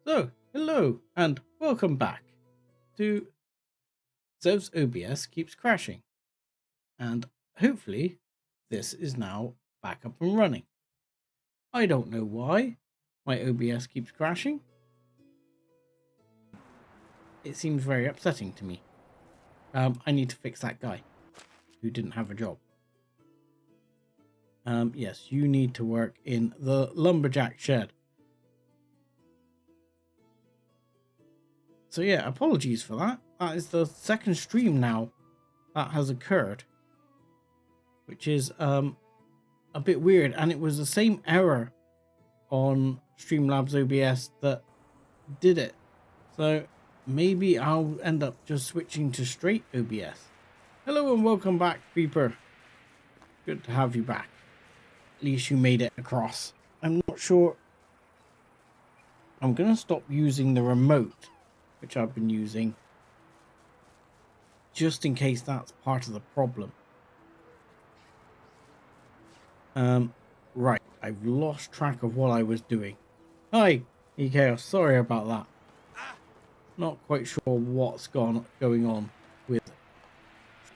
So, hello and welcome back to Zev's OBS keeps crashing, and hopefully this is now back up and running. I don't know why my OBS keeps crashing. It seems very upsetting to me. I need to fix that guy who didn't have a job. Yes, you need to work in the lumberjack shed. So yeah, apologies for that. That is the second stream now that has occurred, which is a bit weird, and it was the same error on Streamlabs OBS that did it. So maybe I'll end up just switching to straight OBS. Hello and welcome back, Creeper. Good to have you back. At least you made it across. I'm not sure. I'm going to stop using the remote, which I've been using, just in case that's part of the problem. Right, I've lost track of what I was doing. Hi, EKO, sorry about that. Not quite sure what's going on with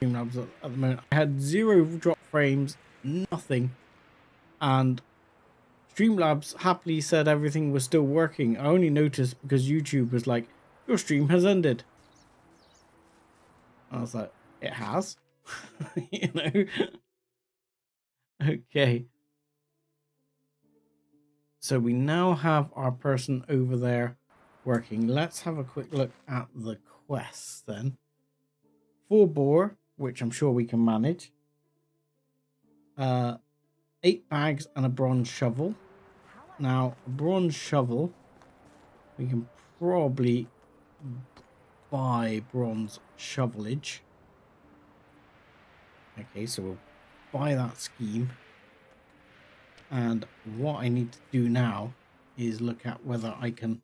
Streamlabs at the moment. I had 0 drop frames, nothing, and Streamlabs happily said everything was still working. I only noticed because YouTube was like, your stream has ended. I was like, it has? You know? Okay. So we now have our person over there working. Let's have a quick look at the quests then. 4 boar, which I'm sure we can manage. 8 bags and a bronze shovel. Now, a bronze shovel, we can probably buy bronze shovelage. Okay, so we'll buy that scheme. And what I need to do now is look at whether I can...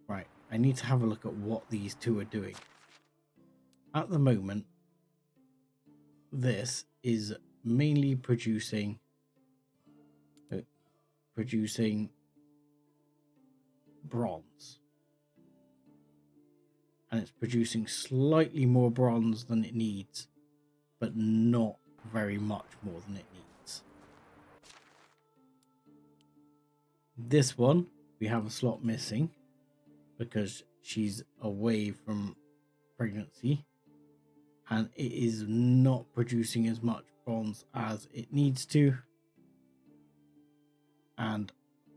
Right, I need to have a look at what these two are doing. At the moment, this is mainly producing bronze. And it's producing slightly more bronze than it needs, but not very much more than it needs. This one, we have a slot missing because she's away from pregnancy, and it is not producing as much bronze as it needs to. And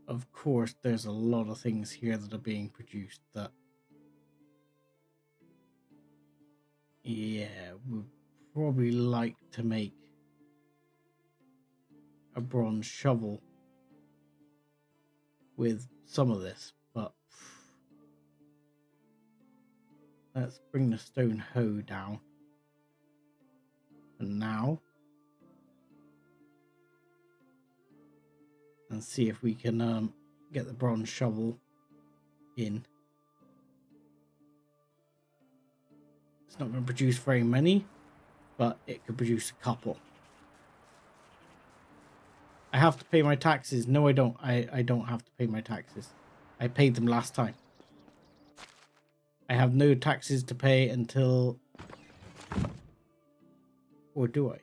of course, there's a lot of things here that are being produced that, yeah, we'd probably like to make a bronze shovel with some of this, but let's bring the stone hoe down. And now, and see if we can get the bronze shovel in. It's not going to produce very many, but it could produce a couple. I have to pay my taxes. No, I don't. I don't have to pay my taxes. I paid them last time. I have no taxes to pay until... Or do I?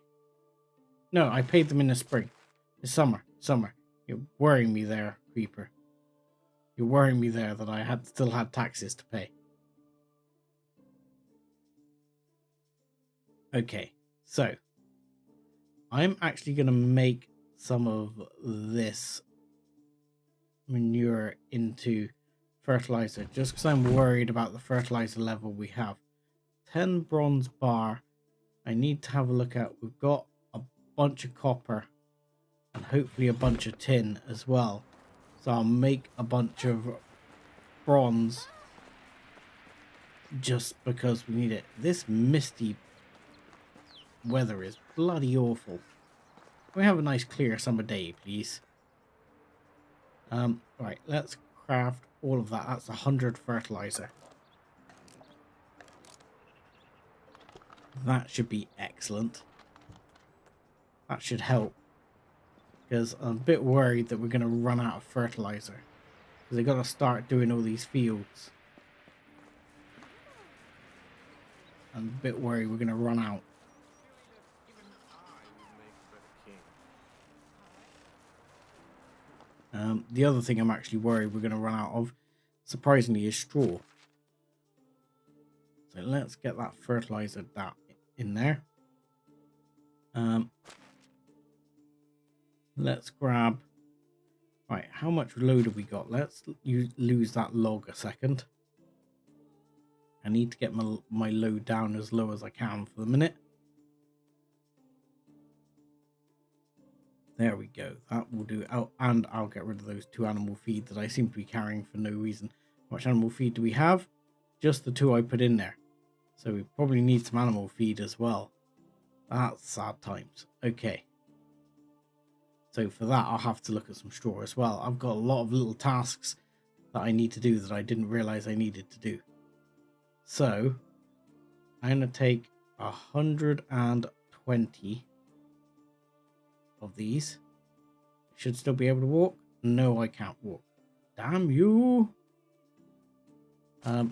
No, I paid them in the spring. The summer. You're worrying me there, Creeper. You're worrying me there that I still had taxes to pay. Okay, so I'm actually going to make some of this manure into fertilizer, just because I'm worried about the fertilizer level we have. 10 bronze bar. I need to have a look at. We've got a bunch of copper and hopefully a bunch of tin as well. So I'll make a bunch of bronze just because we need it. This misty weather is bloody awful. Can we have a nice clear summer day, please? Right, let's craft all of that. That's 100 fertilizer. That should be excellent. That should help, because I'm a bit worried that we're going to run out of fertilizer. Because they got to start doing all these fields. I'm a bit worried we're going to run out. The other thing I'm actually worried we're going to run out of, surprisingly, is straw. So let's get that fertilizer in there. Let's grab... Right, how much load have we got? Let's lose that log a second. I need to get my load down as low as I can for the minute. There we go. That will do. Oh, and I'll get rid of those 2 animal feed that I seem to be carrying for no reason. How much animal feed do we have? Just the 2 I put in there. So we probably need some animal feed as well. That's sad times. Okay. So for that, I'll have to look at some straw as well. I've got a lot of little tasks that I need to do that I didn't realize I needed to do. So I'm going to take 120 of these. Should still be able to walk. No, I can't walk. Damn you.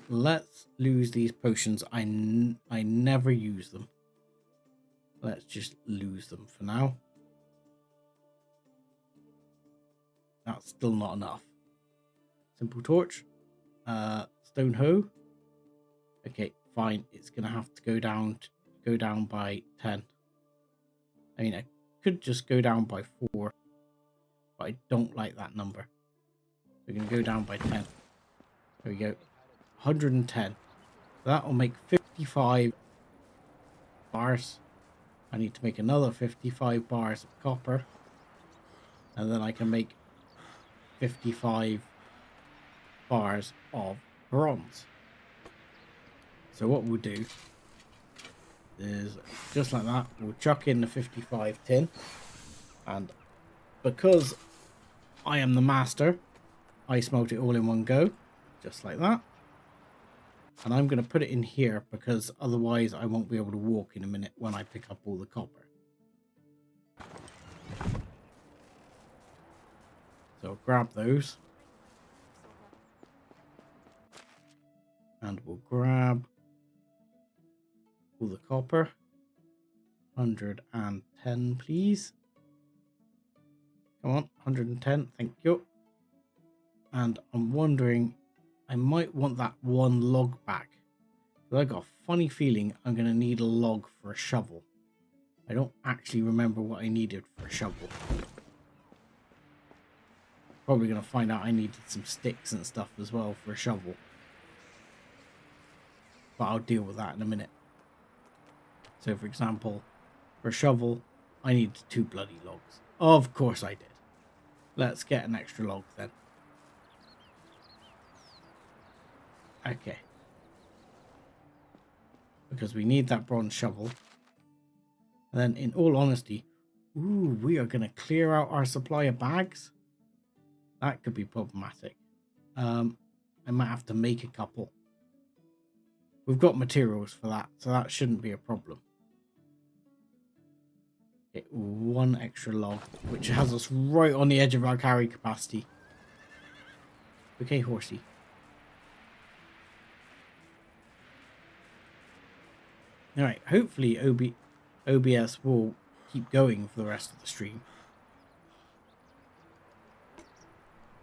Let's lose these potions. I never use them. Let's just lose them for now. That's still not enough. Simple torch. Stone hoe. Okay, fine. It's gonna have to go down by 10. I mean, I could just go down by 4, but I don't like that number. We're gonna go down by 10. There we go. 110. That'll make 55 bars. I need to make another 55 bars of copper, and then I can make 55 bars of bronze. So what we'll do is, just like that, we'll chuck in the 55 tin, and because I am the master, I smelt it all in one go, just like that. And I'm going to put it in here because otherwise I won't be able to walk in a minute when I pick up all the copper. So I'll grab those. And we'll grab all the copper. 110, please. Come on, 110, thank you. And I'm wondering, I might want that 1 log back. But I got a funny feeling I'm going to need a log for a shovel. I don't actually remember what I needed for a shovel. Probably going to find out I needed some sticks and stuff as well for a shovel. But I'll deal with that in a minute. So for example, for a shovel, I need 2 bloody logs. Of course I did. Let's get an extra log then. Okay. Because we need that bronze shovel. And then in all honesty, ooh, we are going to clear out our supply of bags. That could be problematic. I might have to make a couple. We've got materials for that, so that shouldn't be a problem. Okay, 1 extra log, which has us right on the edge of our carry capacity. Okay, horsey. Alright, hopefully OBS will keep going for the rest of the stream.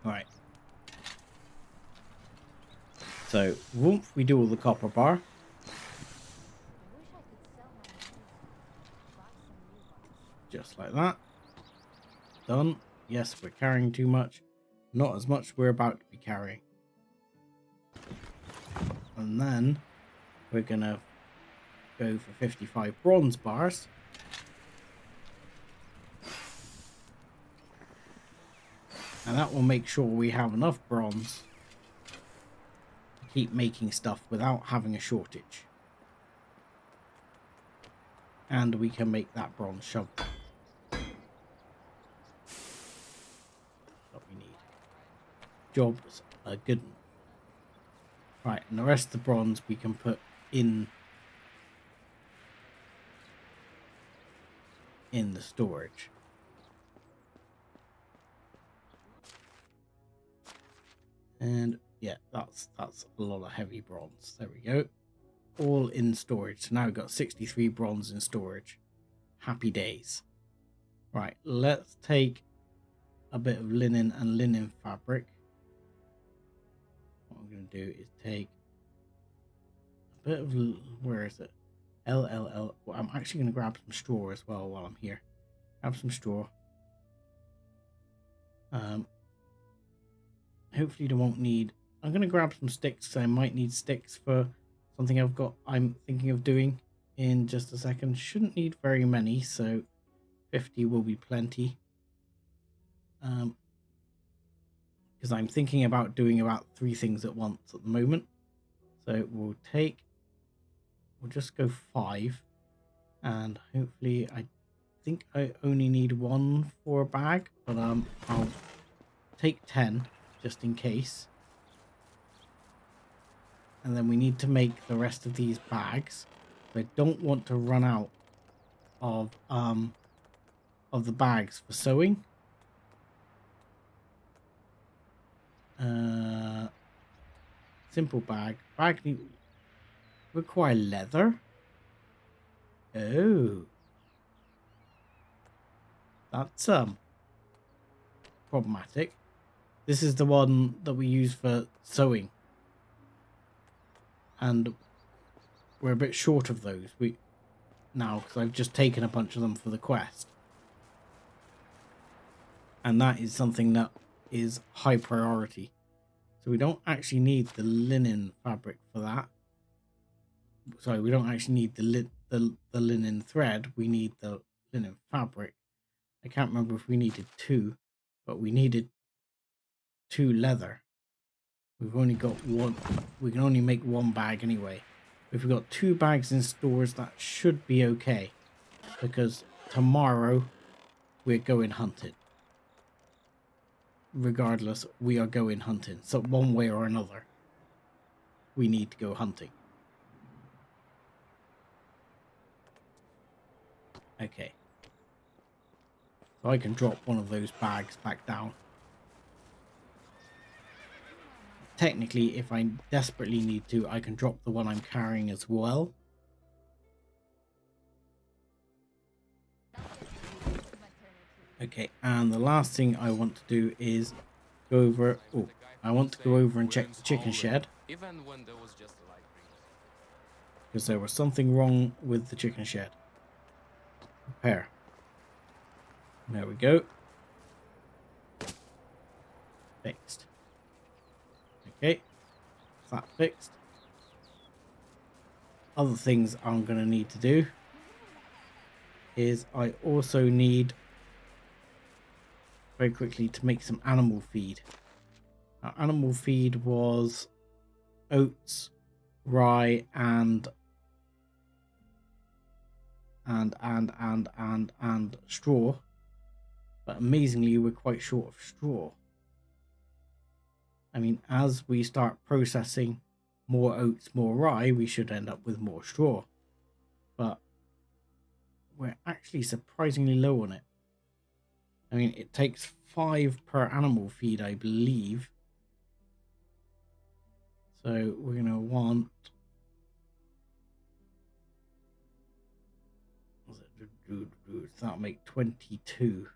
Alright. So, whoomp, we do all the copper bar. Just like that. Done. Yes, we're carrying too much. Not as much we're about to be carrying. And then we're going to go for 55 bronze bars. And that will make sure we have enough bronze to keep making stuff without having a shortage. And we can make that bronze shovel. What we need. Jobs are good. Right, and the rest of the bronze we can put in the storage. And yeah, that's a lot of heavy bronze. There we go. All in storage. So now we've got 63 bronze in storage. Happy days. Right, let's take a bit of linen and linen fabric. What I'm going to do is take a bit of, where is it? LLL. Well, I'm actually going to grab some straw as well while I'm here. Grab some straw. Hopefully they won't need, I'm going to grab some sticks because I might need sticks for something I'm thinking of doing in just a second. Shouldn't need very many, so 50 will be plenty. Because I'm thinking about doing about 3 things at once at the moment. So we'll just go 5, and hopefully I think I only need 1 for a bag, but I'll take 10 just in case. And then we need to make the rest of these bags. I don't want to run out of the bags for sewing. Simple bag. Require leather. Oh, that's problematic. This is the one that we use for sewing, and we're a bit short of those now because I've just taken a bunch of them for the quest, and that is something that is high priority. So we don't actually need the linen fabric for that. Sorry, we don't actually need the linen thread. We need the linen fabric. I can't remember if we needed 2, but we needed 2 leather. We've only got 1. We can only make 1 bag anyway. If we've got 2 bags in stores, that should be okay, because tomorrow we're going hunting. Regardless, we are going hunting. So one way or another, we need to go hunting. Okay. So I can drop one of those bags back down. Technically, if I desperately need to, I can drop the one I'm carrying as well. Okay, and the last thing I want to do is go over... Oh, I want to go over and check the chicken shed. Because there was something wrong with the chicken shed. Repair. There we go. Fixed. Okay, that fixed. Other things I'm going to need to do is I also need very quickly to make some animal feed. Our animal feed was oats, rye, and straw, but amazingly we're quite short of straw. I mean, as we start processing more oats, more rye, we should end up with more straw, but we're actually surprisingly low on it. I mean, it takes 5 per animal feed, I believe. So we're going to want... That'll make 22.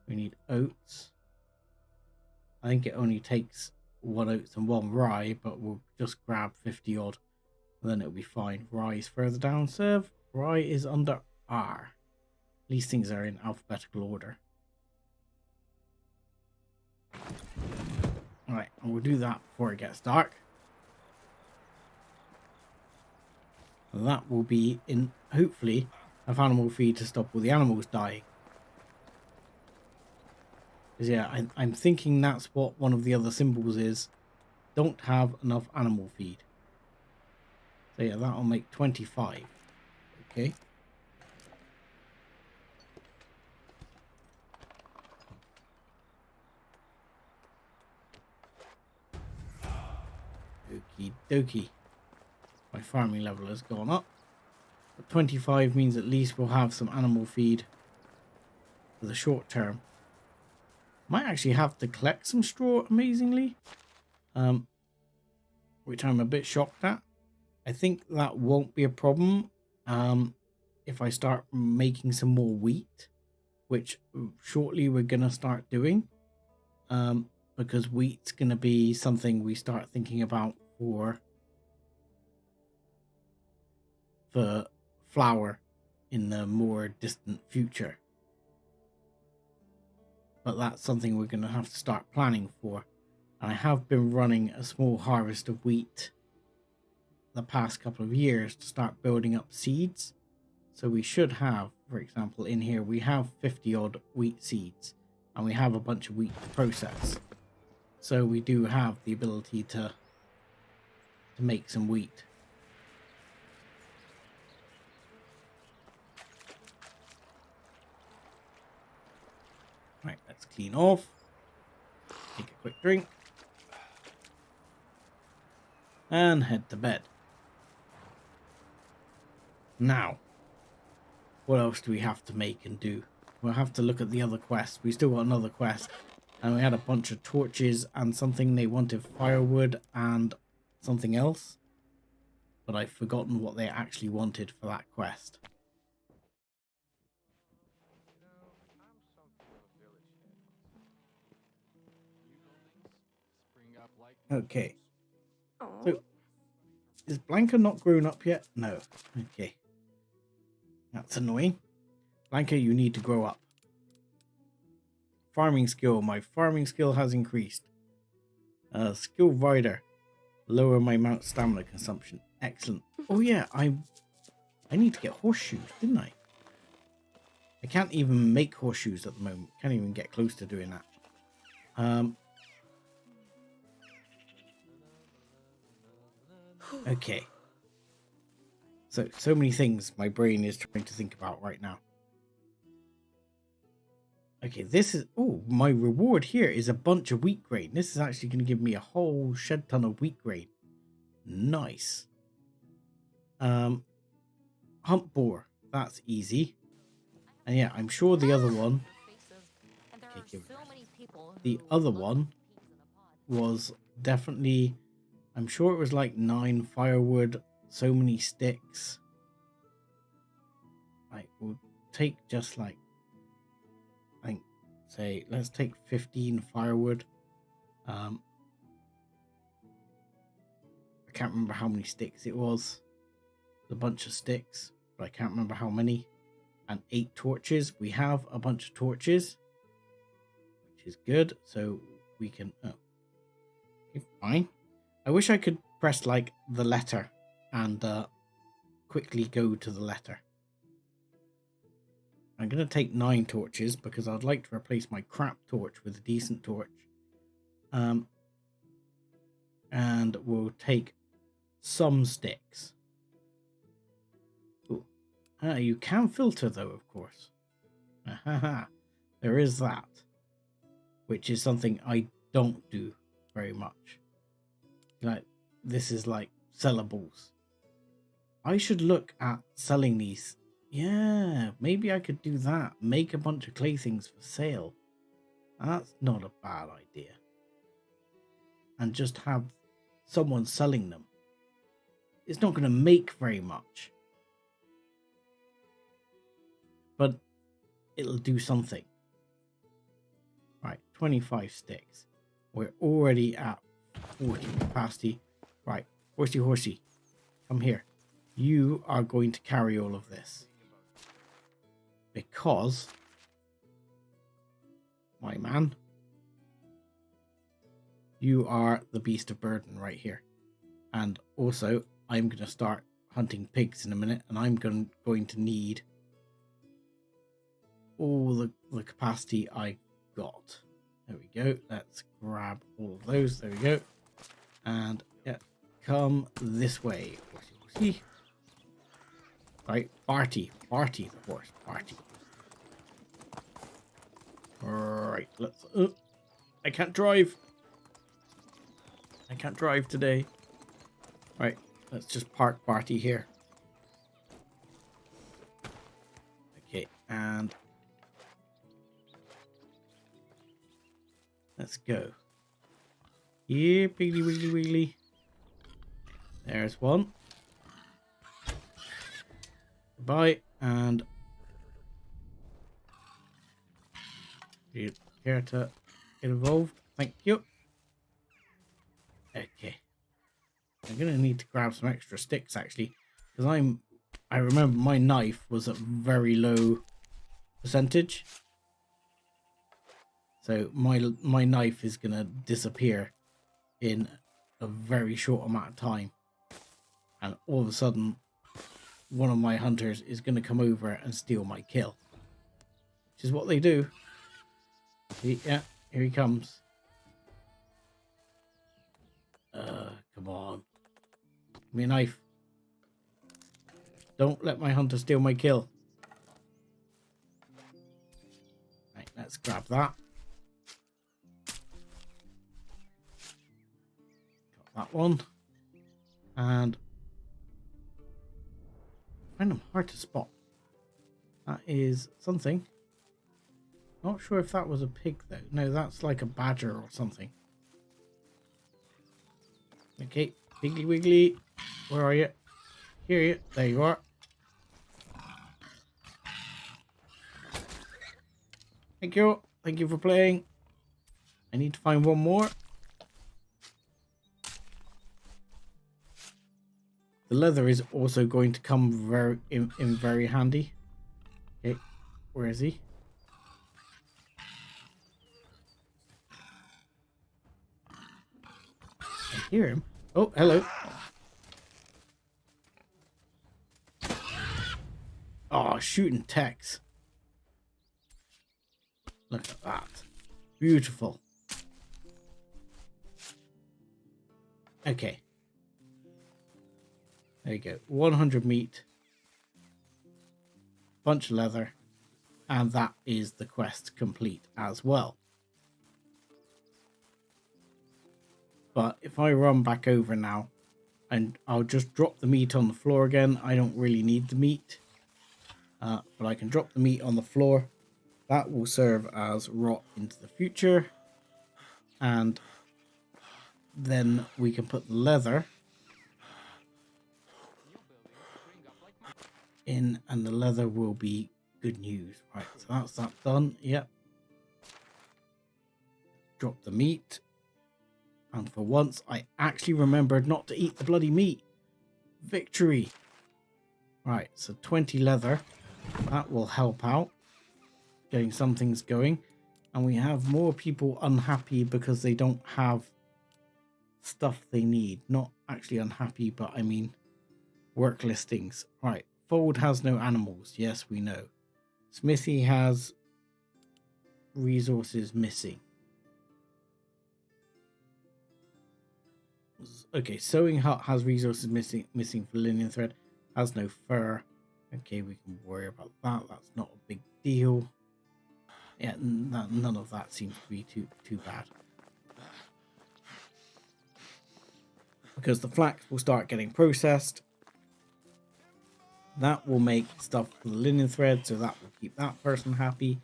We need oats. I think it only takes 1 oats and 1 rye, but we'll just grab 50 odd, and then it'll be fine. Rye is further down, serve. Rye is under R. These things are in alphabetical order. Alright, and we'll do that before it gets dark. And that will be in, hopefully, enough animal feed to stop all the animals dying. Because yeah, I'm thinking that's what one of the other symbols is. Don't have enough animal feed. So yeah, that'll make 25. Okay. Okie dokie. My farming level has gone up. But 25 means at least we'll have some animal feed for the short term. Might actually have to collect some straw, amazingly. Which I'm a bit shocked at. I think that won't be a problem if I start making some more wheat, which shortly we're going to start doing. Because wheat's going to be something we start thinking about for flour in the more distant future. But that's something we're going to have to start planning for. And I have been running a small harvest of wheat the past couple of years to start building up seeds. So we should have, for example, in here, we have 50 odd wheat seeds and we have a bunch of wheat to process. So we do have the ability to make some wheat. Right, let's clean off. Take a quick drink. And head to bed. Now, what else do we have to make and do? We'll have to look at the other quests. We still got another quest. And we had a bunch of torches and something they wanted firewood and something else. But I've forgotten what they actually wanted for that quest. Okay. So, is Blanca not grown up yet? No. Okay. That's annoying. Blanca, you need to grow up. Farming skill. My farming skill has increased. Skill rider. Lower my mount stamina consumption. Excellent. Oh yeah, I need to get horseshoes, didn't I? I can't even make horseshoes at the moment. Can't even get close to doing that. Okay. So many things my brain is trying to think about right now. Okay, this is... Oh, my reward here is a bunch of wheat grain. This is actually going to give me a whole shed ton of wheat grain. Nice. Hunt boar. That's easy. And yeah, I'm sure the other one... Okay, the other one was definitely... I'm sure it was like 9 firewood, so many sticks. Like, we'll take just like... I think, say, let's take 15 firewood. I can't remember how many sticks it was. A bunch of sticks, but I can't remember how many. And 8 torches. We have a bunch of torches, which is good. So we can... Oh, okay, fine. I wish I could press like the letter and quickly go to the letter. I'm going to take 9 torches because I'd like to replace my crap torch with a decent torch. And we'll take some sticks. Ooh. You can filter though, of course. There is that. Which is something I don't do very much. Like, this is like sellables. I should look at selling these. Yeah, maybe I could do that. Make a bunch of clay things for sale. That's not a bad idea. And just have someone selling them. It's not going to make very much. But it'll do something. Right, 25 sticks. We're already at 40 capacity. Right, horsey, come here. You are going to carry all of this. Because, my man, you are the beast of burden right here. And also, I'm going to start hunting pigs in a minute, and I'm going to need all the capacity I got. There we go. Let's grab all of those. There we go. And yeah, come this way. Horsey. Right, Barty the horse, Barty. Alright, let's... I can't drive. I can't drive today. Right, let's just park Barty here. Okay, and... Let's go. Here, Piggly Wiggly Wiggly. There's one. Goodbye, and you care to get involved? Thank you. Okay. I'm gonna need to grab some extra sticks actually, because I remember my knife was at very low percentage. So my knife is gonna disappear in a very short amount of time. And all of a sudden one of my hunters is gonna come over and steal my kill. Which is what they do. Yeah, here he comes. Come on. Give me a knife. Don't let my hunter steal my kill. Right, let's grab that. Got that one. And I find them hard to spot. That is something. Not sure if that was a pig though. No, that's like a badger or something. Okay, Piggly Wiggly, where are you? Here you. There you are. Thank you. Thank you for playing. I need to find one more. The leather is also going to come very handy. Okay, where is he? I hear him. Oh, hello. Oh, shooting techs. Look at that. Beautiful. Okay. There you go. 100 meat. Bunch of leather. And that is the quest complete as well. But if I run back over now, and I'll just drop the meat on the floor again. I don't really need the meat. But I can drop the meat on the floor. That will serve as rot into the future. And then we can put the leather in, and the leather will be good news. Right, so that's that done. Yep. Drop the meat. And for once, I actually remembered not to eat the bloody meat. Victory. Right, so 20 leather. That will help out. Getting some things going. And we have more people unhappy because they don't have stuff they need. Not actually unhappy, but I mean work listings. Right, Fold has no animals. Yes, we know. Smithy has resources missing. Okay, Sewing Hut has resources missing for linen thread. Has no fur. Okay, we can worry about that. That's not a big deal. Yeah, none of that seems to be too bad. Because the flax will start getting processed. That will make stuff for the linen thread, so that will keep that person happy.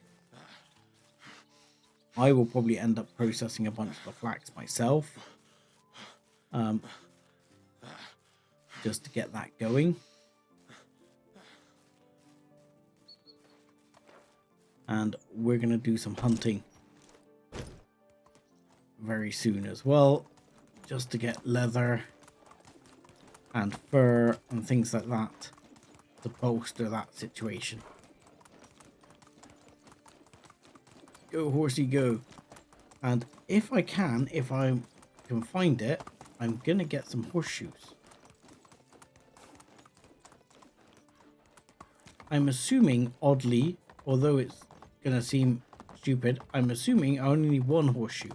I will probably end up processing a bunch of the flax myself. Just to get that going. And we're going to do some hunting very soon as well, just to get leather and fur and things like that to bolster that situation. Go horsey go. And if I can find it, I'm gonna get some horseshoes. I'm assuming, oddly, although it's gonna seem stupid, I'm assuming I only need one horseshoe.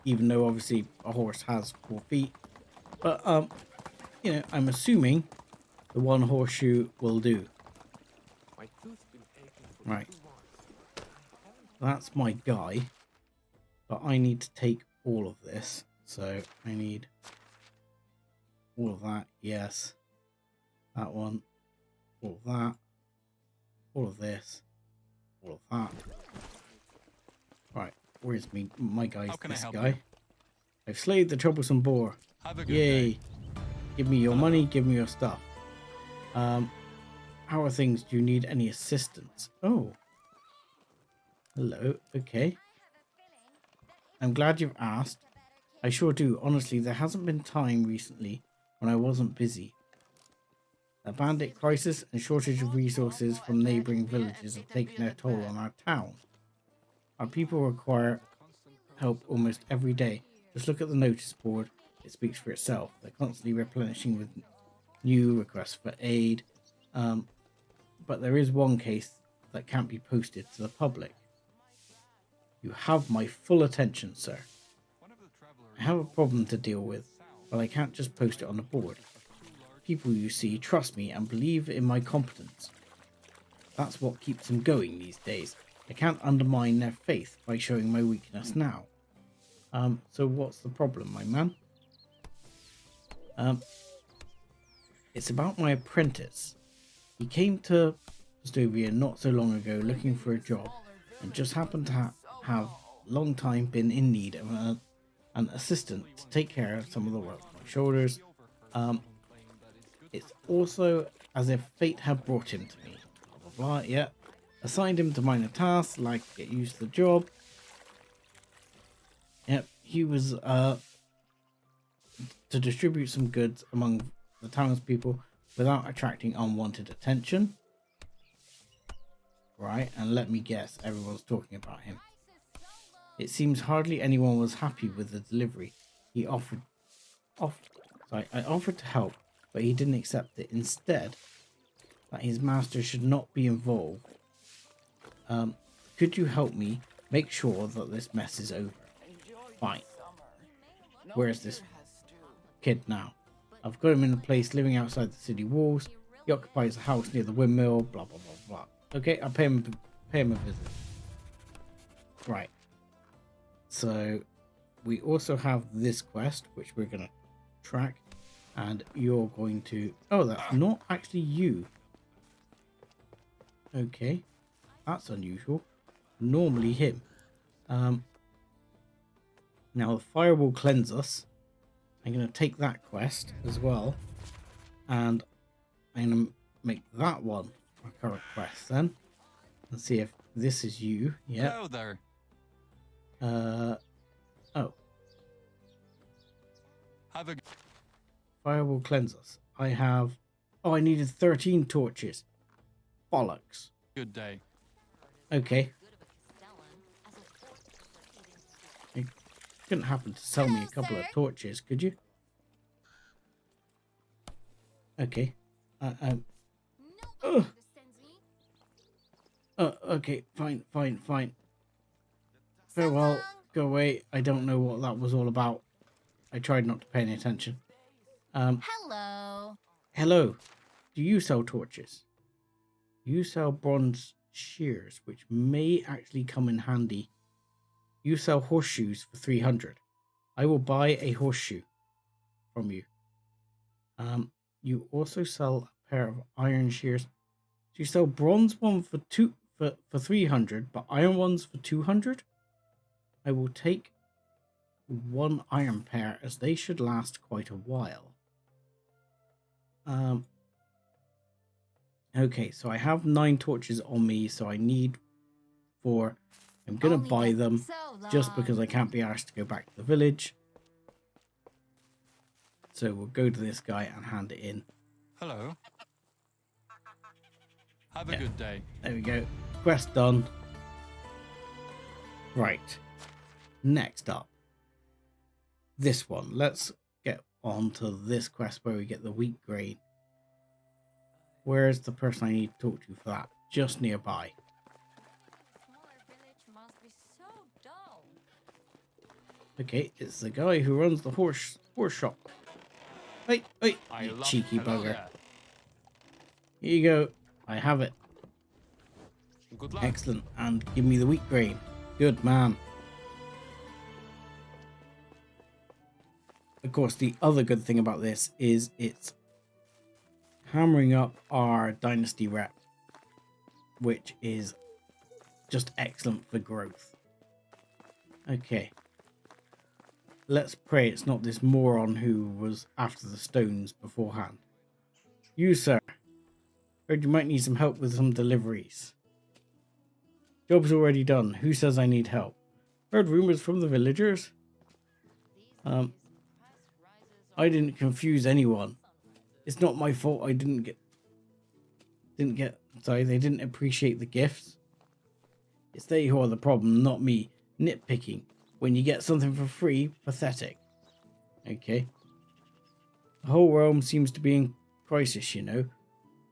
Even though obviously a horse has 4 feet. But you know, I'm assuming the one horseshoe will do. Right. That's my guy. But I need to take all of this. So I need all of that. Yes. That one. All of that. All of this. All of that. where's my guy's How can I this help guy? you? I've slayed the troublesome boar. Have a good Yay. day. Give me your Hello. money, give me your stuff. How are things? Do you need any assistance? Oh. Hello. Okay. I'm glad you've asked. I sure do. Honestly, there hasn't been time recently when I wasn't busy. A bandit crisis and shortage of resources from neighboring villages have taken their toll on our town. Our people require help almost every day. Just look at the notice board. It speaks for itself. They're constantly replenishing with new requests for aid. But there is one case that can't be posted to the public. You have my full attention, sir. I have a problem to deal with, but I can't just post it on the board. People, you see, trust me and believe in my competence. That's what keeps them going these days. I can't undermine their faith by showing my weakness now. So what's the problem, my man? It's about my apprentice. He came to Stovia not so long ago looking for a job and just happened to have long time been in need of an assistant to take care of some of the work on my shoulders. It's also as if fate had brought him to me. Blah, blah, blah, yeah. Assigned him to minor tasks like get used to the job. Yep, he was to distribute some goods among the townspeople without attracting unwanted attention. Right, and let me guess, everyone's talking about him. It seems hardly anyone was happy with the delivery. I offered to help, but he didn't accept it. Instead, that his master should not be involved. Could you help me make sure that this mess is over? Fine. Where's this kid now? I've got him in a place living outside the city walls. He occupies a house near the windmill. Blah blah blah blah. Okay, I'll pay him a visit. Right. So we also have this quest, which we're gonna track, and you're going to. Oh, that's not actually you. Okay, that's unusual. Normally him. Now the fire will cleanse us. I'm going to take that quest as well, and I'm going to make that one our current quest then, and see if this is you. Yeah. Hello there. Oh. Have a Fire will cleanse us. I have. Oh, I needed 13 torches. Bollocks. good day. Okay. Couldn't happen to sell me a couple of torches, could you? Okay. Okay, fine. Farewell, go away. I don't know what that was all about. I tried not to pay any attention. Hello. Hello. Do you sell torches? You sell bronze shears, which may actually come in handy. You sell horseshoes for 300. I will buy a horseshoe from you. You also sell a pair of iron shears. So you sell bronze one for 300, but iron ones for 200. I will take one iron pair as they should last quite a while. Okay, so I have 9 torches on me, so I need 4. I'm gonna buy them just because I can't be asked to go back to the village. So we'll go to this guy and hand it in. Hello. Have a good day. There we go. Quest done. Right. Next up. This one. Let's get on to this quest where we get the wheat grain. Where's the person I need to talk to for that? Just nearby. Okay, it's the guy who runs the horse shop. Hey, you cheeky bugger. There. Here you go. I have it. Good luck. Excellent. And give me the wheat grain. Good man. Of course, the other good thing about this is it's hammering up our dynasty rep, which is just excellent for growth. Okay. Let's pray it's not this moron who was after the stones beforehand. You, sir. Heard you might need some help with some deliveries. Job's already done. Who says I need help? Heard rumors from the villagers. I didn't confuse anyone. It's not my fault I didn't get sorry, they didn't appreciate the gifts. It's they who are the problem, not me. Nitpicking. When you get something for free, pathetic. Okay. The whole realm seems to be in crisis, you know.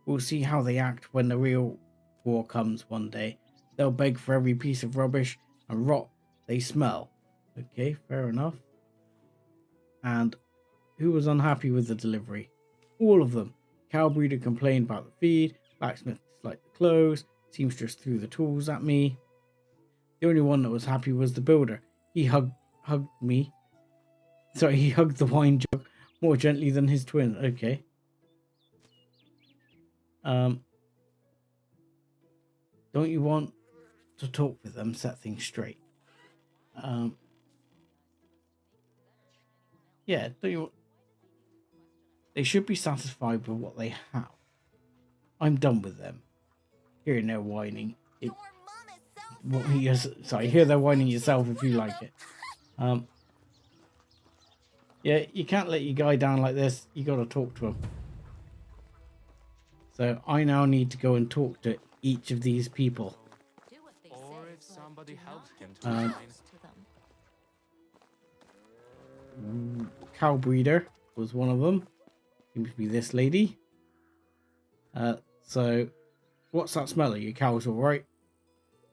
We'll see how they act when the real war comes one day. They'll beg for every piece of rubbish and rot they smell. Okay, fair enough. And who was unhappy with the delivery? All of them. Cow breeder complained about the feed. Blacksmith disliked the clothes. Seamstress threw the tools at me. The only one that was happy was the builder. He hugged me. Sorry, he hugged the wine jug more gently than his twin. Okay. Don't you want to talk with them, set things straight? Yeah, don't you? They should be satisfied with what they have. I'm done with them. Hearing their whining. Sorry, hear their whining yourself if you like it. Yeah, you can't let your guy down like this. You got to talk to him. So I now need to go and talk to each of these people. Or if somebody helps him to Cow breeder was one of them. Seems to be this lady. So what's that smell? Are your cows all right?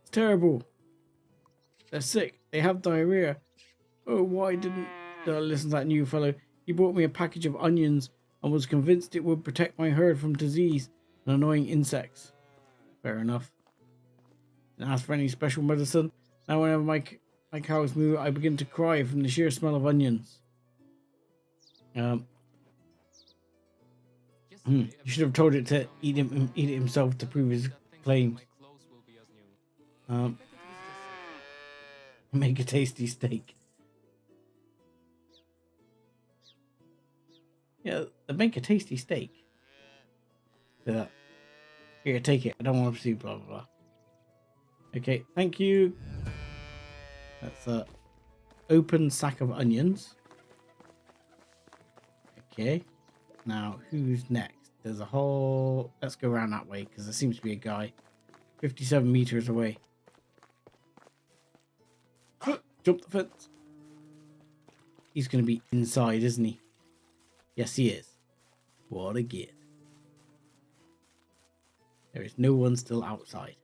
It's terrible. They're sick. They have diarrhea. Oh, why didn't I listen to that new fellow? He brought me a package of onions and was convinced it would protect my herd from disease and annoying insects. Fair enough. Didn't ask for any special medicine. Now whenever my cows move, I begin to cry from the sheer smell of onions. You should have told it to eat it himself to prove his claims. Make a tasty steak. Yeah, make a tasty steak. Yeah. Here, take it. I don't want to see blah blah blah. Okay, thank you. That's a open sack of onions. Okay. Now, who's next? There's a whole... Let's go around that way, because there seems to be a guy 57 meters away. Jump the fence. He's going to be inside, isn't he? Yes, he is. What a git. There is no one still outside.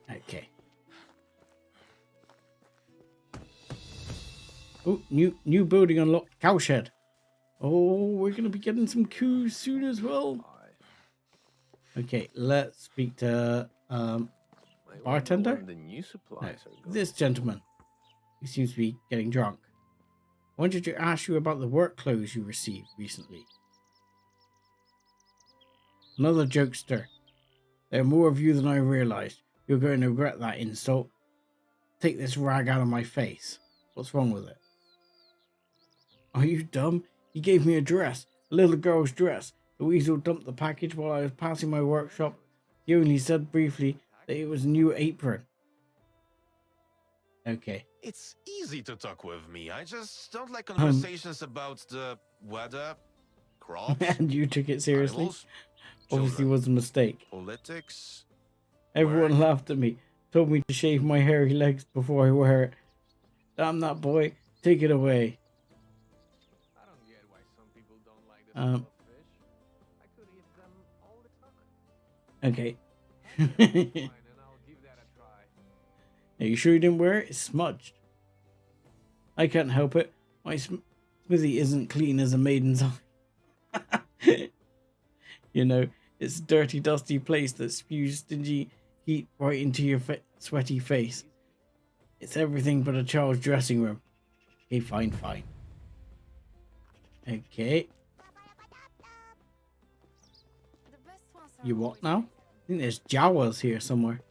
Okay. Oh, new building unlocked. Cowshed. Oh, we're going to be getting some coos soon as well. Okay, let's speak to bartender. No, this gentleman. He seems to be getting drunk. I wanted to ask you about the work clothes you received recently. Another jokester. There are more of you than I realized. You're going to regret that insult. Take this rag out of my face. What's wrong with it? Are you dumb? He gave me a dress, a little girl's dress. The weasel dumped the package while I was passing my workshop. He only said briefly that it was a new apron. Okay. It's easy to talk with me. I just don't like conversations about the weather, crops, and you took it seriously? animals, Obviously children, was a mistake. politics. Everyone laughed at me, told me to shave my hairy legs before I wear it. Damn that boy, take it away. I don't get why some people don't like the smell of fish. I could eat them all the time. Okay. Fine, and I'll give that a try. Are you sure you didn't wear it? It's smudged. I can't help it. My smithy isn't clean as a maiden's eye. You know, it's a dirty, dusty place that spews stingy heat right into your sweaty face. It's everything but a child's dressing room. Okay, fine. Okay. You what now? I think there's Jawas here somewhere.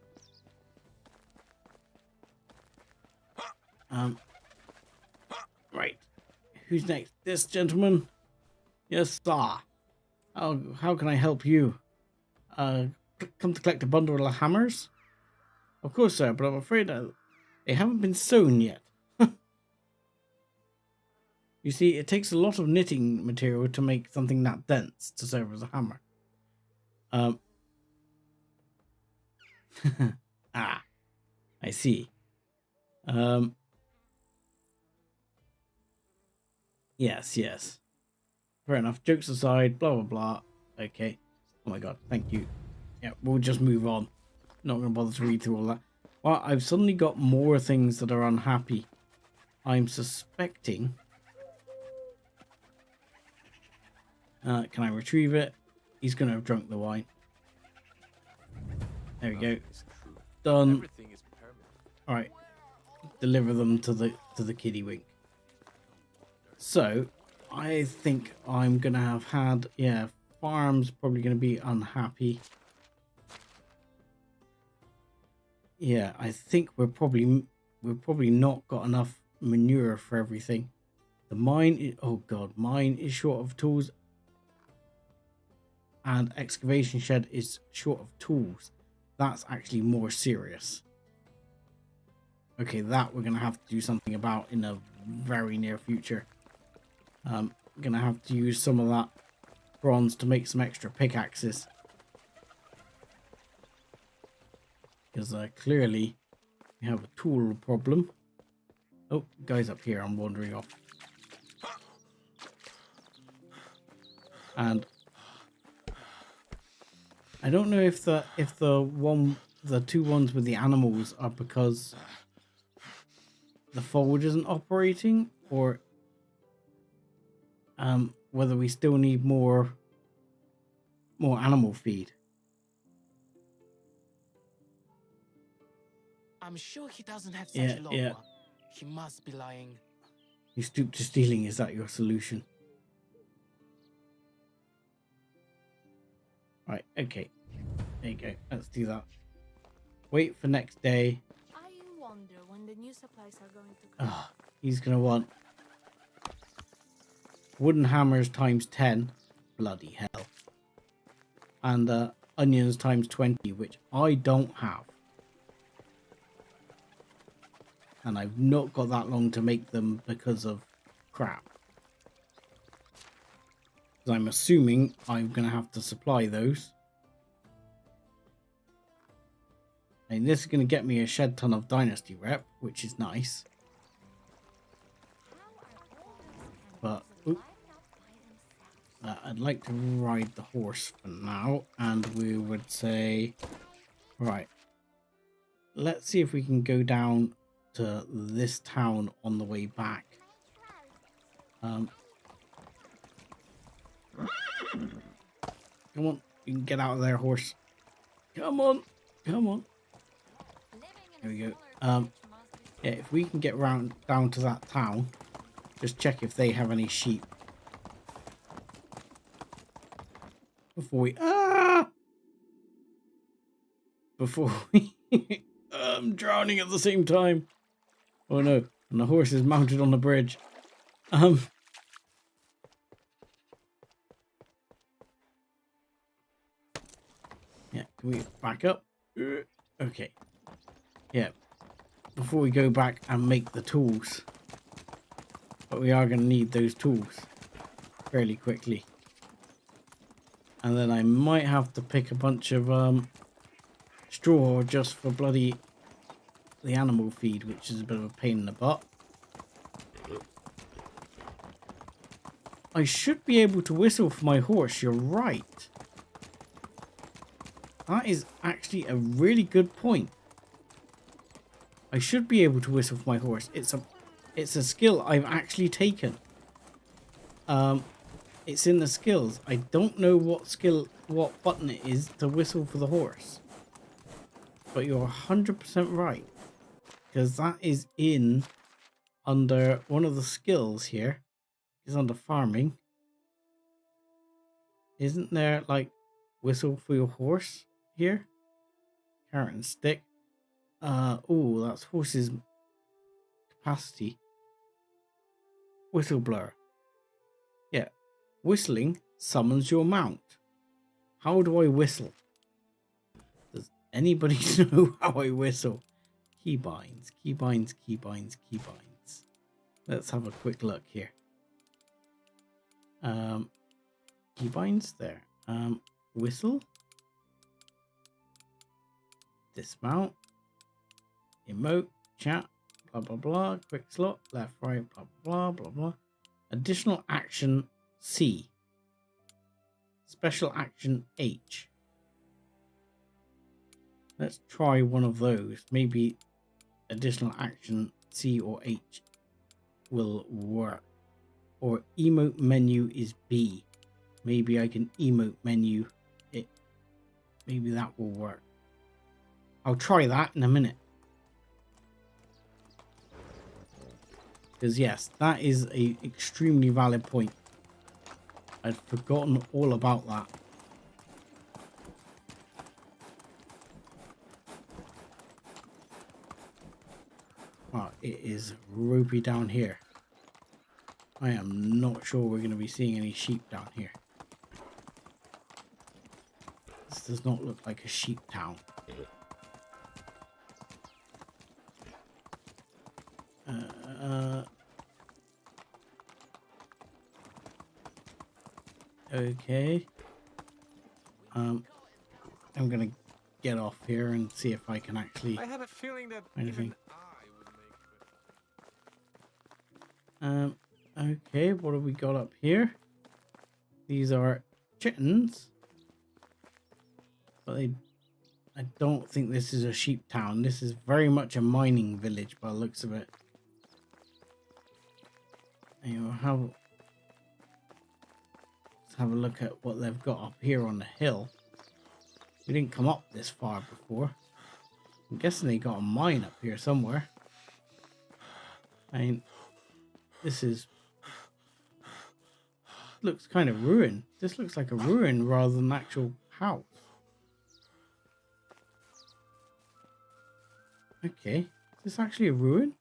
Right. Who's next? This gentleman? Yes, sir. How can I help you? Come to collect a bundle of hammers? Of course, sir, but I'm afraid they haven't been sewn yet. You see, it takes a lot of knitting material to make something that dense to serve as a hammer. Ah, I see. Yes. Fair enough. Jokes aside, blah, blah, blah. Okay. Oh my god, thank you. Yeah, we'll just move on. Not going to bother to read through all that. Well, I've suddenly got more things that are unhappy. I'm suspecting... can I retrieve it? He's going to have drunk the wine. There we go. Done. Everything is permanent. Alright. Deliver them to the kiddie wink. So, I think I'm going to have had... Yeah, farm's probably going to be unhappy. Yeah, I think we've probably not got enough manure for everything. The mine is... Oh god, mine is short of tools. And excavation shed is short of tools. That's actually more serious. Okay, that we're going to have to do something about in a very near future. I'm going to have to use some of that bronze to make some extra pickaxes. Because clearly we have a tool problem. Oh, guys up here, I'm wandering off. And I don't know if the two ones with the animals are because the forge isn't operating, or whether we still need more animal feed. I'm sure he doesn't have such a long one. He must be lying. You stoop to stealing, is that your solution? Right, okay. There you go. Let's do that. Wait for next day. I wonder when the new supplies are going to come. Oh, he's going to want wooden hammers times 10. Bloody hell. And onions times 20, which I don't have. And I've not got that long to make them because of crap. So I'm assuming I'm going to have to supply those. And this is going to get me a shed ton of Dynasty rep, which is nice. But I'd like to ride the horse for now. And we would say, right, let's see if we can go down to this town on the way back. Come on, you can get out of there, horse. Come on. There we go. Yeah, if we can get round down to that town, just check if they have any sheep before we I'm drowning at the same time. Oh no, and the horse is mounted on the bridge. Yeah, can we back up? Okay. Yeah, before we go back and make the tools. But we are going to need those tools fairly quickly. And then I might have to pick a bunch of straw just for bloody the animal feed, which is a bit of a pain in the butt. I should be able to whistle for my horse, you're right. That is actually a really good point. I should be able to whistle for my horse. It's a skill I've actually taken. It's in the skills. I don't know what button it is to whistle for the horse. But you're 100% right. Because that is in under one of the skills here. Is under farming. Isn't there like whistle for your horse here? Carrot and stick. Oh, that's horse's capacity. Whistleblower. Yeah. Whistling summons your mount. How do I whistle? Does anybody know how I whistle? Keybinds, keybinds, keybinds, keybinds. Let's have a quick look here. Keybinds there. Whistle. Dismount. Emote. Chat. Blah blah blah. Quick slot. Left right. Blah blah blah blah. Additional action C. Special action H. Let's try one of those. Maybe additional action C or H will work. Or emote menu is B. Maybe I can emote menu it. Maybe that will work. I'll try that in a minute. Because yes, that is a extremely valid point. I'd forgotten all about that. Oh, it is ropey down here. I am not sure we're going to be seeing any sheep down here. This does not look like a sheep town. Okay. I'm gonna get off here and see if I can actually. I had a feeling that anything. even I would make it. Okay, what have we got up here? These are chittens. But I don't think this is a sheep town. This is very much a mining village by the looks of it. And let's have a look at what they've got up here on the hill. We didn't come up this far before. I'm guessing they got a mine up here somewhere. I mean, this looks kind of ruined. This looks like a ruin rather than an actual house. Okay, is this actually a ruin?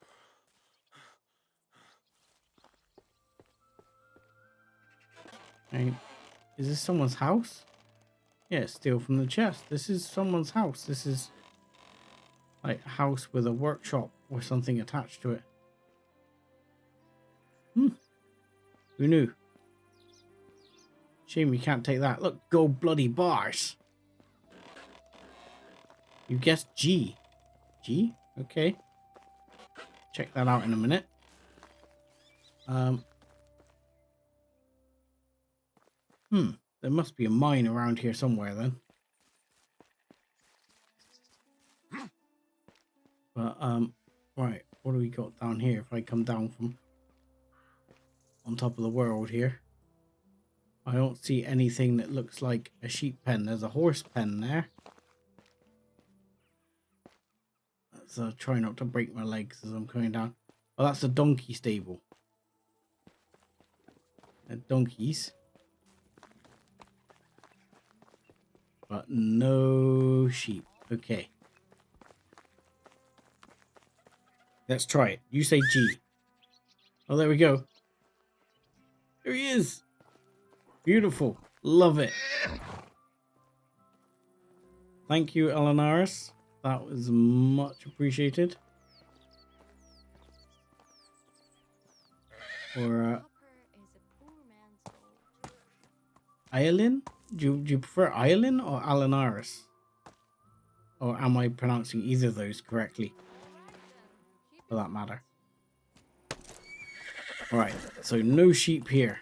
Is this someone's house? Yeah, steal from the chest. This is someone's house. This is like a house with a workshop or something attached to it. Who knew? Shame you can't take that. Look, gold bloody bars. You guessed G. G? Okay. Check that out in a minute. There must be a mine around here somewhere then. But, right, what do we got down here? If I come down from on top of the world here, I don't see anything that looks like a sheep pen. There's a horse pen there. Let's try not to break my legs as I'm coming down. Oh, that's a donkey stable. Donkeys. But no sheep. Okay. Let's try it. You say G. Oh, there we go. There he is. Beautiful. Love it. Thank you, Elenaris. That was much appreciated. Or Iolin? Do you prefer Iolin or Elenaris? Or am I pronouncing either of those correctly? For that matter. Alright, so no sheep here.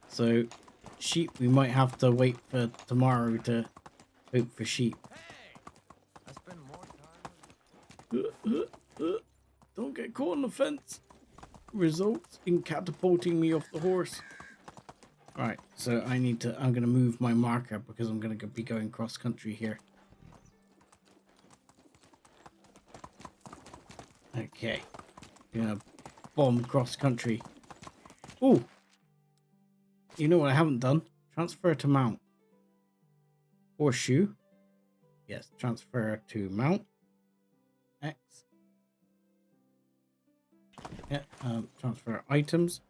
So sheep, we might have to wait for tomorrow to hope for sheep. I spend more time. Don't get caught on the fence. Results in catapulting me off the horse. Right, so I'm gonna move my marker because I'm gonna be going cross country here. Okay, gonna bomb cross country. Ooh, you know what I haven't done? Transfer to mount. Horseshoe. Yes, transfer to mount. X. Yeah, transfer items.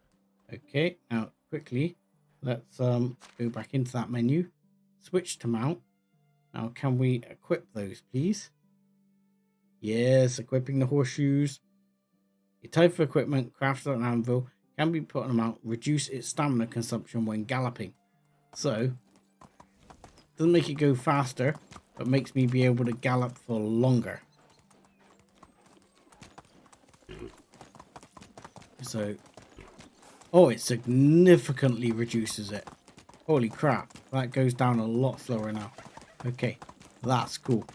Okay, now quickly, let's go back into that menu. Switch to mount. Now, can we equip those, please? Yes, equipping the horseshoes. Your type of equipment, crafted on anvil, can be put on a mount, reduce its stamina consumption when galloping. So, doesn't make it go faster, but makes me be able to gallop for longer. So, oh, it significantly reduces it. Holy crap, that goes down a lot slower now. Okay, that's cool.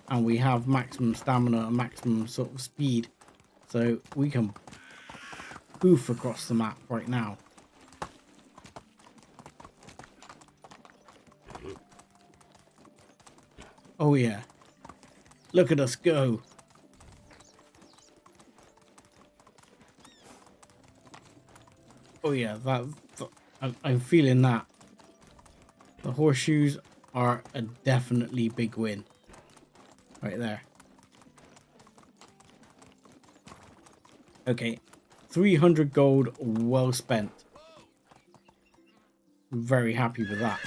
And we have maximum stamina and maximum sort of speed. So we can poof across the map right now. Oh yeah. Look at us go. Oh yeah, I'm feeling that. The horseshoes are a definitely big win. Right there. Okay. 300 gold well spent. I'm very happy with that.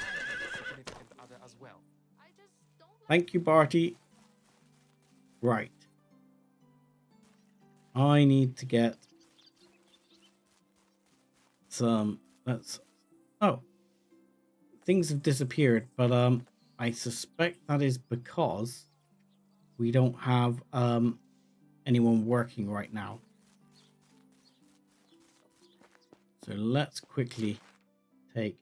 Thank you, Barty. Right. I need to get some... Oh. Things have disappeared, but I suspect that is because we don't have anyone working right now. So let's quickly take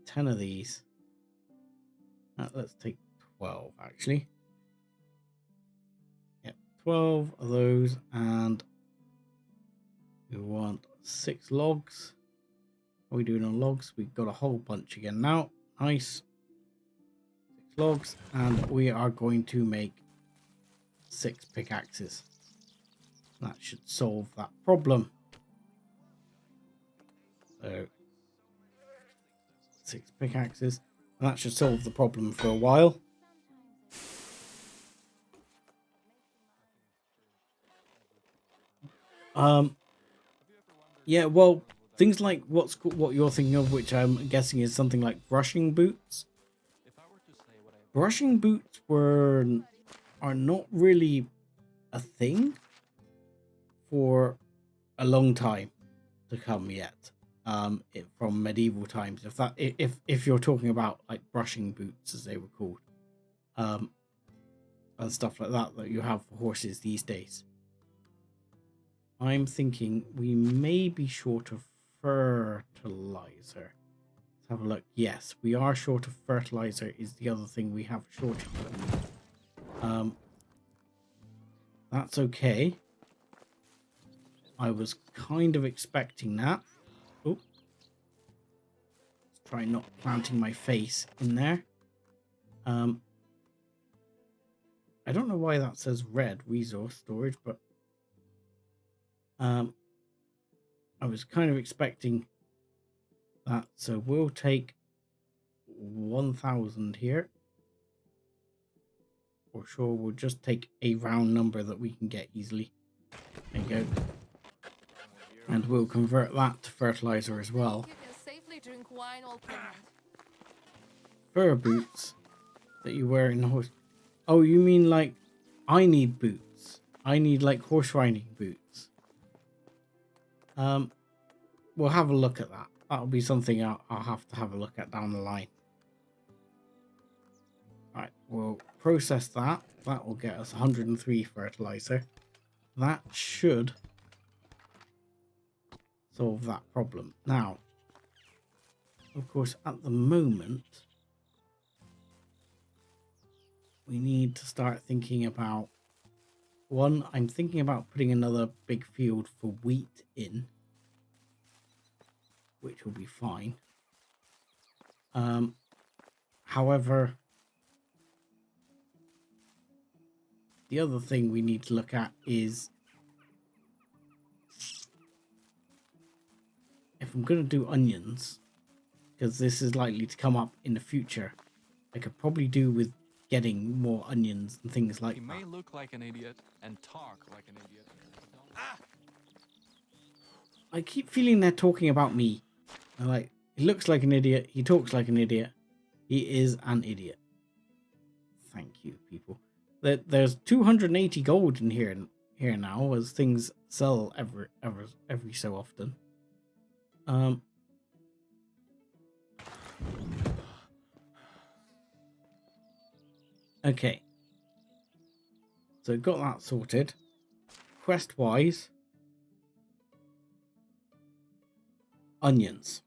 10 of these. Let's take 12 actually. Yep, 12 of those, and we want 6 logs. What are we doing on logs? We've got a whole bunch again now. Nice. 6 logs, and we are going to make 6 pickaxes. That should solve that problem. So 6 pickaxes, and that should solve the problem for a while. Yeah, well, things like what you're thinking of, which I'm guessing is something like brushing boots. Brushing boots are not really a thing for a long time to come yet. From medieval times, if you're talking about like brushing boots as they were called, and stuff like that you have for horses these days. I'm thinking we may be short of fertilizer. Let's have a look. Yes, we are short of fertilizer is the other thing we have shortage of. That's okay. I was kind of expecting that. Oh, let's try not planting my face in there. I don't know why that says red resource storage, but I was kind of expecting that. So we'll take 1,000 here. For sure, we'll just take a round number that we can get easily. There you go. And we'll convert that to fertilizer as well. You can safely drink wine all pregnant. Fur boots that you wear in the horse. Oh, you mean like I need boots? I need like horse riding boots. We'll have a look at that. That'll be something I'll have to have a look at down the line. Right, we'll process that. That will get us 103 fertilizer. That should solve that problem. Now, of course, at the moment, we need to start thinking about one. I'm thinking about putting another big field for wheat in, which will be fine. However, the other thing we need to look at is if I'm going to do onions, because this is likely to come up in the future, I could probably do with getting more onions and things like He that. may look like an idiot and talk like an idiot. I keep feeling they're talking about me. I'm like, he looks like an idiot. He talks like an idiot. He is an idiot. Thank you, people. There's 280 gold in here now, as things sell every so often. Okay. So got that sorted. Quest wise, onions.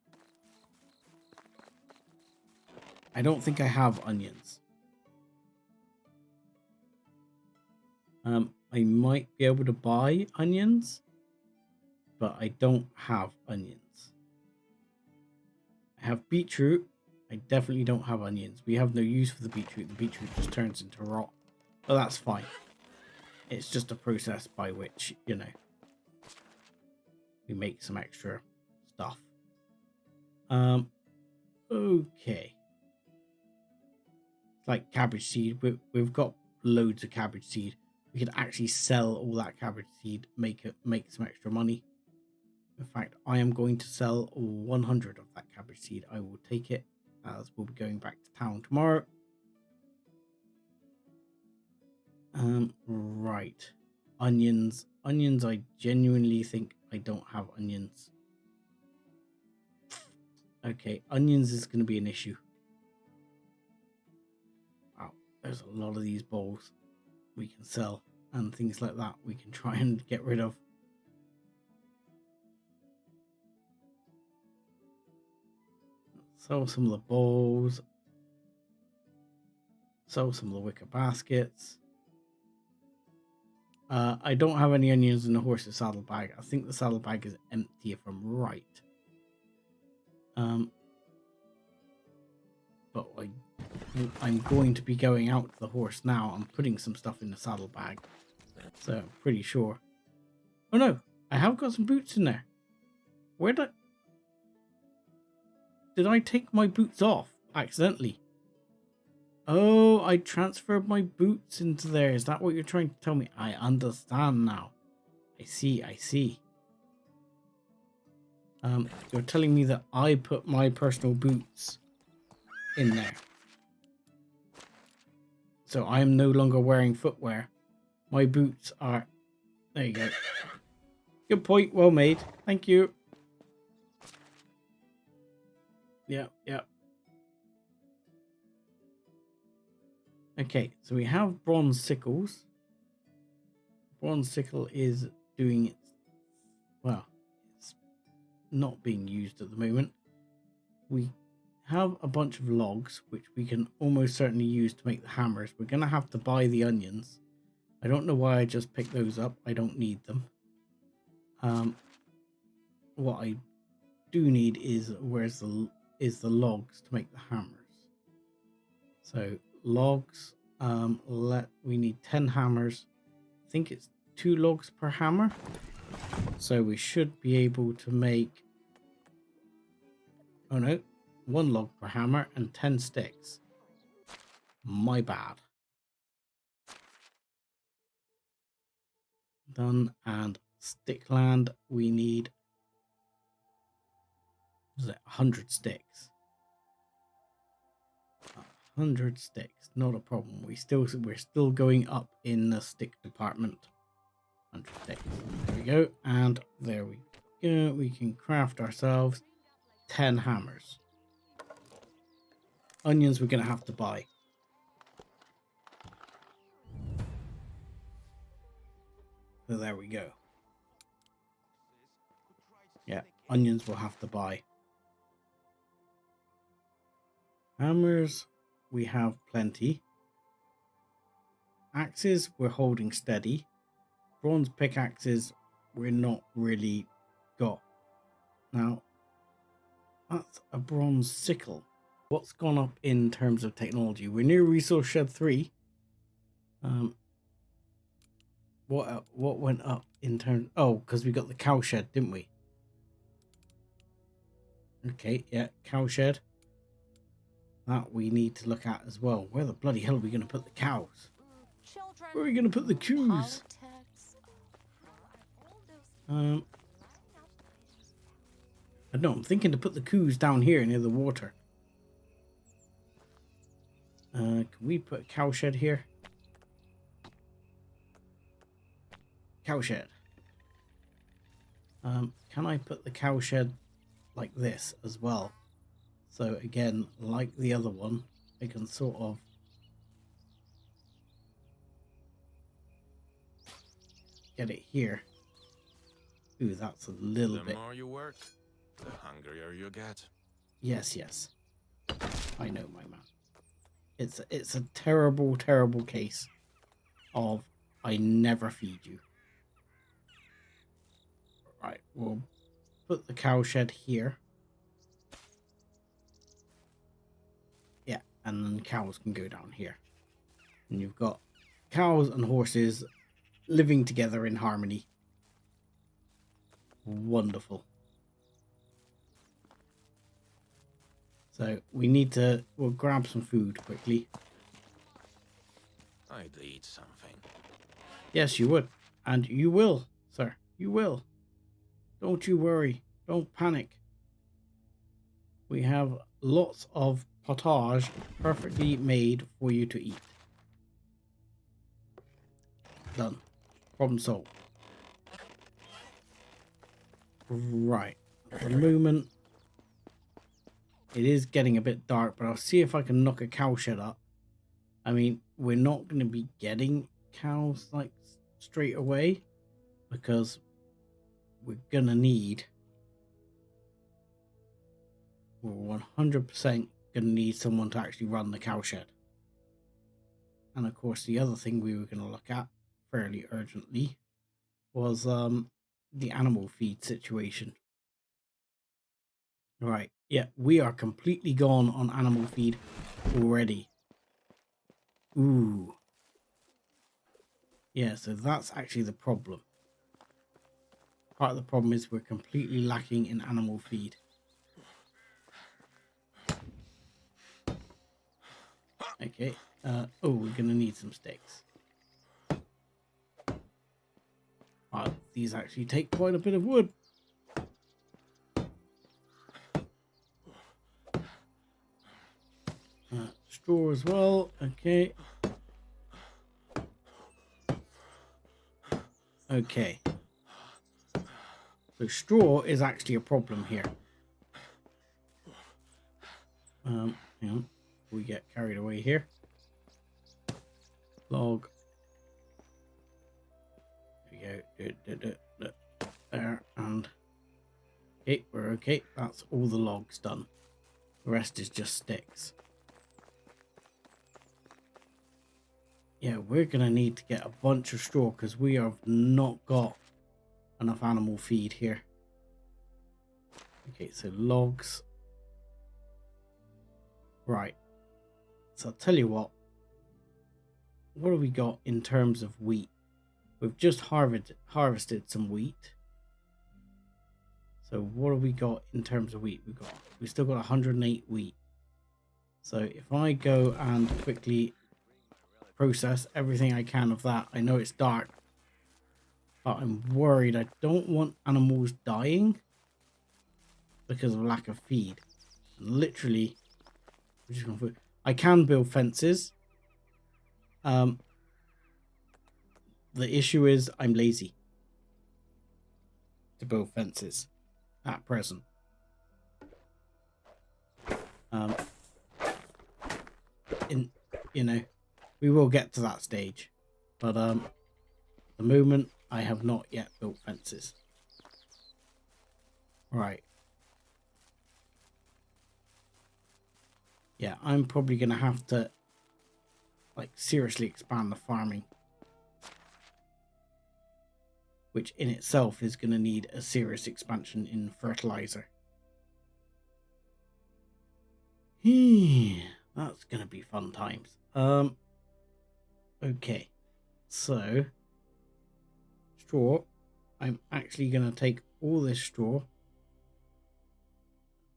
I don't think I have onions. I might be able to buy onions, but I don't have onions. I have beetroot. I definitely don't have onions. We have no use for the beetroot. The beetroot just turns into rot. But that's fine. It's just a process by which, you know, we make some extra stuff. Okay. Like cabbage seed. We've got loads of cabbage seed. We could actually sell all that cabbage seed, make some extra money. In fact, I am going to sell 100 of that cabbage seed. I will take it, as we'll be going back to town tomorrow. Right. Onions. Onions, I genuinely think I don't have onions. Okay, onions is going to be an issue. Wow, there's a lot of these bowls we can sell, and things like that we can try and get rid of. Sell some of the bowls. Sell some of the wicker baskets. I don't have any onions in the horse's saddlebag. I think the saddlebag is empty if I'm right. But I'm going to be going out to the horse now. I'm putting some stuff in the saddlebag. So I'm pretty sure. Oh no, I have got some boots in there. Where did I take my boots off accidentally? Oh, I transferred my boots into there. Is that what you're trying to tell me? I understand now. I see. You're telling me that I put my personal boots in there. So I am no longer wearing footwear. My boots are... There you go. Good point. Well made. Thank you. Yeah. Okay, so we have bronze sickles. Bronze sickle is doing its... Well, it's not being used at the moment. We have a bunch of logs, which we can almost certainly use to make the hammers. We're going to have to buy the onions. I don't know why I just picked those up. I don't need them. What I do need is the logs to make the hammers. So logs, we need 10 hammers. I think it's 2 logs per hammer. So we should be able to make, oh no, 1 log per hammer and 10 sticks. My bad. Done. And stickland, we need, what is it, 100 sticks. 100 sticks, not a problem. We're still going up in the stick department. 100 sticks. There we go. And there we go. We can craft ourselves 10 hammers. Onions we're going to have to buy. So there we go. Yeah, onions we'll have to buy. Hammers, we have plenty. Axes, we're holding steady. Bronze pickaxes, we're not really got. Now, that's a bronze sickle. What's gone up in terms of technology? We're near Resource Shed 3. What went up in terms... Oh, because we got the cow shed, didn't we? Okay, yeah, cow shed. that we need to look at as well. Where the bloody hell are we going to put the cows? Children. Where are we going to put the coos? Politics. I don't know, I'm thinking to put the coos down here near the water. Can we put a cow shed here? Cow shed. Can I put the cow shed like this as well? So again, like the other one, I can sort of get it here. Ooh, that's a little bit. The more you work, the hungrier you get. Yes, yes. I know, my man. It's a terrible, terrible case of I never feed you. Right, we'll put the cow shed here. Yeah, and then cows can go down here. And you've got cows and horses living together in harmony. Wonderful. So we need to, we'll grab some food quickly. I'd eat something. Yes, you would. And you will, sir. You will. Don't you worry. Don't panic. We have lots of potage perfectly made for you to eat. Done. Problem solved. Right. For the moment, it is getting a bit dark, but I'll see if I can knock a cow shed up. I mean, we're not going to be getting cows like straight away because we're going to need, we're 100% going to need someone to actually run the cow shed. And of course, the other thing we were going to look at fairly urgently was the animal feed situation. Right, yeah, we are completely gone on animal feed already. Ooh. Yeah, so that's actually the problem. Part of the problem is we're completely lacking in animal feed. Okay, oh, we're going to need some sticks. These actually take quite a bit of wood. Straw as well. Okay. Okay. So straw is actually a problem here. Hang on. We get carried away here. Log. There we go. There and okay, we're okay. That's all the logs done. The rest is just sticks. Yeah, we're gonna need to get a bunch of straw because we have not got enough animal feed here. Okay, so logs. Right. So I'll tell you what. What have we got in terms of wheat? We've just harvested some wheat. So what have we got in terms of wheat? We still got 108 wheat. So if I go and quickly process everything I can of that, I know it's dark, but I'm worried. I don't want animals dying because of lack of feed. Literally, I can build fences. The issue is I'm lazy to build fences at present. You know, we will get to that stage, but at the moment I have not yet built fences. Right. Yeah, I'm probably gonna have to like seriously expand the farming, which in itself is going to need a serious expansion in fertilizer. That's going to be fun times. Okay, so straw. I'm actually going to take all this straw.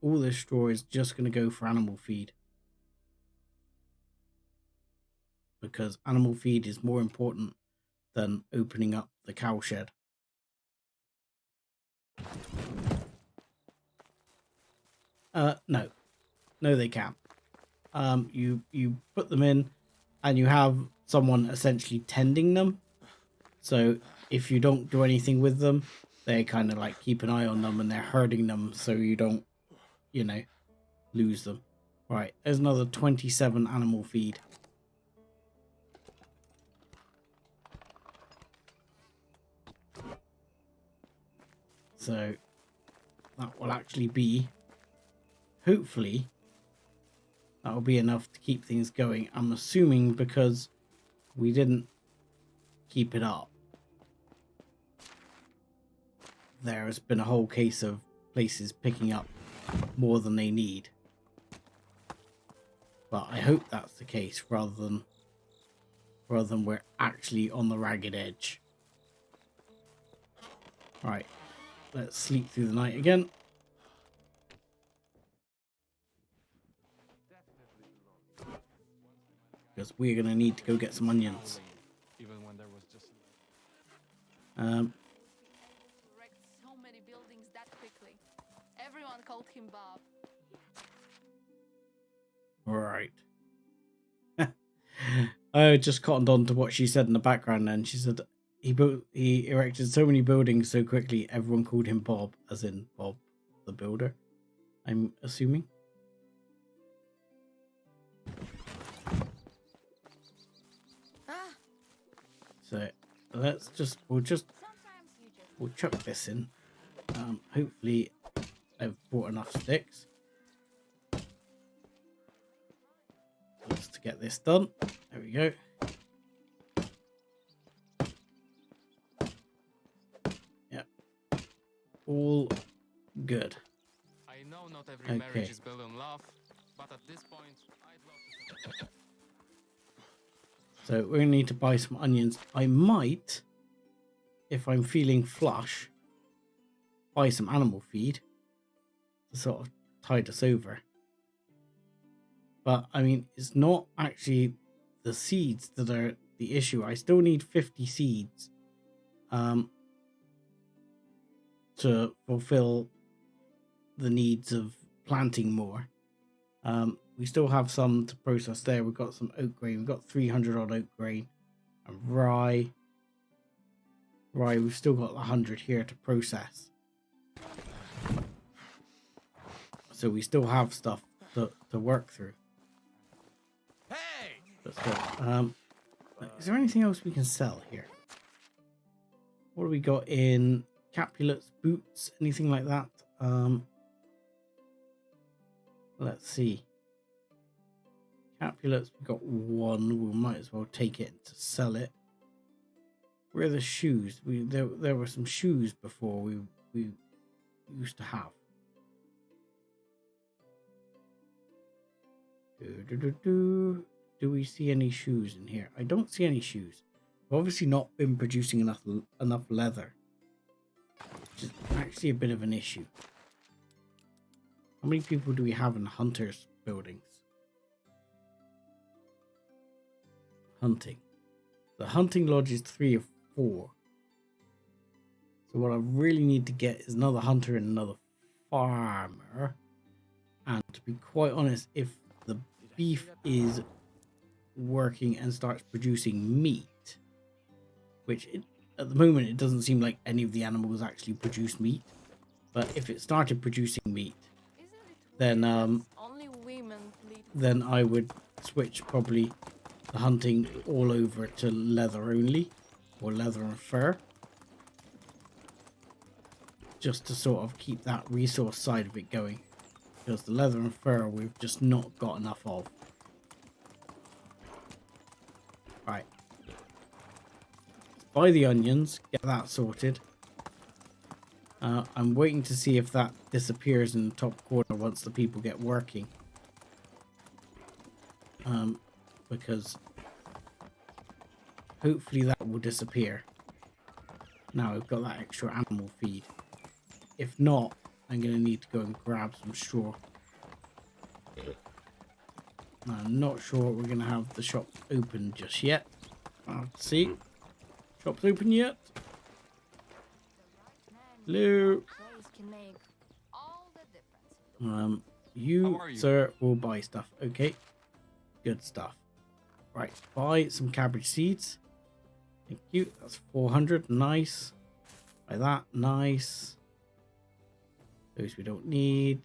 All this straw is just going to go for animal feed. because animal feed is more important than opening up the cow shed. No, they can't. You put them in, and you have someone essentially tending them. So if you don't do anything with them, they kind of like keep an eye on them, and they're herding them so you don't, you know, lose them. Right, there's another 27 animal feed. So that will actually be, hopefully, that will be enough to keep things going. I'm assuming because we didn't keep it up, there has been a whole case of places picking up more than they need. But I hope that's the case rather than we're actually on the ragged edge. Right, let's sleep through the night again. Because we're going to need to go get some onions. Even when there was just Wrecked so many buildings that quickly. Everyone called him Bob. Right. I just cottoned on to what she said in the background then. She said he erected so many buildings so quickly everyone called him Bob, as in Bob the Builder, I'm assuming. So we'll chuck this in. Hopefully I've bought enough sticks just to get this done. There we go. Yep. All good. I know not every marriage is built on love, but at this point, I'd love to. So we're going to need to buy some onions. I might, if I'm feeling flush, buy some animal feed to sort of tide us over. But, I mean, it's not actually the seeds that are the issue. I still need 50 seeds to fulfill the needs of planting more. We still have some to process there. We've got some oat grain. We've got 300 odd oat grain and rye. We've still got 100 here to process. So we still have stuff to work through. Hey! Let's go. Is there anything else we can sell here? What do we got in Capulets, boots, anything like that? Let's see. Capulets, we got one. We might as well take it to sell it. Where are the shoes? There were some shoes before we used to have. Do we see any shoes in here? I don't see any shoes. We've obviously not been producing enough leather, which is actually a bit of an issue. How many people do we have in hunters buildings? Hunting. The hunting lodge is 3 of 4. So what I really need to get is another hunter and another farmer. And to be quite honest, if the beef is working and starts producing meat, which at the moment it doesn't seem like any of the animals actually produce meat, but if it started producing meat, then Only women lead. then I would switch probably the hunting all over to leather only, or leather and fur, just to sort of keep that resource side of it going, because the leather and fur we've just not got enough of. Right, let's buy the onions, get that sorted. I'm waiting to see if that disappears in the top corner once the people get working, because hopefully that will disappear. Now we've got that extra animal feed. If not, I'm going to need to go and grab some straw. I'm not sure we're going to have the shop open just yet. I'll see. Shop's open yet? Hello? Place can make all the difference. You, How are you? sir, will buy stuff. Okay. Good stuff. Right. Buy some cabbage seeds. Thank you. That's 400. Nice. Buy that. Nice. Those we don't need.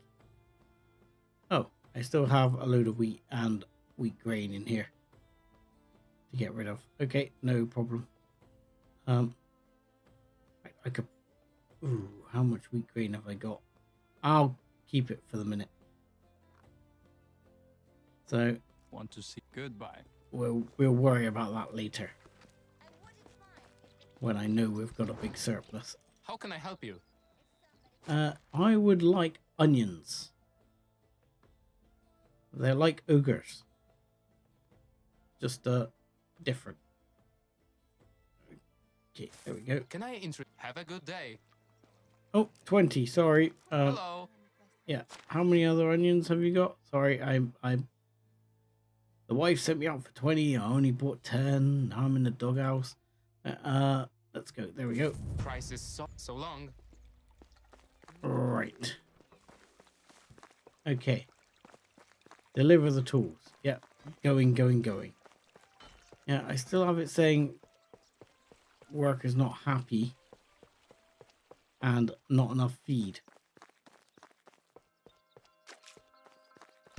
Oh, I still have a load of wheat and wheat grain in here to get rid of. Okay, no problem. I could. Ooh, how much wheat grain have I got? I'll keep it for the minute. So Want to see? Goodbye. we'll worry about that later when I know we've got a big surplus. How can I help you? I would like onions. They're like ogres, just different. Okay, there we go. Can I have a good day? Oh, 20. Sorry. Hello. Yeah. How many other onions have you got? Sorry, I'm. The wife sent me out for 20. I only bought 10. Now I'm in the doghouse. Let's go. There we go. Price is so long. Right. Okay. Deliver the tools. Yeah. Going. Yeah, I still have it saying worker's not happy and not enough feed.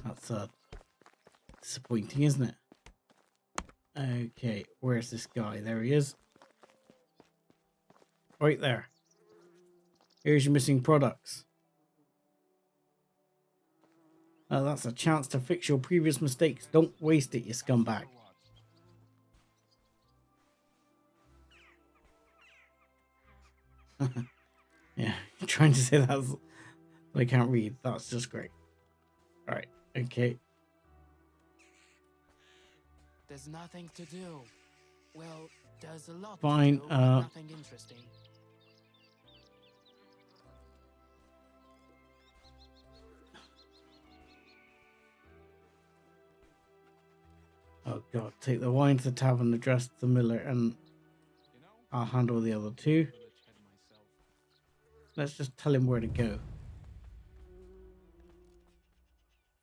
That's disappointing, isn't it? Okay, where's this guy? There he is. Right there. Here's your missing products. That's a chance to fix your previous mistakes. Don't waste it, you scumbag. Yeah, you're trying to say that I can't read. That's just great. Alright, okay. There's nothing to do. Well, there's a lot Fine, to do, but nothing interesting. Oh god, take the wine to the tavern, address the miller, and I'll handle the other two. Let's just tell him where to go.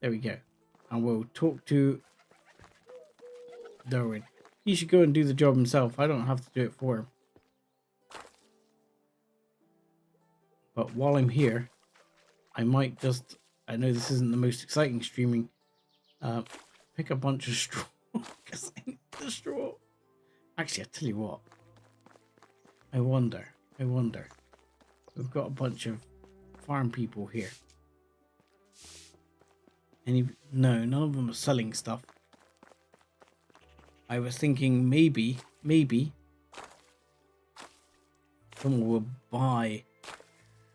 There we go. And we'll talk to Darwin. He should go and do the job himself. I don't have to do it for him. But while I'm here, I might just... I know this isn't the most exciting streaming. Pick a bunch of straw. Because I need the straw. Actually, I tell you what. I wonder. We've got a bunch of farm people here. No, none of them are selling stuff. I was thinking maybe someone will buy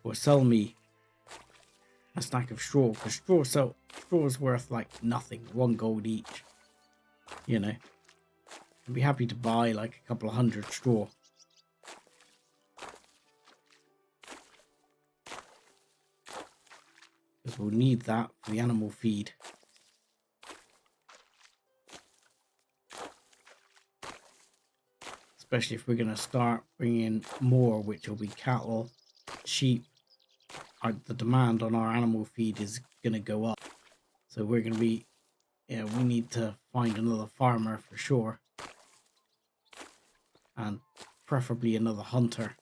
or sell me a stack of straw, because straw is worth like nothing, 1 gold each. You know, I'd be happy to buy like a couple of 100 straw. Because we'll need that for the animal feed. Especially if we're going to start bringing more, which will be cattle, sheep. The demand on our animal feed is going to go up. So we're going to be, we need to find another farmer for sure. And preferably another hunter.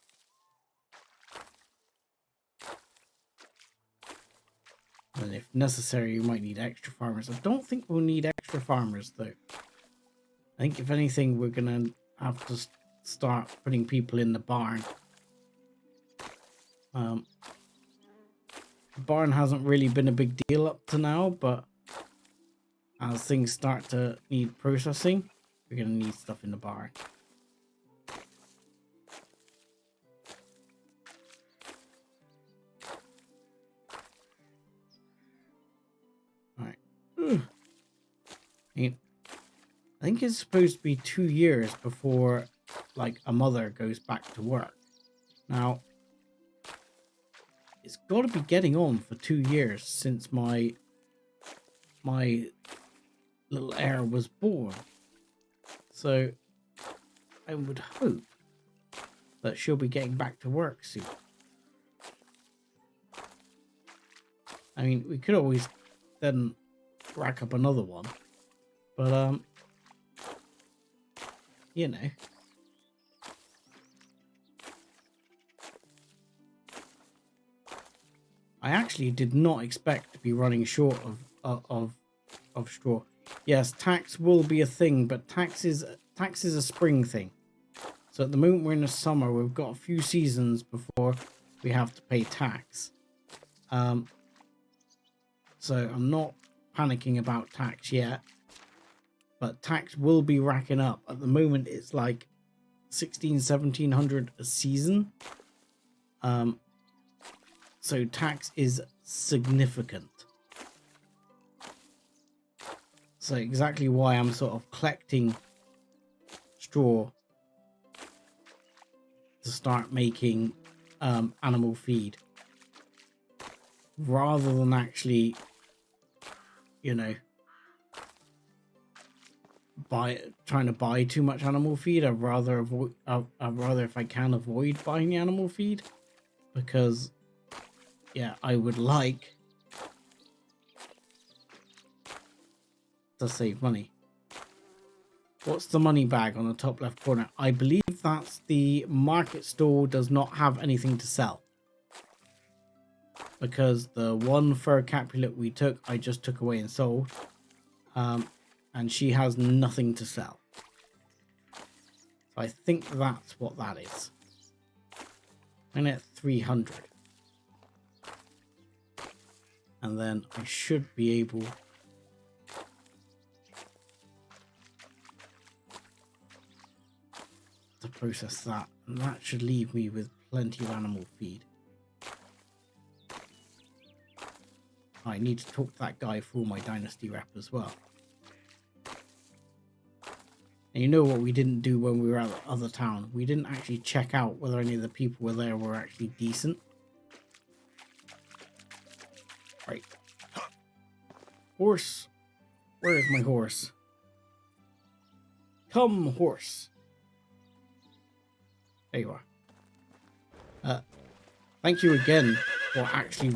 And if necessary, we might need extra farmers. I don't think we'll need extra farmers, though. I think if anything, we're going to have to start putting people in the barn. The barn hasn't really been a big deal up to now, but as things start to need processing, we're going to need stuff in the barn. Alright. I think it's supposed to be 2 years before, like, a mother goes back to work. Now, it's got to be getting on for 2 years since my little heir was born. So I would hope that she'll be getting back to work soon. I mean, we could always then rack up another one, but you know. I actually did not expect to be running short of straw. Yes, tax will be a thing, but tax is a spring thing. So at the moment we're in the summer, we've got a few seasons before we have to pay tax. So I'm not panicking about tax yet, but tax will be racking up. At the moment it's like 1700 a season. So tax is significant. So exactly why I'm sort of collecting straw to start making animal feed, rather than actually, you know, trying to buy too much animal feed. I'd rather avoid. I'd rather, if I can, avoid buying the animal feed, because yeah, I would like to save money. What's the money bag on the top left corner? I believe that's the market stall does not have anything to sell, because the one fur Capulet we took, I just took away and sold, and she has nothing to sell. So I think that's what that is. I'm at 300, and then I should be able to process that, and that should leave me with plenty of animal feed. I need to talk to that guy for my dynasty rep as well. And you know what we didn't do when we were at the other town? We didn't actually check out whether any of the people were there were actually decent. Right. Horse. Where is my horse? Come, horse. There you are. Thank you again for actually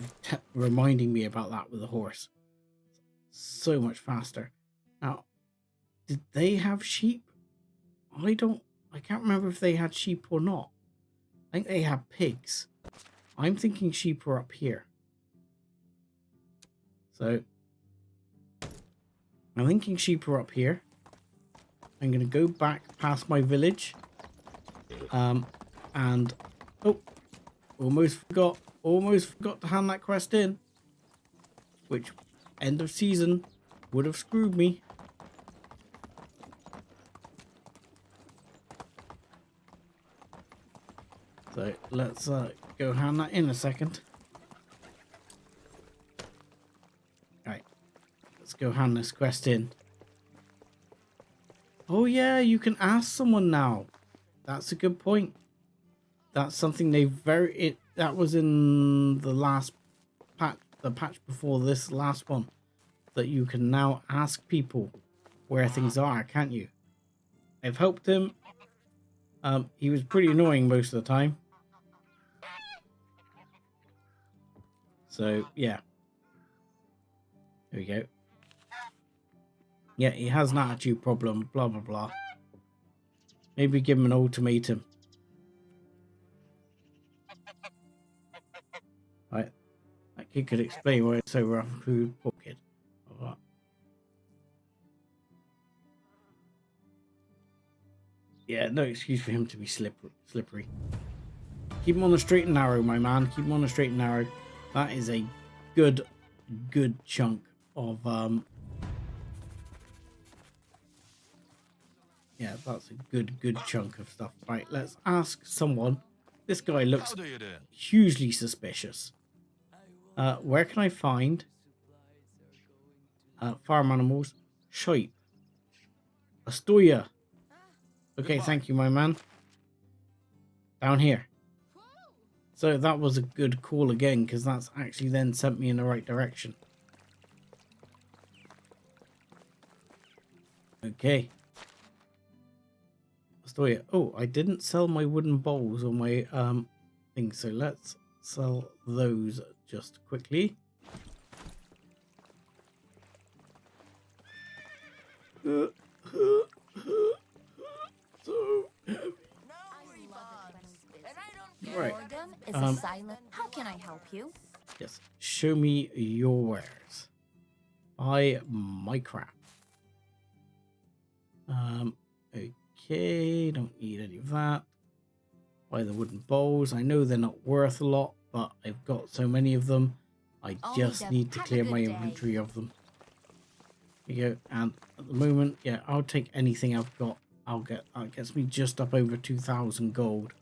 reminding me about that with the horse. So much faster. Now, did they have sheep? I can't remember if they had sheep or not. I think they have pigs. I'm thinking sheep are up here. So, I'm thinking sheep are up here. I'm going to go back past my village. And, oh, almost forgot to hand that quest in. Which, end of season, would have screwed me. So let's go hand that in a second. Right, let's go hand this quest in. Oh yeah, you can ask someone now. That's a good point. That's something that was in the last patch, the patch before this last one, that you can now ask people where things are, can't you? I've helped him. He was pretty annoying most of the time. So, yeah. There we go. Yeah, he has an attitude problem, blah, blah, blah. Maybe give him an ultimatum. Right. That kid could explain why it's so rough. Food, poor kid. Right. Yeah, no excuse for him to be slippery. Keep him on the straight and narrow, my man. Keep him on the straight and narrow. That is a good chunk of yeah, that's a good chunk of stuff. Right, let's ask someone. This guy looks hugely suspicious. Where can I find farm animals? Sheep. Astoya. Okay, thank you, my man. Down here. So that was a good call again, because that's actually then sent me in the right direction. Okay. Astoria. Oh, I didn't sell my wooden bowls or my thing, so let's sell those just quickly. So heavy. Right. Boredom is a silent. How can I help you? Yes. Show me your wares. Buy my crap. Okay. Don't need any of that. Buy the wooden bowls. I know they're not worth a lot, but I've got so many of them. I just need to clear my inventory of them. Here you go. And at the moment, yeah, I'll take anything I've got. That gets me just up over 2,000 gold.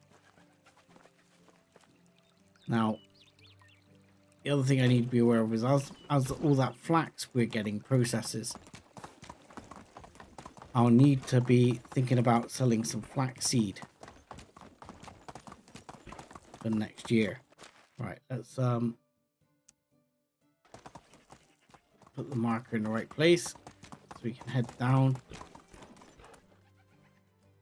Now, the other thing I need to be aware of is as all that flax we're getting processes, I'll need to be thinking about selling some flax seed for next year. Right, let's put the marker in the right place so we can head down.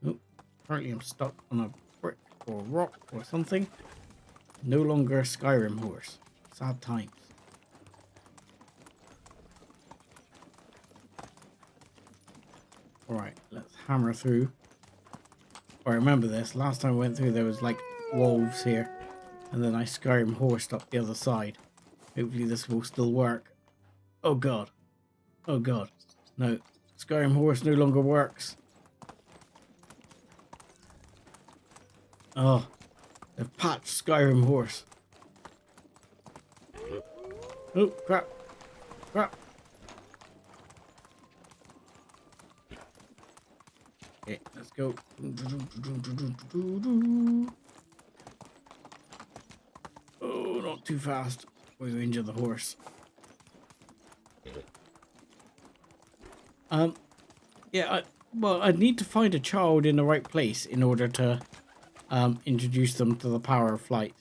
Oh, apparently I'm stuck on a brick or rock or something. No longer a Skyrim horse. Sad times. Alright, let's hammer through. I remember this. Last time I went through there was like wolves here. And then I Skyrim horsed up the other side. Hopefully this will still work. Oh god. Oh god. No. Skyrim horse no longer works. Oh. They've patched Skyrim horse. Oh, crap. Crap. Okay, let's go. Oh, not too fast. We'll injure the horse. Yeah, I'd need to find a child in the right place in order to introduce them to the power of flight.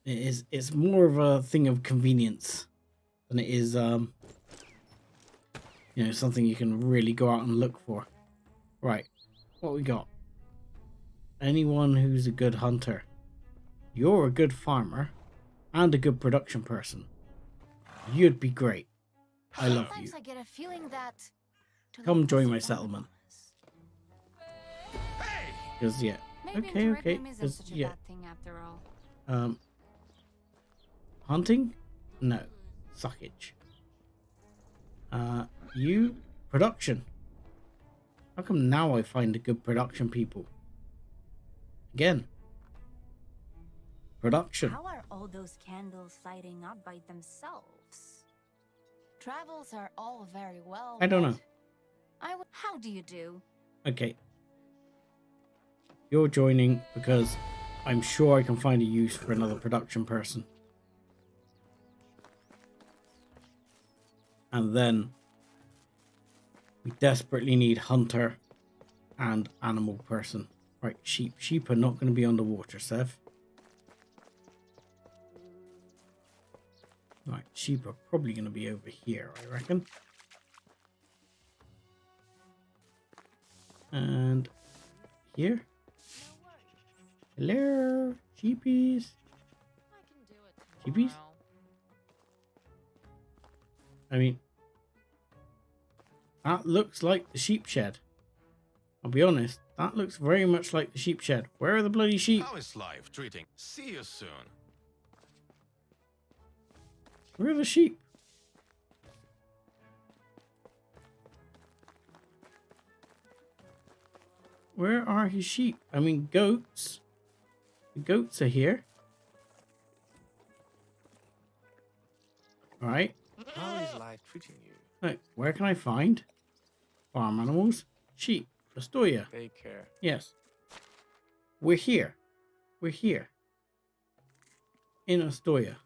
It's more of a thing of convenience than it is you know, something you can really go out and look for. Right, what we got? Anyone who's a good hunter. You're a good farmer and a good production person. You'd be great. I love you. Sometimes I get a feeling that Come join my settlement. Hey! Because yeah. maybe Okay, okay. interregnum isn't 'cause, such a yeah. bad thing after all. Hunting? No. Suckage. You? Production. How come now I find a good production people? Again. Production. How are all those candles lighting up by themselves? Travels are all very well. I don't know. How do you do? Okay. You're joining because I'm sure I can find a use for another production person. And then we desperately need hunter and animal person. Right, sheep. Sheep are not going to be on the water, Sev. Right, sheep are probably going to be over here, I reckon. And here. Hello, sheepies. I can do it Sheepies? tomorrow. I mean, that looks like the sheep shed. I'll be honest, that looks very much like the sheep shed. Where are the bloody sheep? How is life treating? See you soon. Where are the sheep? Where are his sheep? I mean, goats. The goats are here. Alright. How is life treating you? Right, where can I find farm animals? Sheep. Astoria. Take care. Yes. We're here. We're here. In Astoria.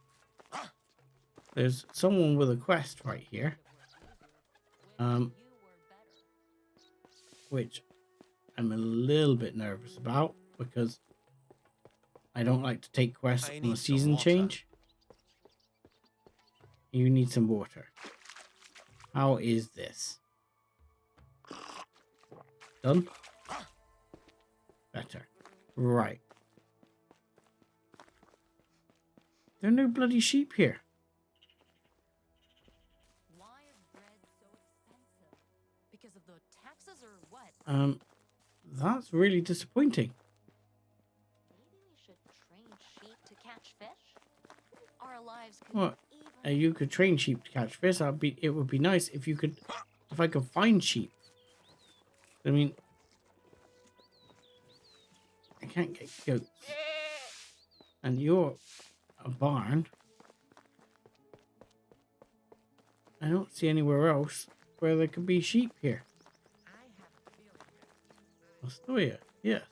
There's someone with a quest right here. Which I'm a little bit nervous about because I don't like to take quests I on a need some season water. change. You need some water. How is this? Done? Better. Right. There are no bloody sheep here. Why is bread so expensive? Because of the taxes or what? That's really disappointing. Maybe we should train sheep to catch fish? Our lives could What? even... You could train sheep to catch fish. It would be nice if you could, if I could find sheep. I mean, I can't get goats. And you're a barn. I don't see anywhere else where there could be sheep here. Astoria, yes.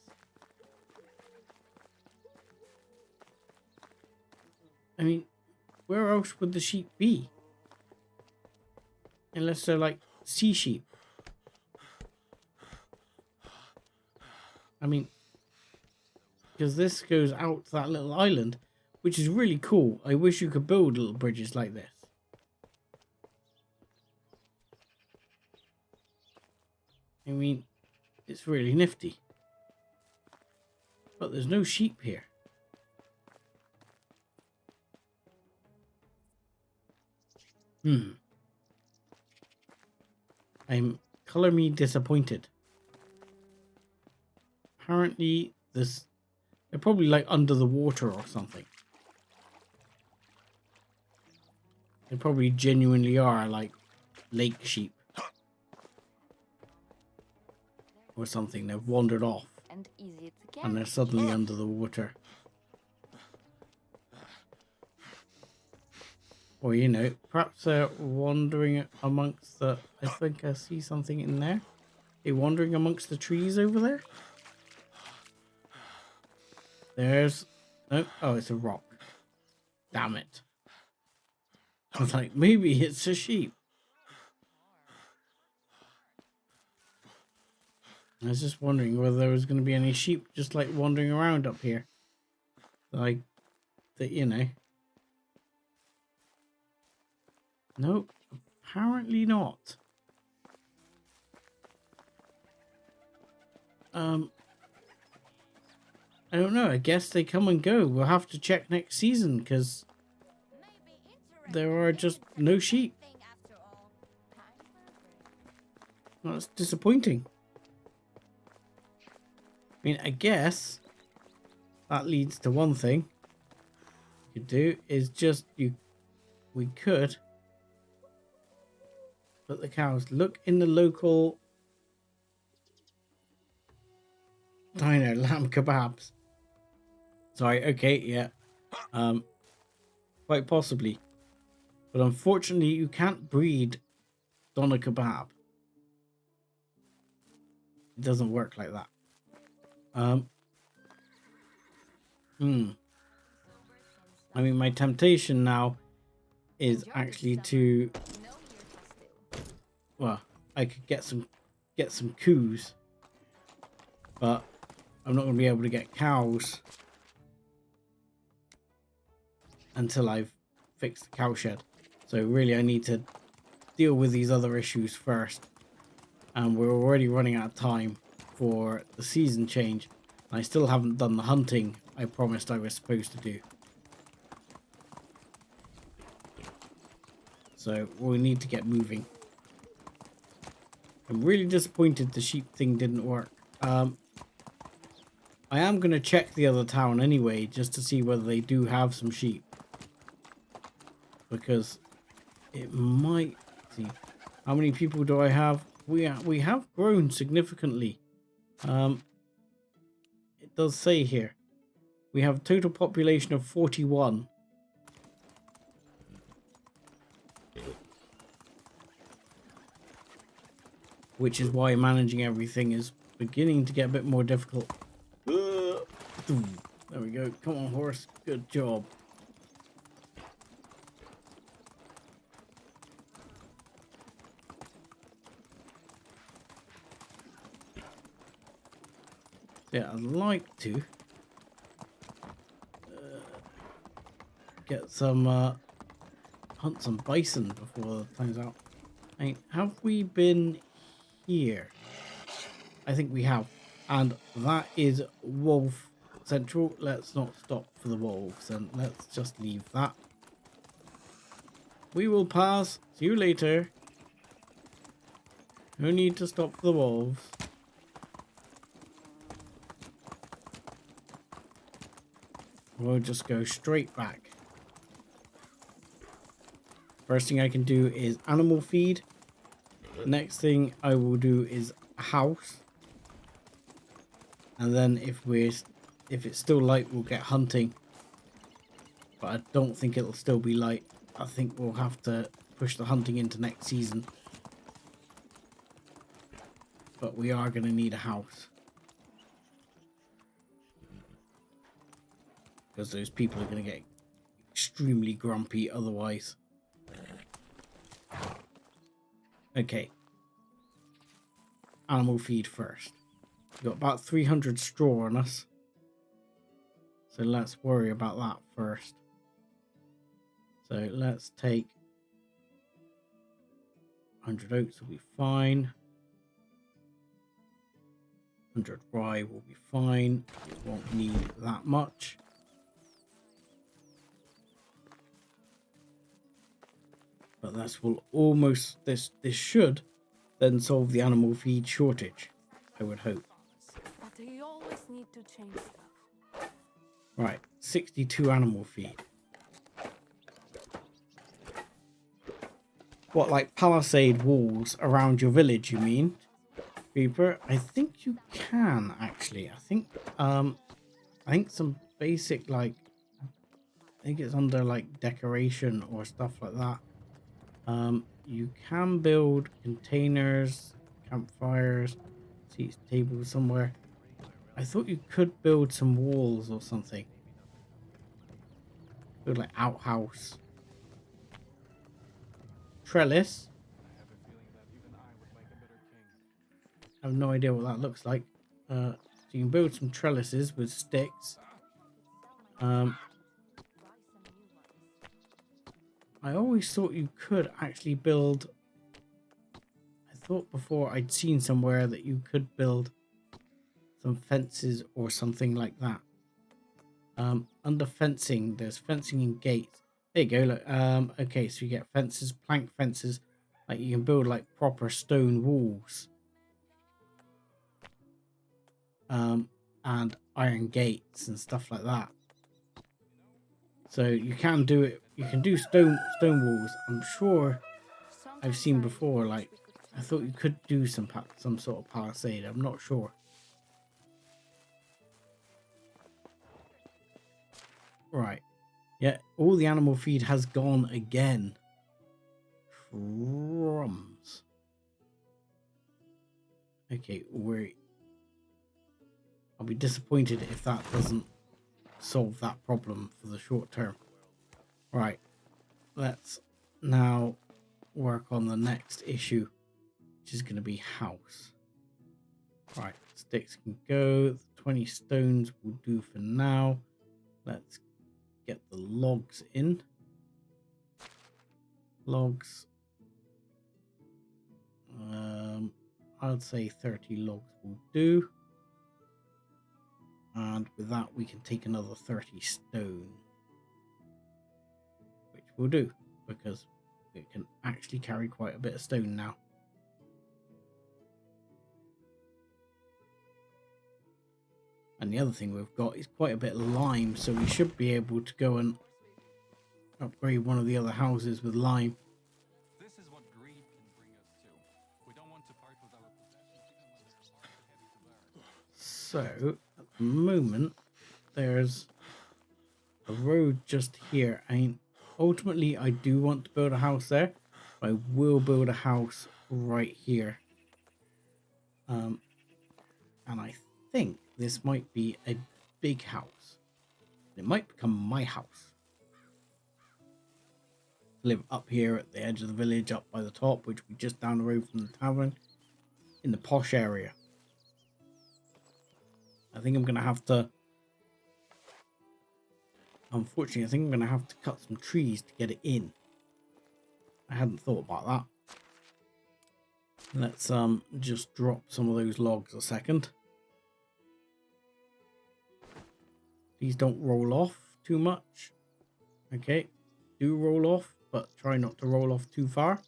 I mean, where else would the sheep be? Unless they're like sea sheep. I mean, because this goes out to that little island, which is really cool. I wish you could build little bridges like this. I mean, it's really nifty. But there's no sheep here. I'm color me disappointed. Apparently they're probably like under the water or something. They probably genuinely are like lake sheep. Or something. They've wandered off. And easy to get. And they're suddenly under the water. Or, you know, perhaps they're wandering amongst the... I think I see something in there. They're wandering amongst the trees over there. There's... No, oh, it's a rock. Damn it. I was like, maybe it's a sheep. I was just wondering whether there was going to be any sheep just like wandering around up here. Like, that, you know. Nope, apparently not. I don't know. I guess they come and go. We'll have to check next season because there are just no sheep. That's disappointing. I mean, I guess that leads to one thing you could do is just we could put the cows. Look in the local diner, lamb kebabs. Sorry, okay, yeah. Quite possibly. But unfortunately you can't breed doner kebab. It doesn't work like that. I mean, my temptation now is actually to, well, I could get some coos, but I'm not going to be able to get cows until I've fixed the cow shed. So really I need to deal with these other issues first, and we're already running out of time for the season change. I still haven't done the hunting I promised I was supposed to do. So we need to get moving. I'm really disappointed the sheep thing didn't work. I am going to check the other town anyway, just to see whether they do have some sheep. Because it might... See, how many people do I have? We have grown significantly. It does say here we have a total population of 41. Which is why managing everything is beginning to get a bit more difficult. There we go. Come on, horse. Good job. Yeah, I'd like to get some hunt some bison before the time's out. Have we been here? I think we have. And that is Wolf Central. Let's not stop for the wolves, and let's just leave that. We will pass. See you later. No need to stop for the wolves. We'll just go straight back. First thing I can do is animal feed. Next thing I will do is a house. And then if it's still light, we'll get hunting. But I don't think it'll still be light. I think we'll have to push the hunting into next season. But we are going to need a house. Because those people are going to get extremely grumpy otherwise. Okay. Animal feed first. We've got about 300 straw on us. So let's worry about that first. So let's take 100 oats will be fine. 100 rye will be fine. We won't need that much. But this will almost, this should then solve the animal feed shortage, I would hope. But they always need to change stuff. Right, 62 animal feed. What, like palisade walls around your village, you mean? Reaper? I think you can, actually. I think some basic, like, I think it's under, like, decoration or stuff like that. You can build containers, campfires, seats, tables somewhere. I thought you could build some walls or something. Build like outhouse. Trellis. I have no idea what that looks like. So you can build some trellises with sticks. I always thought you could actually build. I thought before I'd seen somewhere that you could build some fences or something like that. Under fencing, there's fencing and gates. There you go. Look. Okay, so you get fences, plank fences. Like you can build like proper stone walls. And iron gates and stuff like that. So you can do it. You can do stone walls. I'm sure I've seen before. Like I thought you could do some sort of palisade. I'm not sure. Right. Yeah. All the animal feed has gone again. Crumbs. Okay. I'll be disappointed if that doesn't solve that problem for the short term. Right, let's now work on the next issue, which is going to be house. Right, sticks can go. 20 stones will do for now. Let's get the logs in. Logs. I'd say 30 logs will do. And with that, we can take another 30 stone. Which we'll do, because it can actually carry quite a bit of stone now. And the other thing we've got is quite a bit of lime, so we should be able to go and upgrade one of the other houses with lime. This is what greed can bring us to. We don't want to part with our possessions even when they're far too heavy to bear. So, at the moment, there's a road just here. Ultimately, I do want to build a house there. But I will build a house right here. And I think this might be a big house. It might become my house. Live up here at the edge of the village, up by the top, which will be just down the road from the tavern, in the posh area. I think I'm going to have to, unfortunately, I think I'm going to have to cut some trees to get it in. I hadn't thought about that. Let's just drop some of those logs a second. These don't roll off too much. Okay, do roll off, but try not to roll off too far.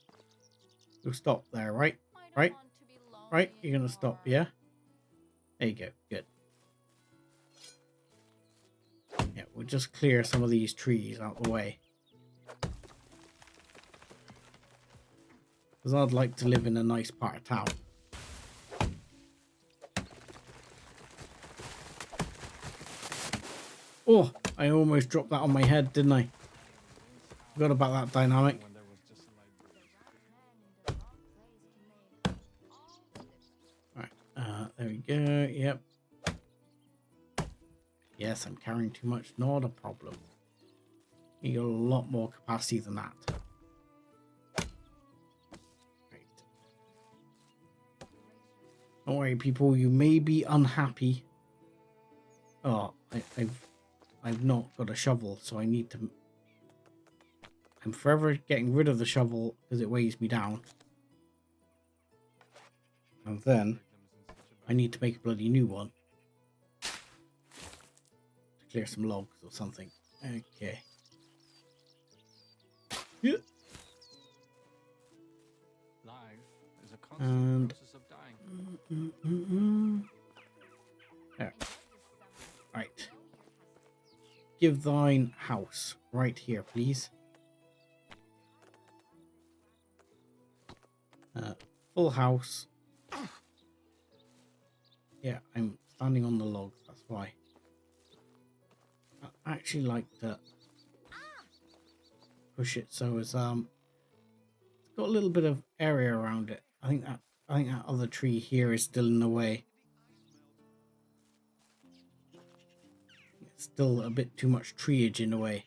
You'll stop there, right? I don't Right? want to be lonely Right? You're gonna stop, anymore. yeah? There you go, good. Yeah, we'll just clear some of these trees out the way. Because I'd like to live in a nice part of town. Oh, I almost dropped that on my head, didn't I? Forgot about that dynamic. When there was just a light Right, there we go. Yep. Yes, I'm carrying too much. Not a problem. You got a lot more capacity than that. Right. Don't worry, people. You may be unhappy. Oh, I've not got a shovel, so I need to. I'm forever getting rid of the shovel because it weighs me down. And then I need to make a bloody new one. To clear some logs or something. Okay. Yeah. life is a constant And process of dying. There. Right. Give thine house right here, please. Full house. Yeah, I'm standing on the logs, that's why. I actually like to push it so it's got a little bit of area around it. I think that other tree here is still in the way. It's still a bit too much treeage in the way.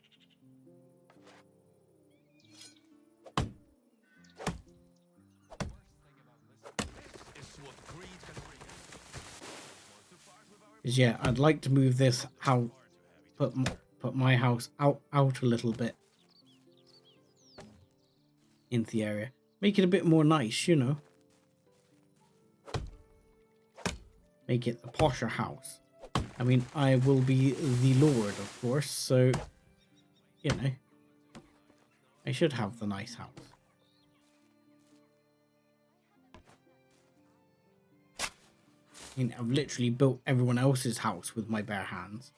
Yeah, I'd like to move this house, put my house out a little bit into the area, make it a bit more nice, you know. Make it the posher house. I mean, I will be the lord, of course, so you know, I should have the nice house. I mean, I've literally built everyone else's house with my bare hands.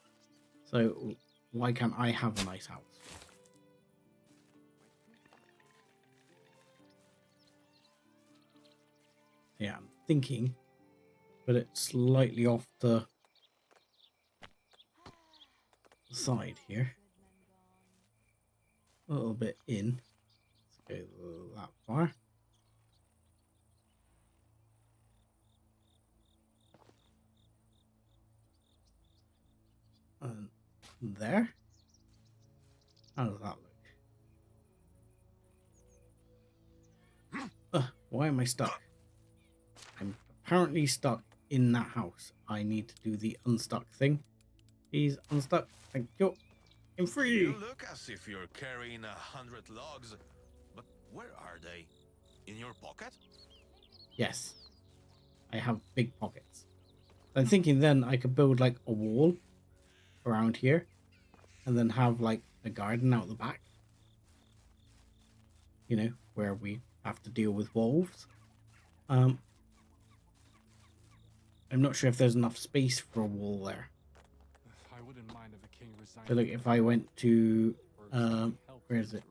So why can't I have a nice house? Yeah, I'm thinking, but it's slightly off the side here. A little bit in. Let's go that far. And there. How does that look? Why am I stuck? I'm apparently stuck in that house. I need to do the unstuck thing. He's unstuck. Thank you. I'm free. You look as if you're carrying 100 logs, but where are they? In your pocket? Yes. I have big pockets. I'm thinking then I could build like a wall around here and then have like a garden out the back. You know, where we have to deal with wolves. I'm not sure if there's enough space for a wall there. I wouldn't mind if the king resigned. So look, if I went to where is it?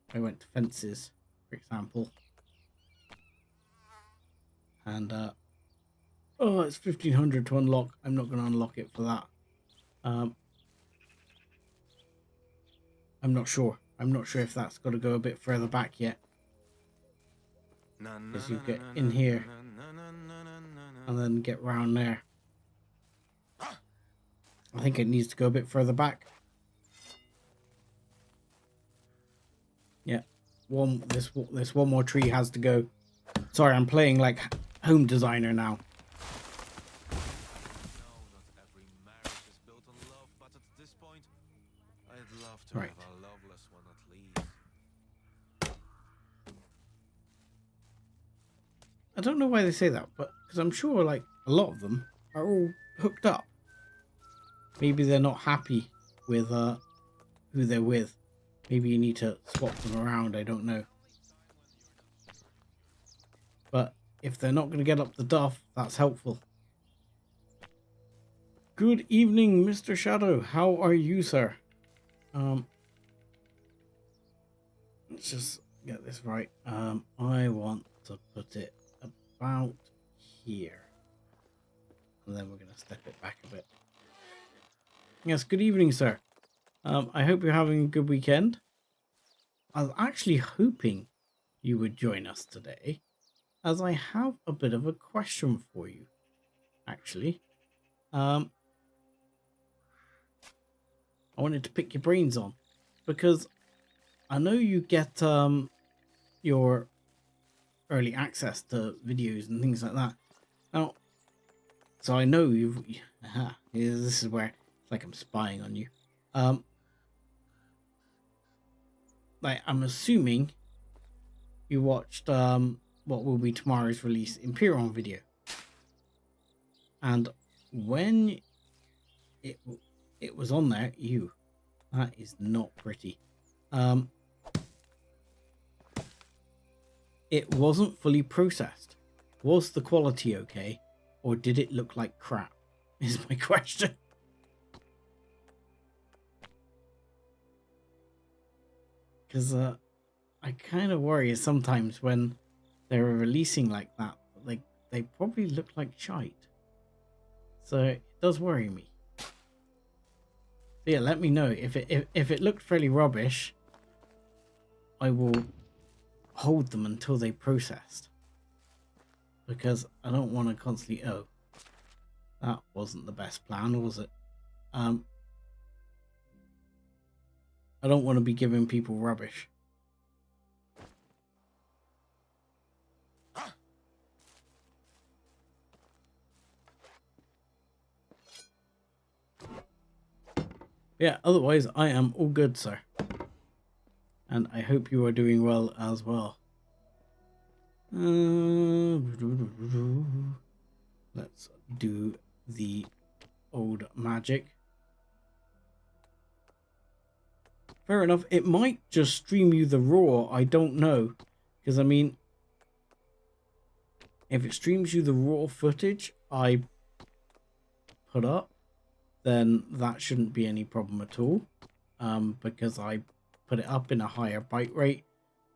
If I went to fences, for example. And oh, it's 1500 to unlock. I'm not going to unlock it for that. I'm not sure. I'm not sure if that's got to go a bit further back yet. Because you get in here and then get round there. I think it needs to go a bit further back. Yeah, this one more tree has to go. Sorry, I'm playing like home designer now. No, not every marriage is built on love, but at this point, I'd love to Right. have a loveless one at least. I don't know why they say that, but because I'm sure like a lot of them are all hooked up. Maybe they're not happy with who they're with. Maybe you need to swap them around, I don't know. But if they're not going to get up the duff, that's helpful. Good evening, Mr. Shadow. How are you, sir? Let's just get this right. I want to put it about here. And then we're going to step it back a bit. Yes, good evening, sir. I hope you're having a good weekend. I was actually hoping you would join us today, as I have a bit of a question for you, actually. I wanted to pick your brains on, because I know you get your early access to videos and things like that. Now, so I know you've... this is where it's like I'm spying on you. Like, I'm assuming you watched what will be tomorrow's release Imperial video, and when it was on there, that is not pretty. It wasn't fully processed. Was the quality okay, or did it look like crap? Is my question. Because I kind of worry sometimes when they're releasing like that, like they probably look like shite. So it does worry me. So yeah, let me know if it looked fairly rubbish. I will hold them until they processed, because I don't want to constantly. Oh, that wasn't the best plan, was it? I don't want to be giving people rubbish. Yeah, otherwise I am all good, sir. And I hope you are doing well as well. Let's do the old magic. Fair enough. It might just stream you the raw. I don't know. Because, I mean, if it streams you the raw footage I put up, then that shouldn't be any problem at all. Because I put it up in a higher byte rate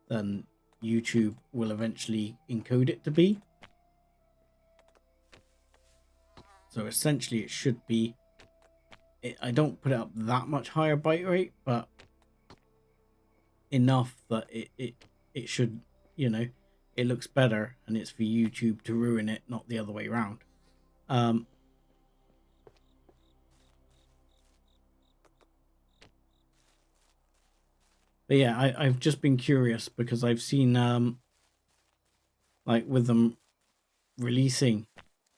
than YouTube will eventually encode it to be. So essentially it should be... I don't put it up that much higher byte rate, but enough that it should, you know, it looks better, and it's for YouTube to ruin it, not the other way around. But yeah, I've just been curious because I've seen like with them releasing,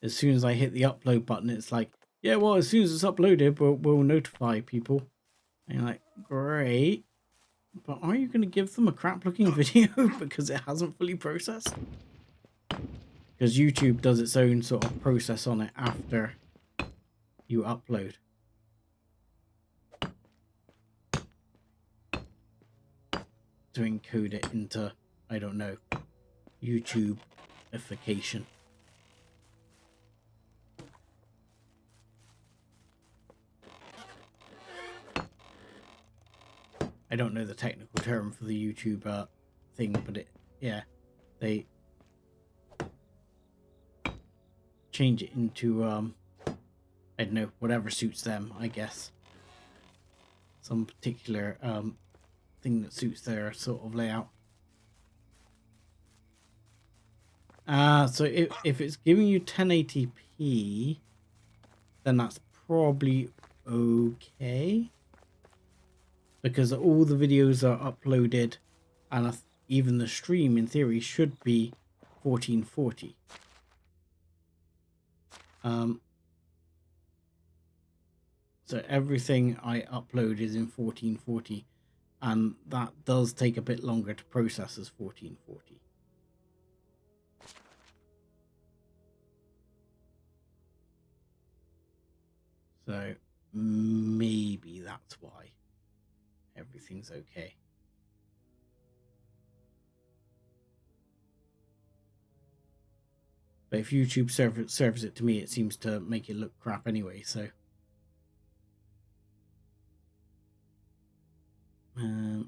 as soon as I hit the upload button, it's like, yeah, well, as soon as it's uploaded, we'll notify people. And you're like, great. But are you going to give them a crap looking video because it hasn't fully processed? Because YouTube does its own sort of process on it after you upload. To encode it into, I don't know, YouTube-ification. I don't know the technical term for the YouTube thing, but it, yeah, they change it into, I don't know, whatever suits them, I guess. Some particular thing that suits their sort of layout. So if it's giving you 1080p, then that's probably okay. Because all the videos are uploaded, and even the stream in theory should be 1440. So everything I upload is in 1440, and that does take a bit longer to process as 1440. So maybe that's why everything's okay. But if YouTube serves it to me, it seems to make it look crap anyway, so.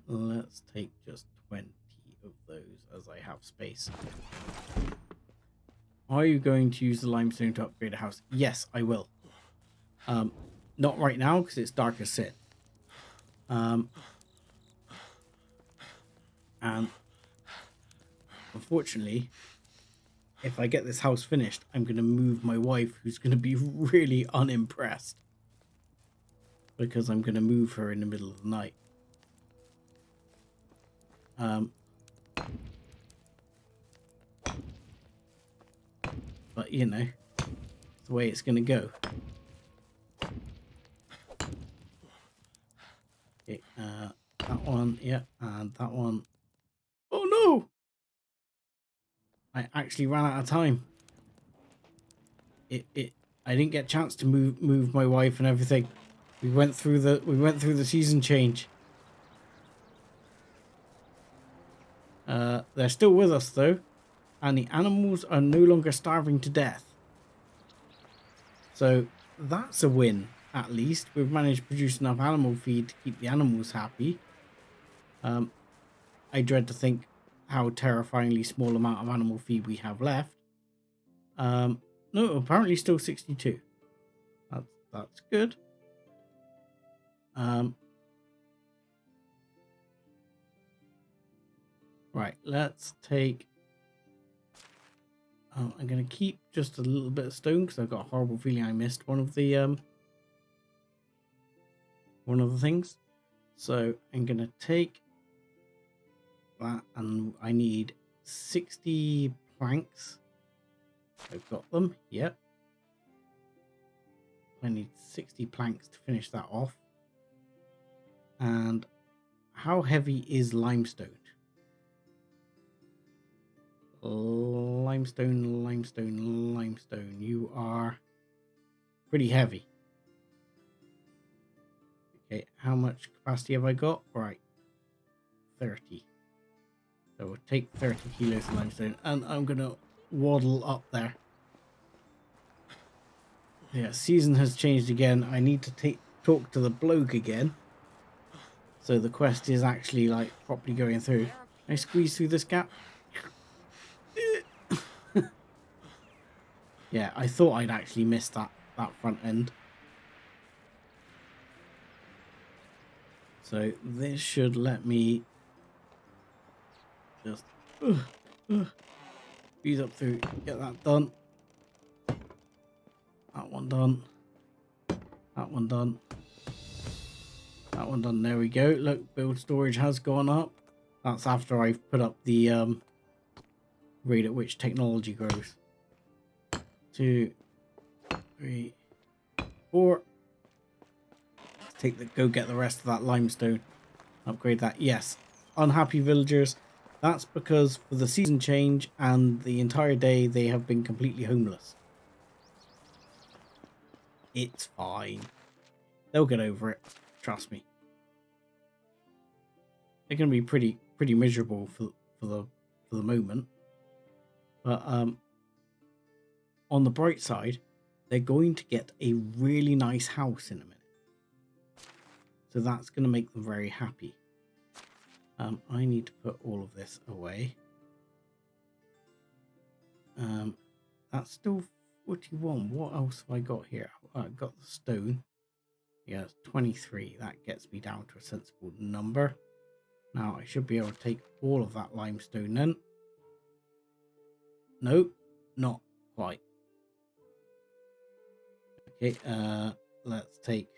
Let's take just 20 of those as I have space. Are you going to use the limestone to upgrade a house? Yes, I will. Not right now because it's dark as sin. And unfortunately, if I get this house finished, I'm going to move my wife, who's going to be really unimpressed. Because I'm going to move her in the middle of the night. But, you know, it's the way it's going to go. Okay, that one, yeah, and that one. Oh no! I actually ran out of time. I didn't get a chance to move my wife and everything. We went through the season change. They're still with us though, and the animals are no longer starving to death. So that's a win. At least we've managed to produce enough animal feed to keep the animals happy. I dread to think how terrifyingly small amount of animal feed we have left. No, apparently still 62. That's good. Right, let's take. I'm gonna keep just a little bit of stone because I've got a horrible feeling I missed one of the things. So I'm gonna take that, and I need 60 planks. I've got them. Yep. I need 60 planks to finish that off. And how heavy is limestone? Limestone. You are pretty heavy. Okay, how much capacity have I got? Right, 30. So we'll take 30 kilos of limestone, and I'm gonna waddle up there. Yeah, season has changed again. I need to talk to the bloke again. So the quest is actually like properly going through. Can I squeeze through this gap? Yeah, I thought I'd actually missed that front end. So this should let me just squeeze up through, get that done. That one done. That one done. That one done. There we go. Look, build storage has gone up. That's after I've put up the rate at which technology grows. 2, 3, 4. Let's go get the rest of that limestone. Upgrade that. Yes. Unhappy villagers. That's because for the season change and the entire day they have been completely homeless. It's fine. They'll get over it. Trust me. They're going to be pretty miserable for the moment. But on the bright side, they're going to get a really nice house in a minute. So that's going to make them very happy. I need to put all of this away. That's still 41. What else have I got here? I've got the stone. Yeah, it's 23. That gets me down to a sensible number. Now I should be able to take all of that limestone then. Nope, not quite. Okay, let's take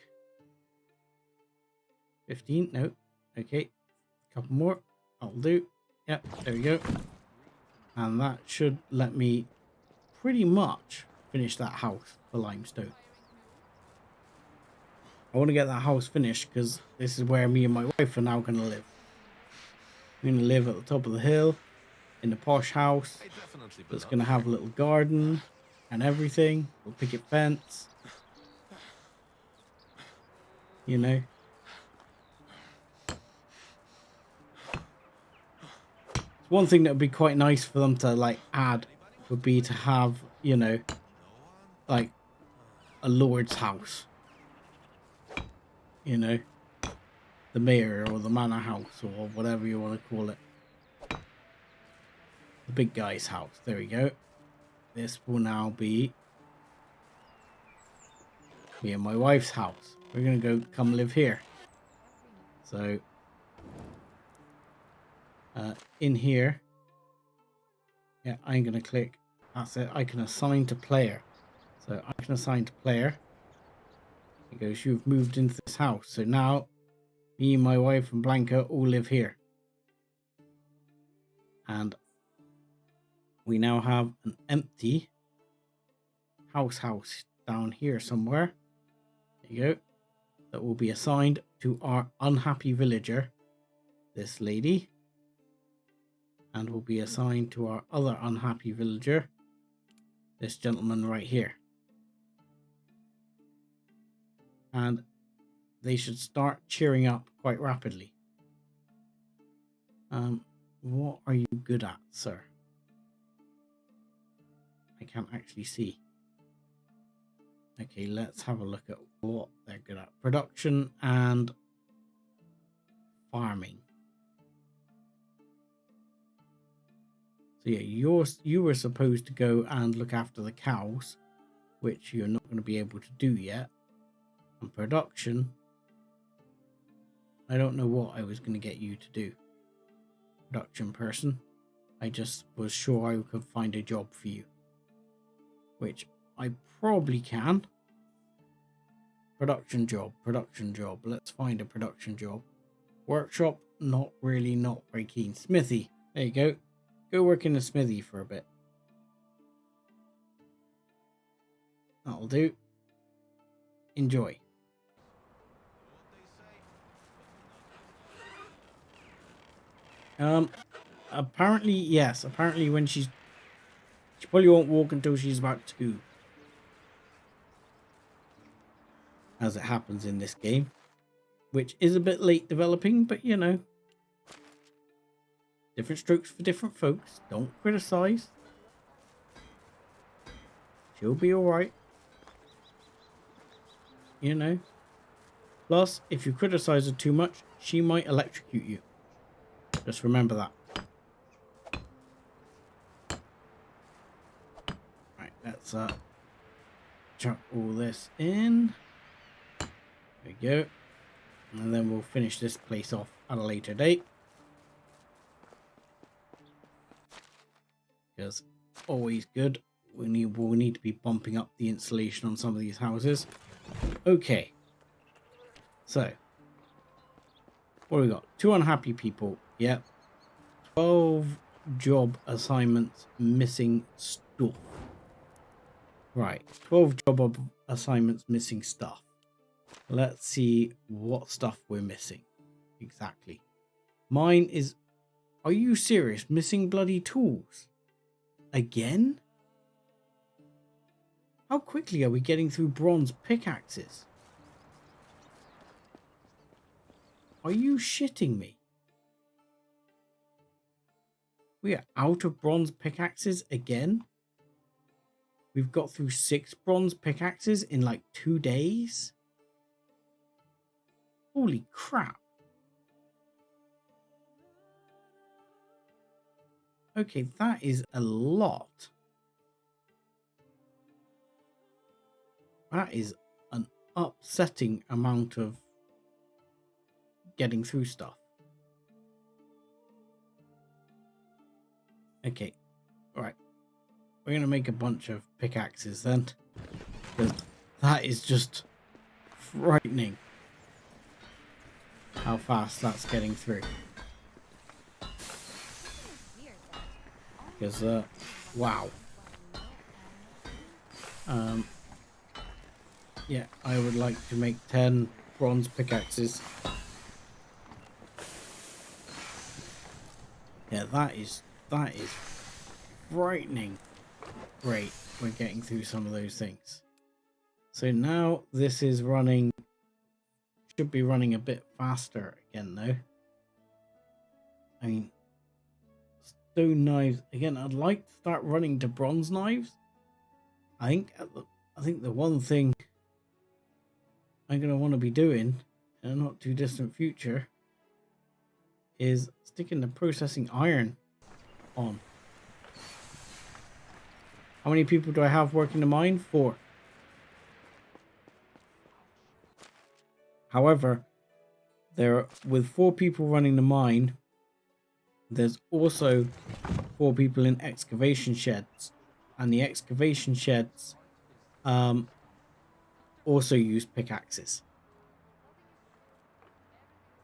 15. Nope. Okay, a couple more. I'll do. Yep, there we go. And that should let me pretty much finish that house for limestone. I want to get that house finished because this is where me and my wife are now going to live. We're going to live at the top of the hill in the posh house that's going to have a little garden and everything, a picket fence. You know? One thing that would be quite nice for them to like add would be to have, you know, like a lord's house. You know? The mayor or the manor house or whatever you want to call it. The big guy's house. There we go. This will now be me and my wife's house. We're going to go come live here. So, in here, yeah, I'm going to click. That's it. I can assign to player. So I can assign to player. It goes, you've moved into this house. So now, me, my wife, and Blanca all live here. And we now have an empty house down here somewhere. There you go. That will be assigned to our unhappy villager, this lady. And will be assigned to our other unhappy villager, this gentleman right here. And they should start cheering up quite rapidly. What are you good at, sir? I can't actually see. Okay, let's have a look at what they're good at. Production and farming. So yeah, you were supposed to go and look after the cows, which you're not going to be able to do yet. And production, I don't know what I was going to get you to do. Production person. I just was sure I could find a job for you. Which I probably can. Production job. Let's find a production job. Workshop, not very keen. Smithy, there you go. Go work in the smithy for a bit. That'll do. Enjoy. Apparently, yes. Apparently when she probably won't walk until she's about 2. As it happens in this game. Which is a bit late developing, but you know. Different strokes for different folks. Don't criticize. She'll be alright. You know. Plus, if you criticize her too much, she might electrocute you. Just remember that. Right, let's chuck all this in. There we go. And then we'll finish this place off at a later date. Because always good. We'll need to be bumping up the insulation on some of these houses. Okay. So. What do we got? 2 unhappy people. Yep. 12 job assignments missing stuff. Right. 12 job assignments missing stuff. Let's see what stuff we're missing. Exactly. Mine is... Are you serious? Missing bloody tools? Again? How quickly are we getting through bronze pickaxes? Are you shitting me? We are out of bronze pickaxes again? We've got through 6 bronze pickaxes in like 2 days? Holy crap. Okay, that is a lot. That is an upsetting amount of getting through stuff. Okay, alright. We're going to make a bunch of pickaxes then. Because that is just frightening. How fast that's getting through. Because, wow. Yeah, I would like to make 10 bronze pickaxes. Yeah, that is frightening. Great, we're getting through some of those things. So now this is running should be running a bit faster again though. I mean, stone knives again. I'd like to start running to bronze knives. I think the one thing I'm gonna want to be doing in a not too distant future is sticking the processing iron on. How many people do I have working the mine? 4. However, with 4 people running the mine, there's also 4 people in excavation sheds, and the excavation sheds also use pickaxes.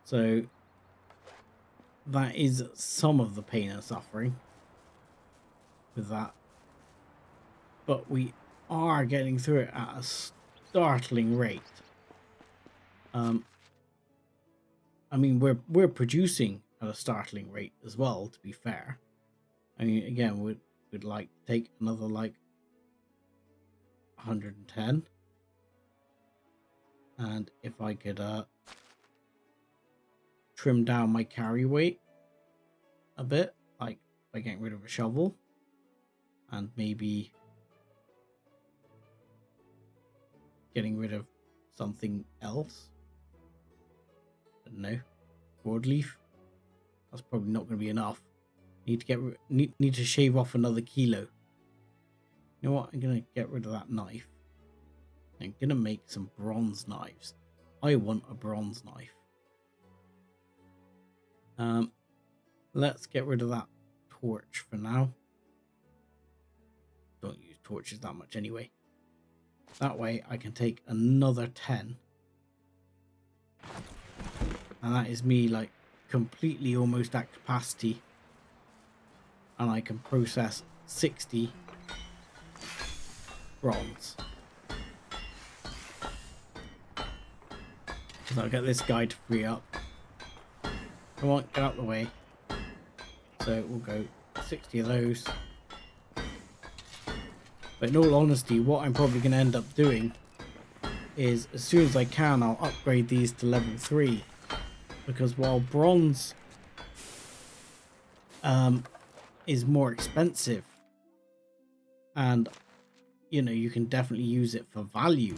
So that is some of the pain and suffering with that. But we are getting through it at a startling rate. I mean, we're producing at a startling rate as well, to be fair. I mean, again, we'd like to take another like 110. And if I could trim down my carry weight a bit, like by getting rid of a shovel and maybe getting rid of something else. I don't know, broadleaf. That's probably not going to be enough. Need to shave off another kilo. You know what? I'm gonna get rid of that knife. I'm gonna make some bronze knives. I want a bronze knife. Let's get rid of that torch for now. Don't use torches that much anyway. That way I can take another 10. And that is me like completely almost at capacity. And I can process 60 bronze. So I'll get this guy to free up. Come on, get out of the way. So we'll go 60 of those. But in all honesty, what I'm probably going to end up doing is as soon as I can, I'll upgrade these to level 3. Because while bronze is more expensive, and you know, you can definitely use it for value,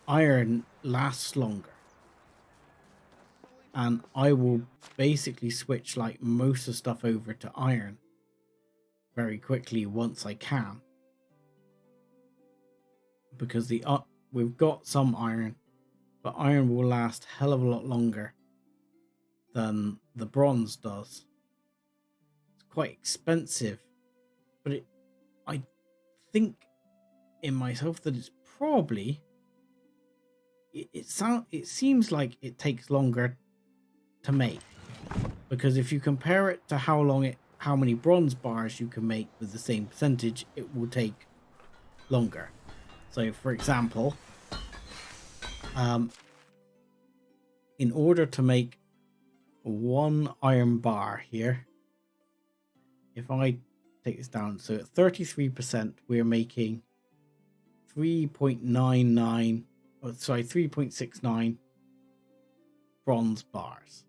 iron lasts longer. And I will basically switch like most of the stuff over to iron very quickly once I can. Because we've got some iron, but iron will last a hell of a lot longer than the bronze does. It's quite expensive, but I think in myself that it's probably it seems like it takes longer to make, because if you compare it to how many bronze bars you can make with the same percentage, it will take longer. So for example, in order to make 1 iron bar here, if I take this down, so at 33% we're making 3.69 bronze bars.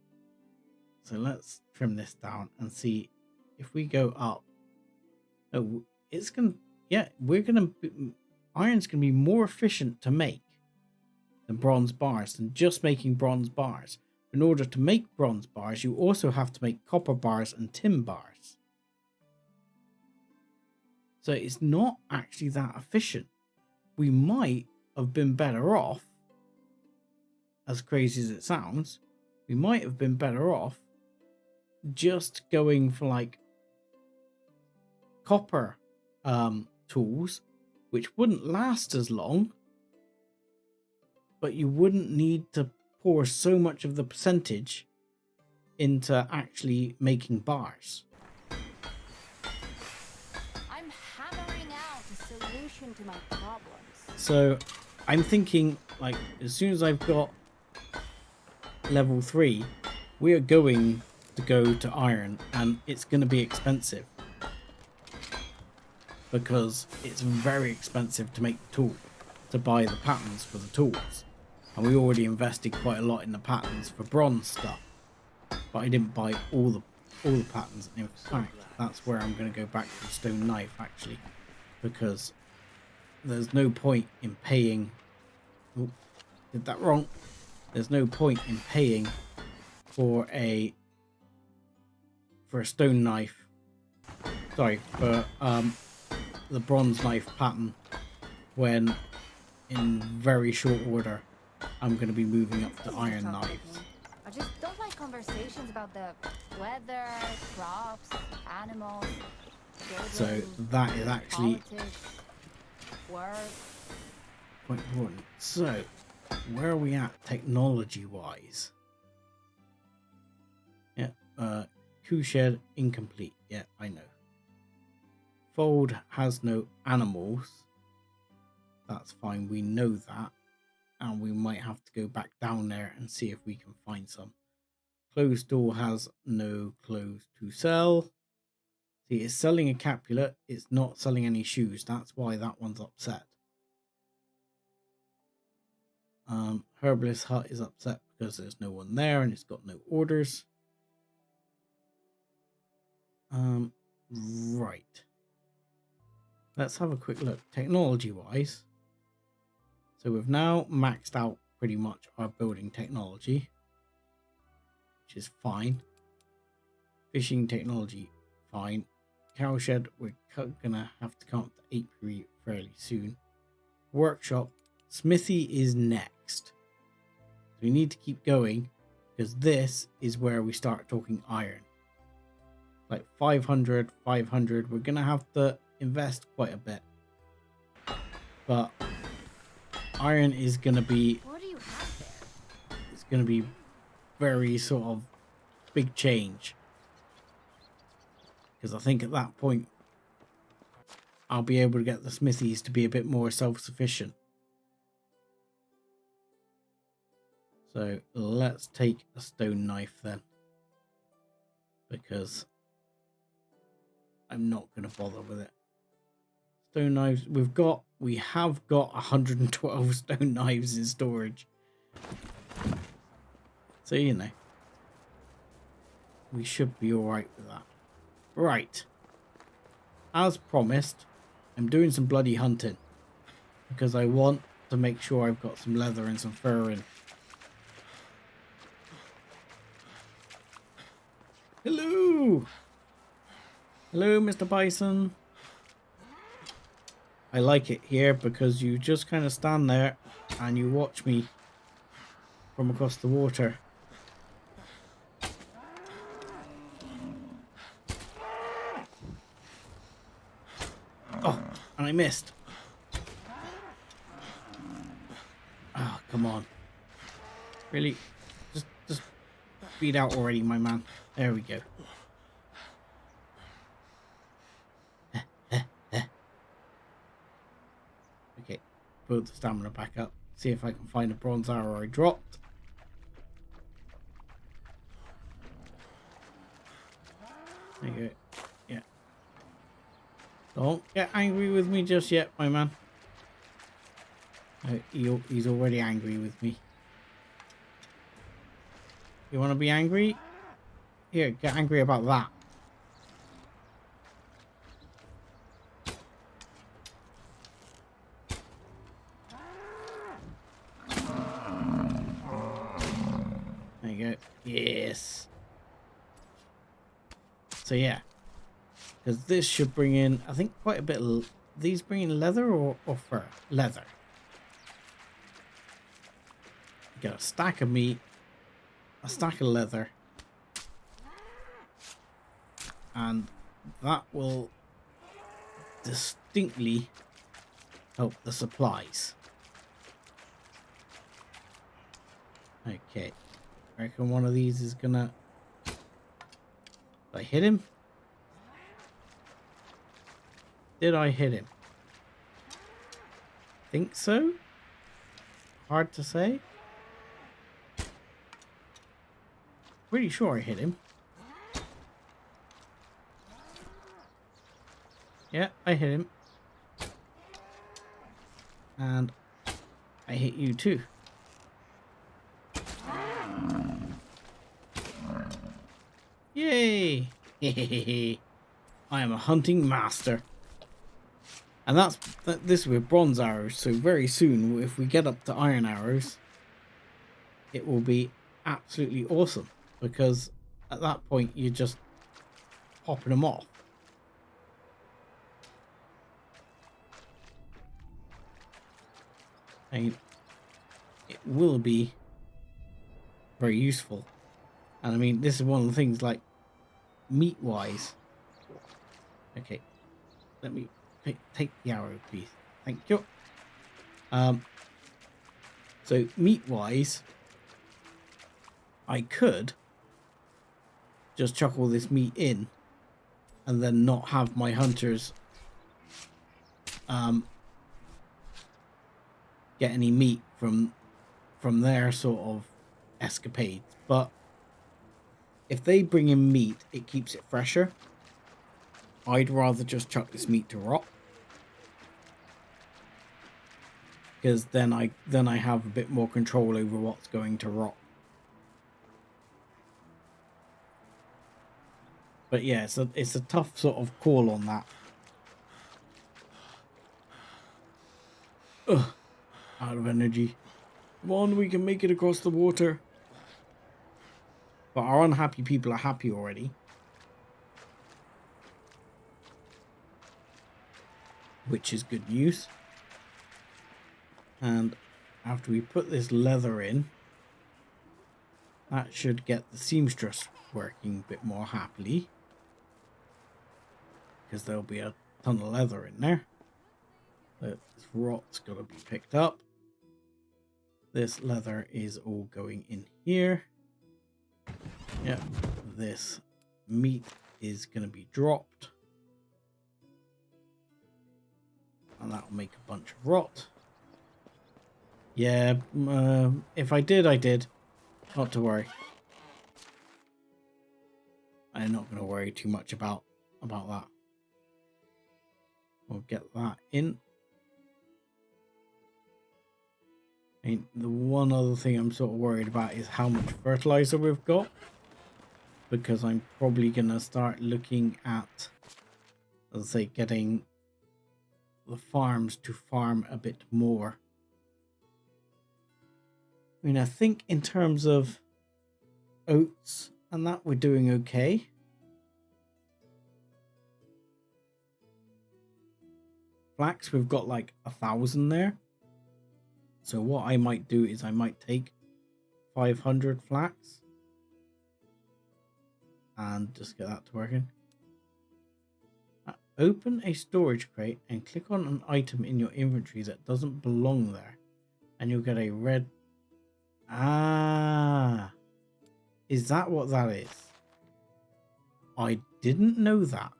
So let's trim this down and see if we go up. Oh, it's gonna, yeah, iron's gonna be more efficient to make than bronze bars, than just making bronze bars. In order to make bronze bars, you also have to make copper bars and tin bars. So it's not actually that efficient. We might have been better off, as crazy as it sounds, we might have been better off just going for like copper tools, which wouldn't last as long, but you wouldn't need to pour so much of the percentage into actually making bars. I'm hammering out a solution to my problems. So I'm thinking, like, as soon as I've got level 3, we are going to go to iron, and it's going to be expensive because it's very expensive to make the tool. to buy the patterns for the tools. And we already invested quite a lot in the patterns for bronze stuff. But I didn't buy all the patterns. In fact, that's where I'm going to go back to the stone knife, actually. Because there's no point in paying... Oh, did that wrong. There's no point in paying for a stone knife. Sorry, for the bronze knife pattern when in very short order I'm going to be moving up to iron knives. I just don't like conversations about the weather, crops, animals, So children, that is actually politics, work. quite important. So where are we at technology wise? Yeah, coup shed incomplete. Yeah, I know. Fold has no animals. That's fine, we know that. And we might have to go back down there and see if we can find some. Closed door has no clothes to sell. See, it's selling a Capulet. It's not selling any shoes. That's why that one's upset. Herbalist hut is upset because there's no one there and it's got no orders. Right. Let's have a quick look technology wise. So we've now maxed out pretty much our building technology, which is fine. Fishing technology, fine. Cowshed, we're gonna have to come up to apiary fairly soon. Workshop, smithy is next. So we need to keep going because this is where we start talking iron. Like 500, 500. We're gonna have to invest quite a bit, but iron is gonna be. What do you have there? It's gonna be very sort of big change. Because I think at that point I'll be able to get the smithies to be a bit more self-sufficient. So let's take a stone knife then. Because I'm not going to bother with it. Stone knives, we have got 112 stone knives in storage. So, you know, we should be alright with that. Right. As promised, I'm doing some bloody hunting. Because I want to make sure I've got some leather and some fur in. Hello! Hello, Mr. Bison. I like it here because you just kind of stand there and you watch me from across the water. Oh, and I missed. Oh, come on. Really? Just beat out already, my man. There we go. Okay, build the stamina back up. See if I can find a bronze arrow I dropped. There you go. Yeah. Don't get angry with me just yet, my man. He's already angry with me. You want to be angry? Here, get angry about that. There you go. Yes. So yeah, because this should bring in, I think, quite a bit of... These bring in leather or fur? Leather. You got a stack of meat, a stack of leather, and that will distinctly help the supplies. Okay, I reckon one of these is gonna... Did I hit him? Did I hit him? Think so? Hard to say. Pretty sure I hit him. Yeah, I hit him. And I hit you too. Yay! I am a hunting master. And that's this with bronze arrows. So very soon, if we get up to iron arrows, it will be absolutely awesome. Because at that point, you're just popping them off. And it will be very useful. And I mean, this is one of the things, like, meat-wise. Okay, let me take the arrow, please. Thank you. So meat-wise, I could just chuck all this meat in and then not have my hunters get any meat from their sort of escapades. But if they bring in meat, it keeps it fresher. I'd rather just chuck this meat to rot, because then I have a bit more control over what's going to rot. But yeah, it's a tough sort of call on that. Ugh, out of energy. Come on, we can make it across the water. But our unhappy people are happy already. Which is good news. And after we put this leather in, that should get the seamstress working a bit more happily. Because there'll be a ton of leather in there. This rot's got to be picked up. This leather is all going in here. Yep, this meat is going to be dropped. And that'll make a bunch of rot. Yeah, if I did, I did. Not to worry. I'm not going to worry too much about that. We'll get that in. And the one other thing I'm sort of worried about is how much fertilizer we've got. Because I'm probably going to start looking at, let's say, getting the farms to farm a bit more. I mean, I think in terms of oats and that, we're doing okay. Flax, we've got like 1,000 there. So what I might do is I might take 500 flax and just get that to working. Open a storage crate and click on an item in your inventory that doesn't belong there, and you'll get a red... Ah, is that what that is? I didn't know that.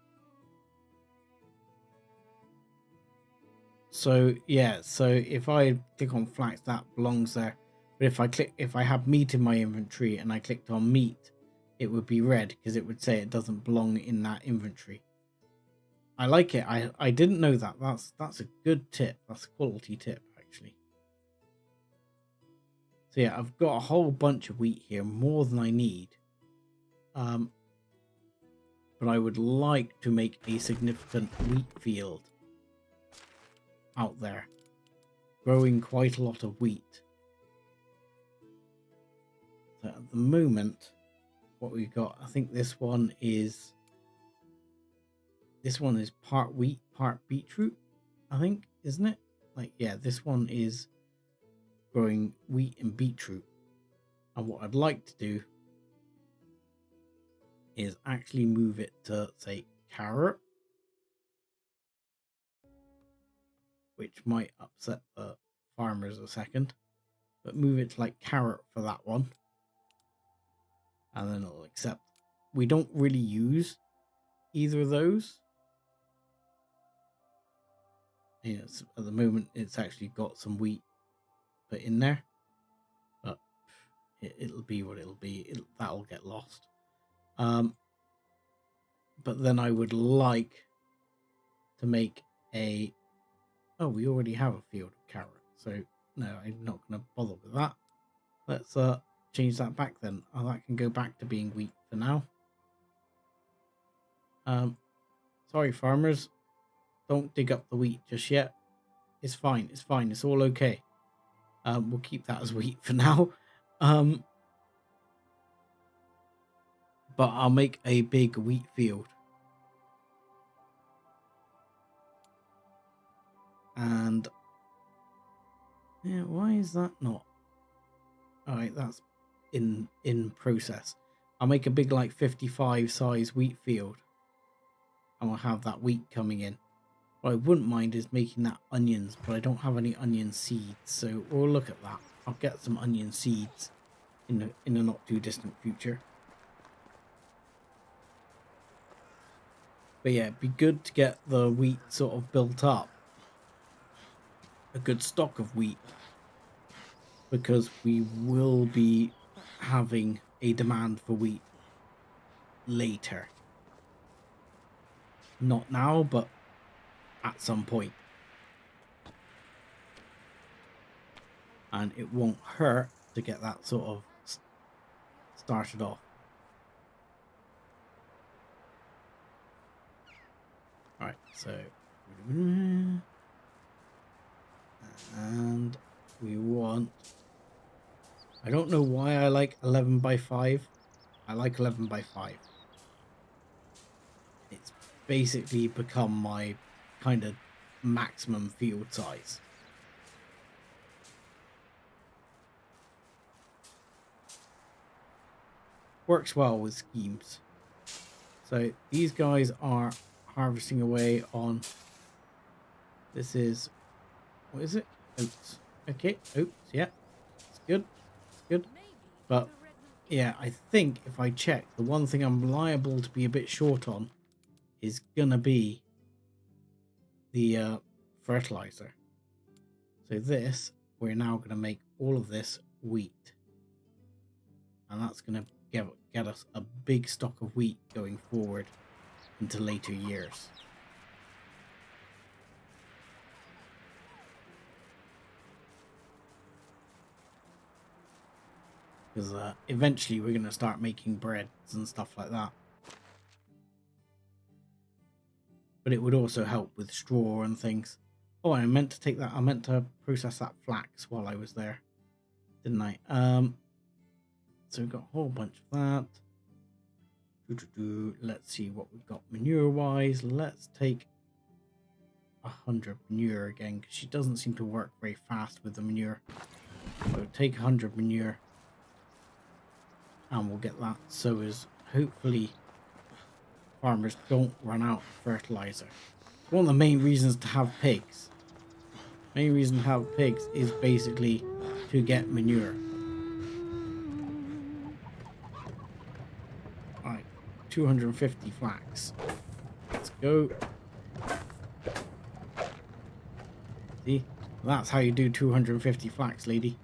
So yeah, so if I click on flax, that belongs there. But if I have meat in my inventory and I clicked on meat, it would be red because it would say it doesn't belong in that inventory. I like it. I didn't know that. That's a good tip. That's a quality tip, actually. So yeah, I've got a whole bunch of wheat here, more than I need. But I would like to make a significant wheat field out there, growing quite a lot of wheat. So at the moment, what we've got, I think this one is part wheat, part beetroot, I think, isn't it? Like, yeah, this one is growing wheat and beetroot. And what I'd like to do is actually move it to, say, carrot, which might upset the farmers a second, but move it to like carrot for that one. And then it'll accept. We don't really use either of those. Yes, at the moment it's actually got some wheat put in there, but it'll be what it'll be. That'll get lost. But then I would like to make a... Oh, we already have a field of carrot, so No, I'm not going to bother with that. Let's change that back then. Oh, that can go back to being wheat for now. Sorry, farmers. Don't dig up the wheat just yet. It's fine. It's fine. It's all okay. We'll keep that as wheat for now. But I'll make a big wheat field. And yeah, why is that not? All right, that's in process. I'll make a big like 55 size wheat field. And we'll have that wheat coming in. What I wouldn't mind is making that onions, but I don't have any onion seeds, so we'll look at that. I'll get some onion seeds in a not too distant future. But yeah, it'd be good to get the wheat sort of built up. A good stock of wheat. Because we will be having a demand for wheat later. Not now, but at some point. And it won't hurt to get that sort of started off. Alright, so and we want, I don't know why I like 11 by 5. I like 11 by 5. It's basically become my kind of maximum field size. Works well with schemes. So these guys are harvesting away on, this is, what is it? Oats. Okay, oats, yeah. It's good. It's good. But yeah, I think if I check, the one thing I'm liable to be a bit short on is gonna be the fertilizer. So this, we're now gonna make all of this wheat. And that's gonna get us a big stock of wheat going forward into later years. Because eventually we're going to start making breads and stuff like that. But it would also help with straw and things. Oh, I meant to take that. I meant to process that flax while I was there, didn't I? So we've got a whole bunch of that. Let's see what we've got manure-wise. Let's take 100 manure again, because she doesn't seem to work very fast with the manure. So take 100 manure. And we'll get that so as hopefully farmers don't run out of fertilizer. One of the main reasons to have pigs. Main reason to have pigs is basically to get manure. Alright, 250 flax. Let's go. See? That's how you do 250 flax, lady.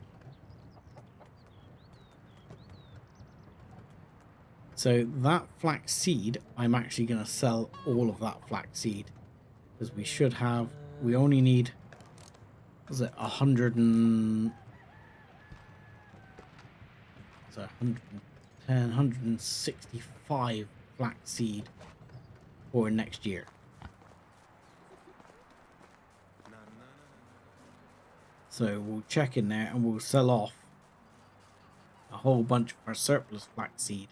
So that flax seed, I'm actually going to sell all of that flax seed. Because we should have, we only need, was it 110, 165 flax seed for next year. So we'll check in there and we'll sell off a whole bunch of our surplus flax seed.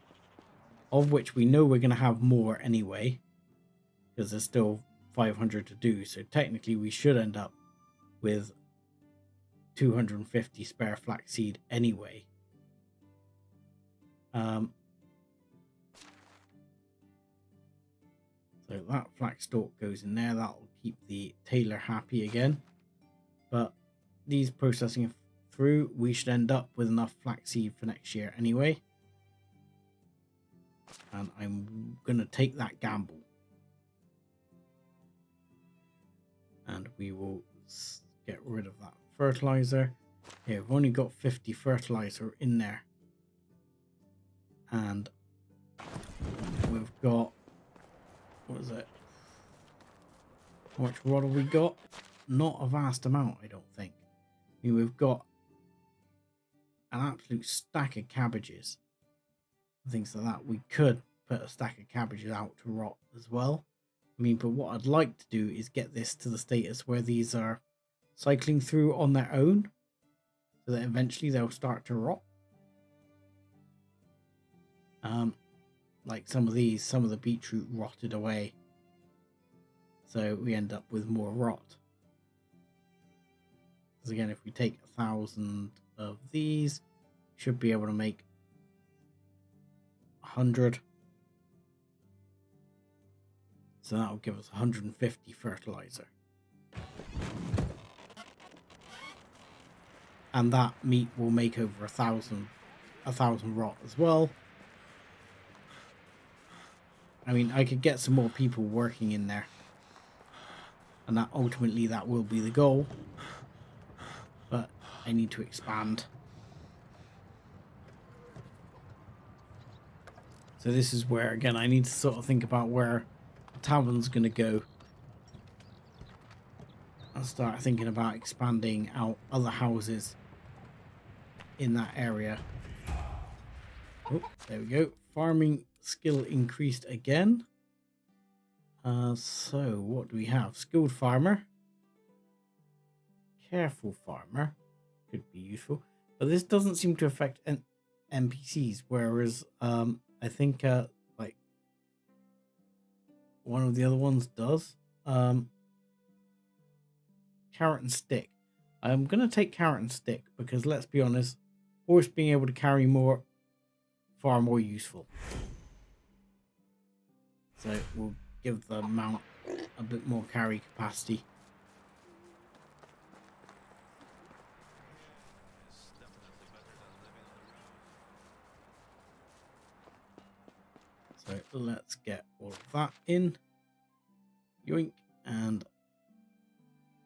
Of which we know we're going to have more anyway, because there's still 500 to do. So technically we should end up with 250 spare flaxseed anyway. So that flax stalk goes in there. That'll keep the tailor happy again. But these processing through, we should end up with enough flaxseed for next year anyway. And I'm going to take that gamble. And we will get rid of that fertilizer. Here, we've only got 50 fertilizer in there. And we've got, what is it? How much water we got? Not a vast amount, I don't think. I mean, we've got an absolute stack of cabbages and things like that. We could put a stack of cabbages out to rot as well. I mean, but what I'd like to do is get this to the status where these are cycling through on their own, so that eventually they'll start to rot. Like some of the beetroot rotted away, so we end up with more rot. Because again, if we take 1,000 of these, should be able to make 100. So that will give us 150 fertilizer. And that meat will make over 1,000 rot as well. I mean, I could get some more people working in there, and that ultimately that will be the goal, but I need to expand. So this is where, again, I need to sort of think about where the tavern's going to go and start thinking about expanding out other houses in that area. Oh, there we go. Farming skill increased again. So what do we have? Skilled farmer, careful farmer could be useful, but this doesn't seem to affect NPCs, whereas I think like one of the other ones does. Carrot and stick. I'm gonna take carrot and stick because, let's be honest, horse being able to carry more, far more useful. So we'll give the mount a bit more carry capacity. It's definitely better than living on the road. So let's get all of that in. Yoink. And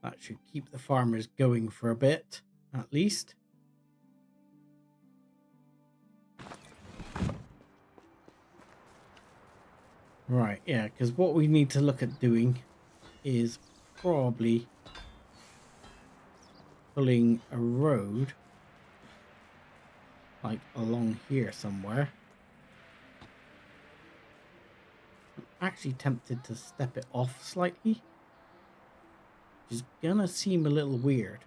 that should keep the farmers going for a bit, at least. Right, yeah, because what we need to look at doing is probably pulling a road like along here somewhere. I'm actually tempted to step it off slightly, which is gonna seem a little weird.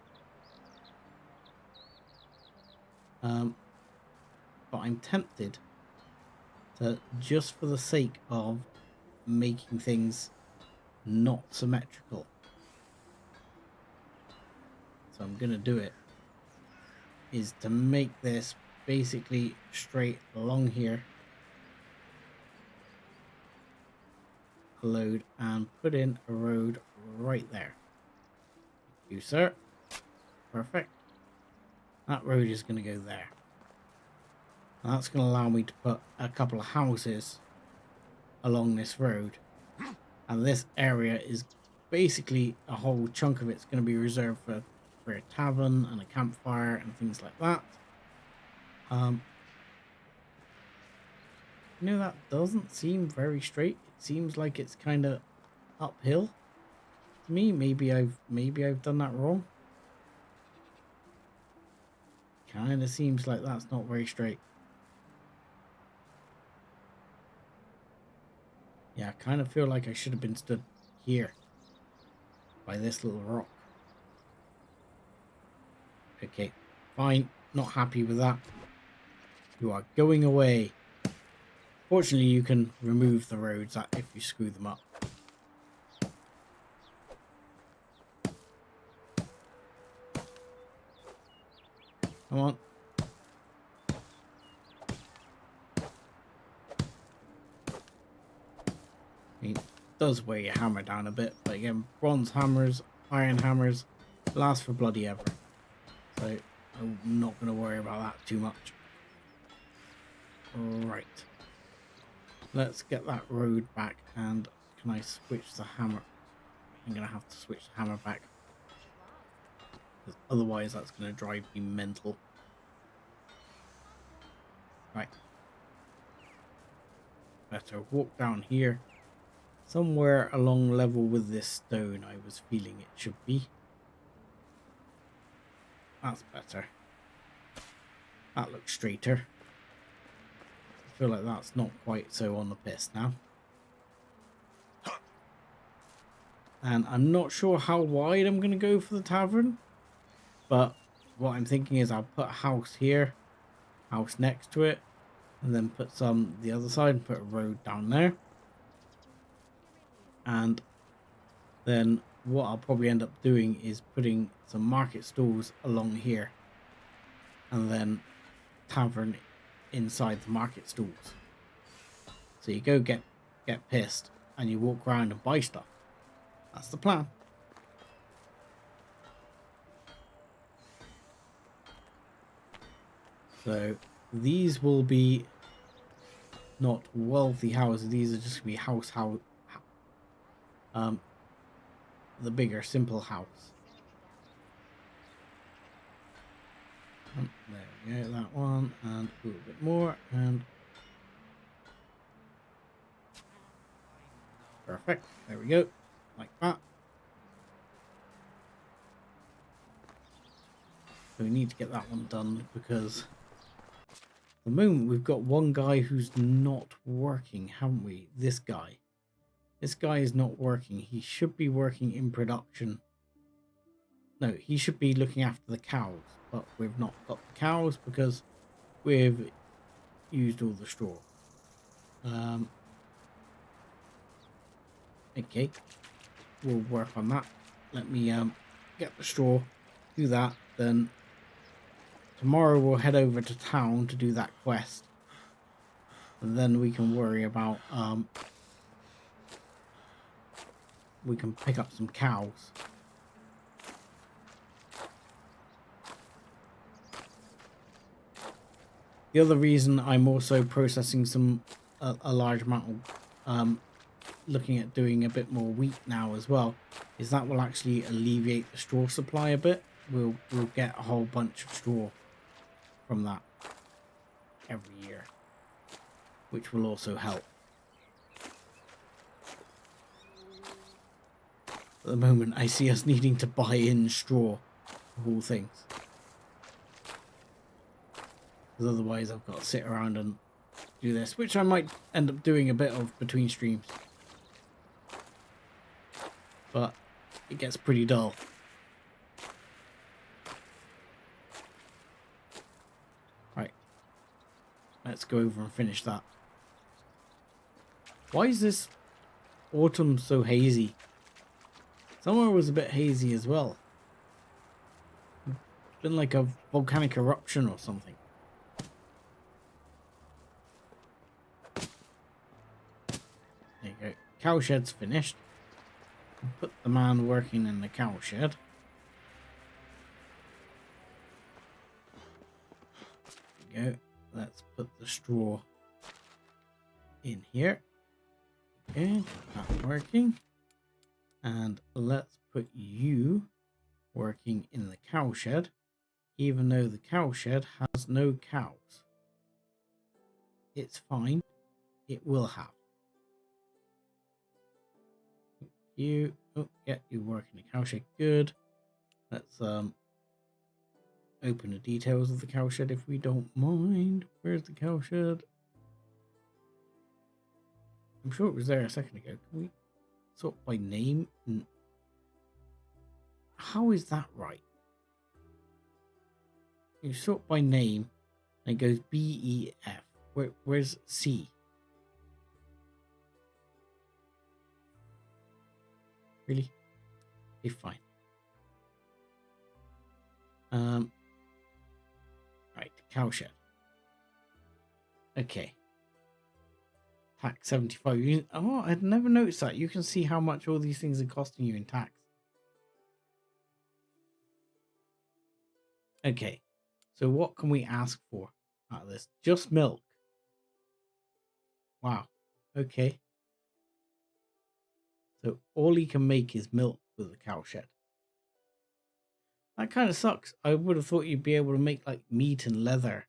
But I'm tempted to, just for the sake of making things not symmetrical, so I'm gonna do it, is to make this basically straight along here, load, and put in a road right there. Thank you, sir. Perfect. That road is going to go there. And that's going to allow me to put a couple of houses along this road. And this area is basically, a whole chunk of it's going to be reserved for a tavern and a campfire and things like that. You know, that doesn't seem very straight. It seems like it's kind of uphill to me. Maybe I've done that wrong. Kind of seems like that's not very straight. Yeah, I kind of feel like I should have been stood here by this little rock. Okay, fine. Not happy with that. You are going away. Fortunately, you can remove the roads if you screw them up. Come on. It does weigh your hammer down a bit, but again, bronze hammers, iron hammers last for bloody ever. So I'm not going to worry about that too much. Right. Let's get that road back, and can I switch the hammer? I'm going to have to switch the hammer back, because otherwise that's going to drive me mental. Right. Better walk down here. Somewhere along level with this stone, I was feeling it should be. That's better. That looks straighter. I feel like that's not quite so on the piss now. And I'm not sure how wide I'm going to go for the tavern. But what I'm thinking is I'll put a house here, house next to it, and then put some the other side and put a road down there. And then what I'll probably end up doing is putting some market stalls along here. And then tavern inside the market stalls. So you go get pissed and you walk around and buy stuff. That's the plan. So these will be not wealthy houses. These are just gonna be the bigger simple house. There we go, that one, and a little bit more, and perfect. There we go, like that. So we need to get that one done because at the moment we've got one guy who's not working, haven't we? This guy. This guy is not working. He should be working in production. No, he should be looking after the cows, but we've not got the cows because we've used all the straw. Okay, we'll work on that. Let me get the straw, do that, then tomorrow we'll head over to town to do that quest, and then we can worry about we can pick up some cows. The other reason I'm also processing a large amount of looking at doing a bit more wheat now as well is that will actually alleviate the straw supply a bit. We'll get a whole bunch of straw from that every year, which will also help. At the moment, I see us needing to buy in straw for all things. Because otherwise I've got to sit around and do this, which I might end up doing a bit of between streams. But it gets pretty dull. Right. Let's go over and finish that. Why is this autumn so hazy? Somewhere was a bit hazy as well. It's been like a volcanic eruption or something. There you go. Cowshed's finished. Put the man working in the cowshed. There we go. Let's put the straw in here. Okay, that's working. And let's put you working in the cowshed, even though the cowshed has no cows. It's fine. It will have. You, oh, yeah, you work in the cowshed. Good. Let's open the details of the cowshed if we don't mind. Where's the cowshed? I'm sure it was there a second ago. Can we sort by name? How is that right? You sort by name and it goes B, E, F. Where's C? Really? Okay, fine. Right, cowshed. Okay. Tax 75. Oh, I'd never noticed that. You can see how much all these things are costing you in tax. Okay. So what can we ask for out of this? Just milk. Wow. Okay. So all he can make is milk with the cowshed. That kind of sucks. I would have thought you'd be able to make like meat and leather.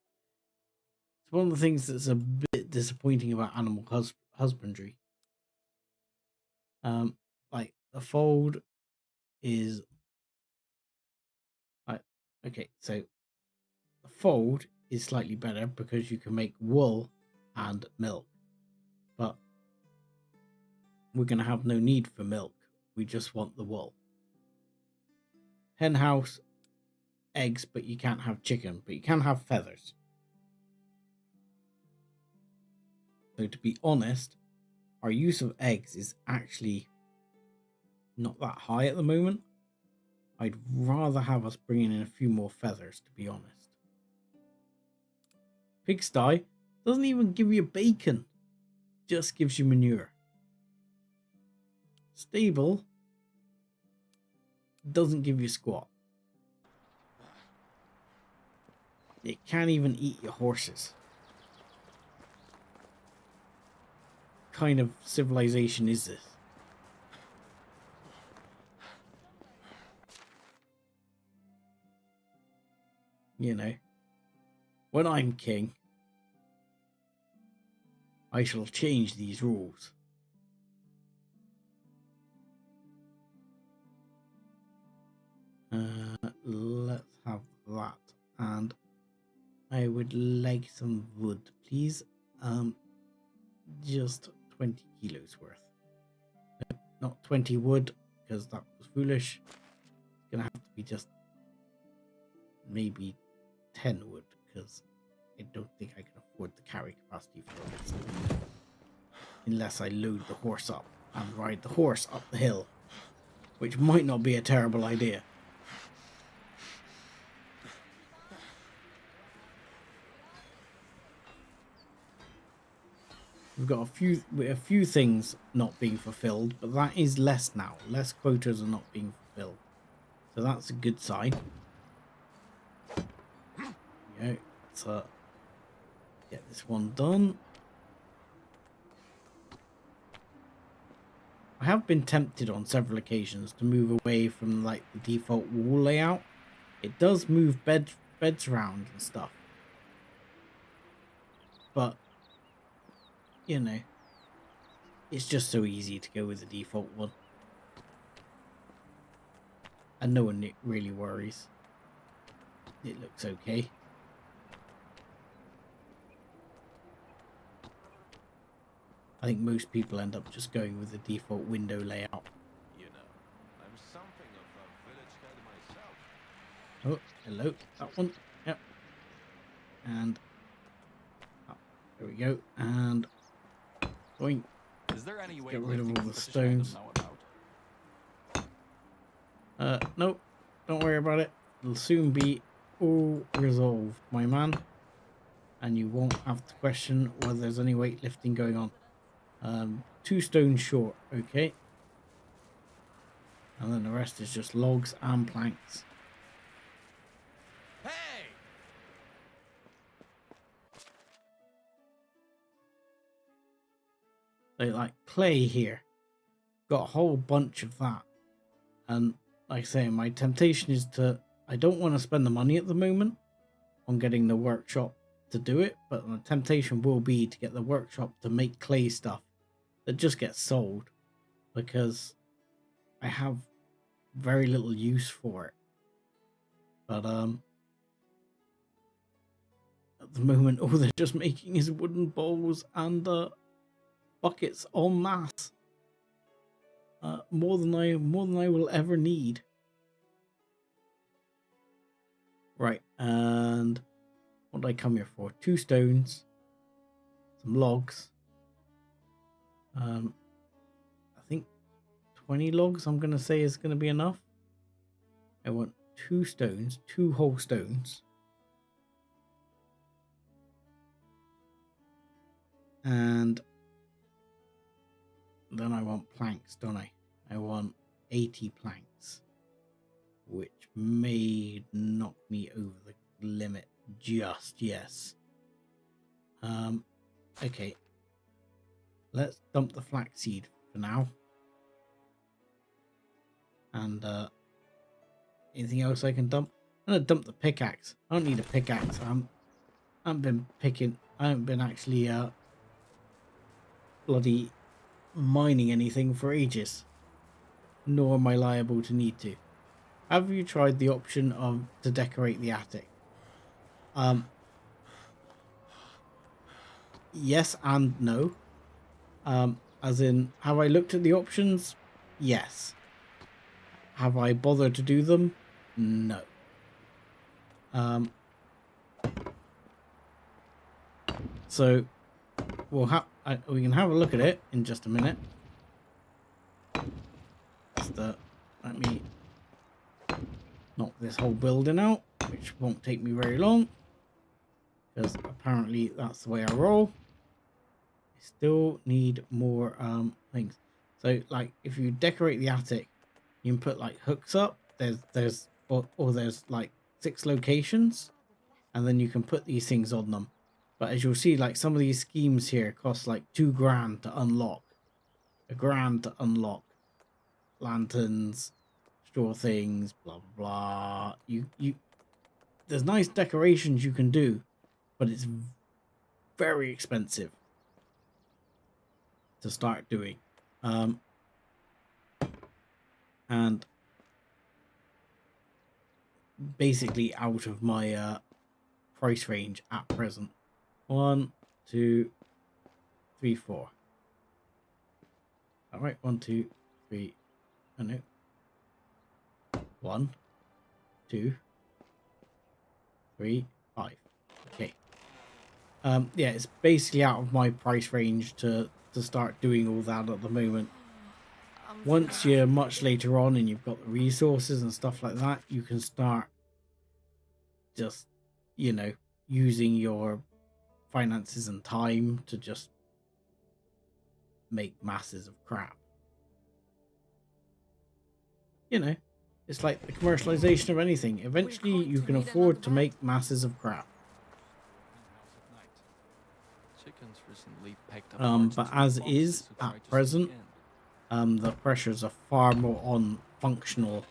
It's one of the things that's a bit disappointing about animal husbandry. Like the fold is like Okay, so the fold is slightly better because you can make wool and milk, but we're going to have no need for milk. We just want the wool. Hen house, eggs, but you can't have chicken, but you can have feathers. So to be honest, our use of eggs is actually not that high at the moment. I'd rather have us bringing in a few more feathers, to be honest. Pigsty doesn't even give you bacon, just gives you manure. Stable doesn't give you squat. It can't even eat your horses. What kind of civilization is this? You know, when I'm king, I shall change these rules. Let's have that, and I would like some wood, please. Just 20 kilos worth. Not 20 wood, because that was foolish. It's gonna have to be just maybe 10 wood, because I don't think I can afford the carry capacity for this. Unless I load the horse up and ride the horse up the hill, which might not be a terrible idea. We've got a few things not being fulfilled, but that is less now. Less quotas are not being fulfilled, so that's a good sign. There we go. Let's get this one done. I have been tempted on several occasions to move away from like the default wall layout. It does move beds around and stuff, but you know, it's just so easy to go with the default one. And no one really worries. It looks okay. I think most people end up just going with the default window layout. You know, I'm something of a village head myself. Oh, hello. That one. Yep. And there we go. And going. Is there any way Get rid of all the competition I don't stones. know about? Nope. Don't worry about it. It'll soon be all resolved, my man. And you won't have to question whether there's any weightlifting going on. 2 stones short, okay. And then the rest is just logs and planks. Hey! So like clay here, got a whole bunch of that, and like I say, my temptation is to, I don't want to spend the money at the moment on getting the workshop to do it, but the temptation will be to get the workshop to make clay stuff that just gets sold, because I have very little use for it. But at the moment, all they're just making is wooden bowls and buckets en masse. More than I will ever need. Right, and what did I come here for? 2 stones, some logs. I think 20 logs I'm gonna say is gonna be enough. I want 2 stones, 2 whole stones. And then I want planks, don't I? I want 80 planks, which may knock me over the limit just yes. Okay. Let's dump the flaxseed for now. And anything else I can dump? I'm gonna dump the pickaxe. I don't need a pickaxe. I haven't been actually bloody mining anything for ages. Nor am I liable to need to. have you tried the option of to decorate the attic? Yes and no. As in, have I looked at the options? Yes. Have I bothered to do them? No. So we can have a look at it in just a minute. Let me knock this whole building out, which won't take me very long, because apparently that's the way I roll. I still need more things. So like if you decorate the attic, you can put like hooks up. There's like 6 locations, and then you can put these things on them. But as you'll see, like some of these schemes here cost like $2,000 to unlock, $1,000 to unlock lanterns, straw things, blah blah blah. There's nice decorations you can do, but it's very expensive to start doing. And basically out of my price range at present. 1, 2, 3, 4. All right, 1, 2, 3. Oh no. 1, 2, 3, 5. Okay. Yeah, it's basically out of my price range to start doing all that at the moment. Once you're much later on and you've got the resources and stuff like that, you can start just, you know, using your finances and time to just make masses of crap. You know, it's like the commercialization of anything. Eventually you can afford to make masses of crap. Chickens recently pecked up But as is who tried at to present, sneak in. the pressures are far more on functional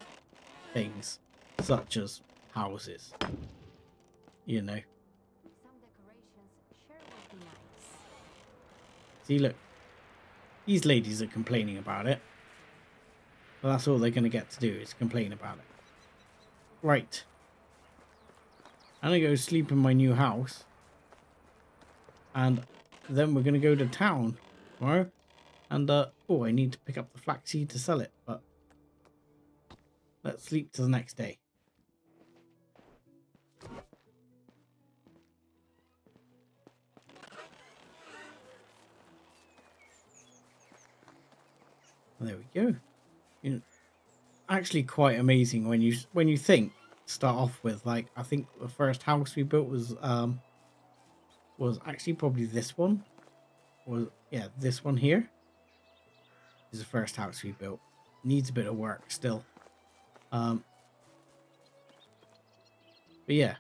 things, such as houses. You know. Some decorations sure would be nice. See, look. These ladies are complaining about it. Well, that's all they're going to get to do is complain about it. Right. I'm going to go sleep in my new house. And then we're going to go to town tomorrow. And, oh, I need to pick up the flaxseed to sell it. But let's sleep to the next day. There we go. You know, actually quite amazing when you think, start off with, like, I think the first house we built was actually probably this one. Yeah, this one here is the first house we built. Needs a bit of work still. But yeah.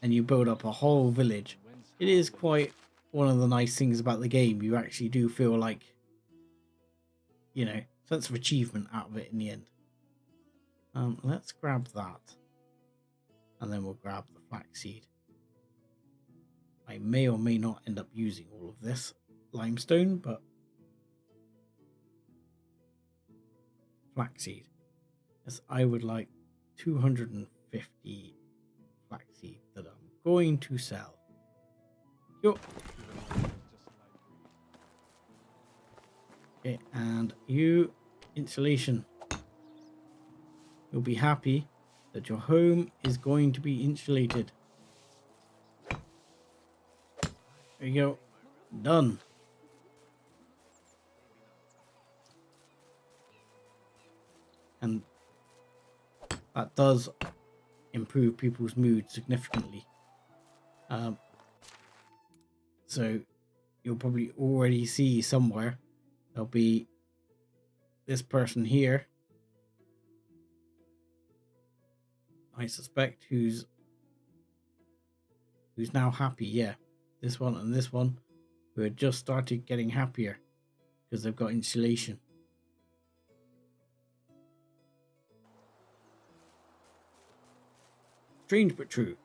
And you build up a whole village. It is quite one of the nice things about the game. You actually do feel like, you know, sense of achievement out of it in the end. Let's grab that. And then we'll grab the flaxseed. I may or may not end up using all of this limestone, but flaxseed. Yes, I would like 250 flaxseed that I'm going to sell. Yo. Okay, and you, insulation. You'll be happy that your home is going to be insulated. There you go. Done. And that does improve people's mood significantly. So you'll probably already see somewhere there'll be this person here, I suspect, who's now happy. Yeah, this one and this one, who had just started getting happier because they've got insulation. Strange but true.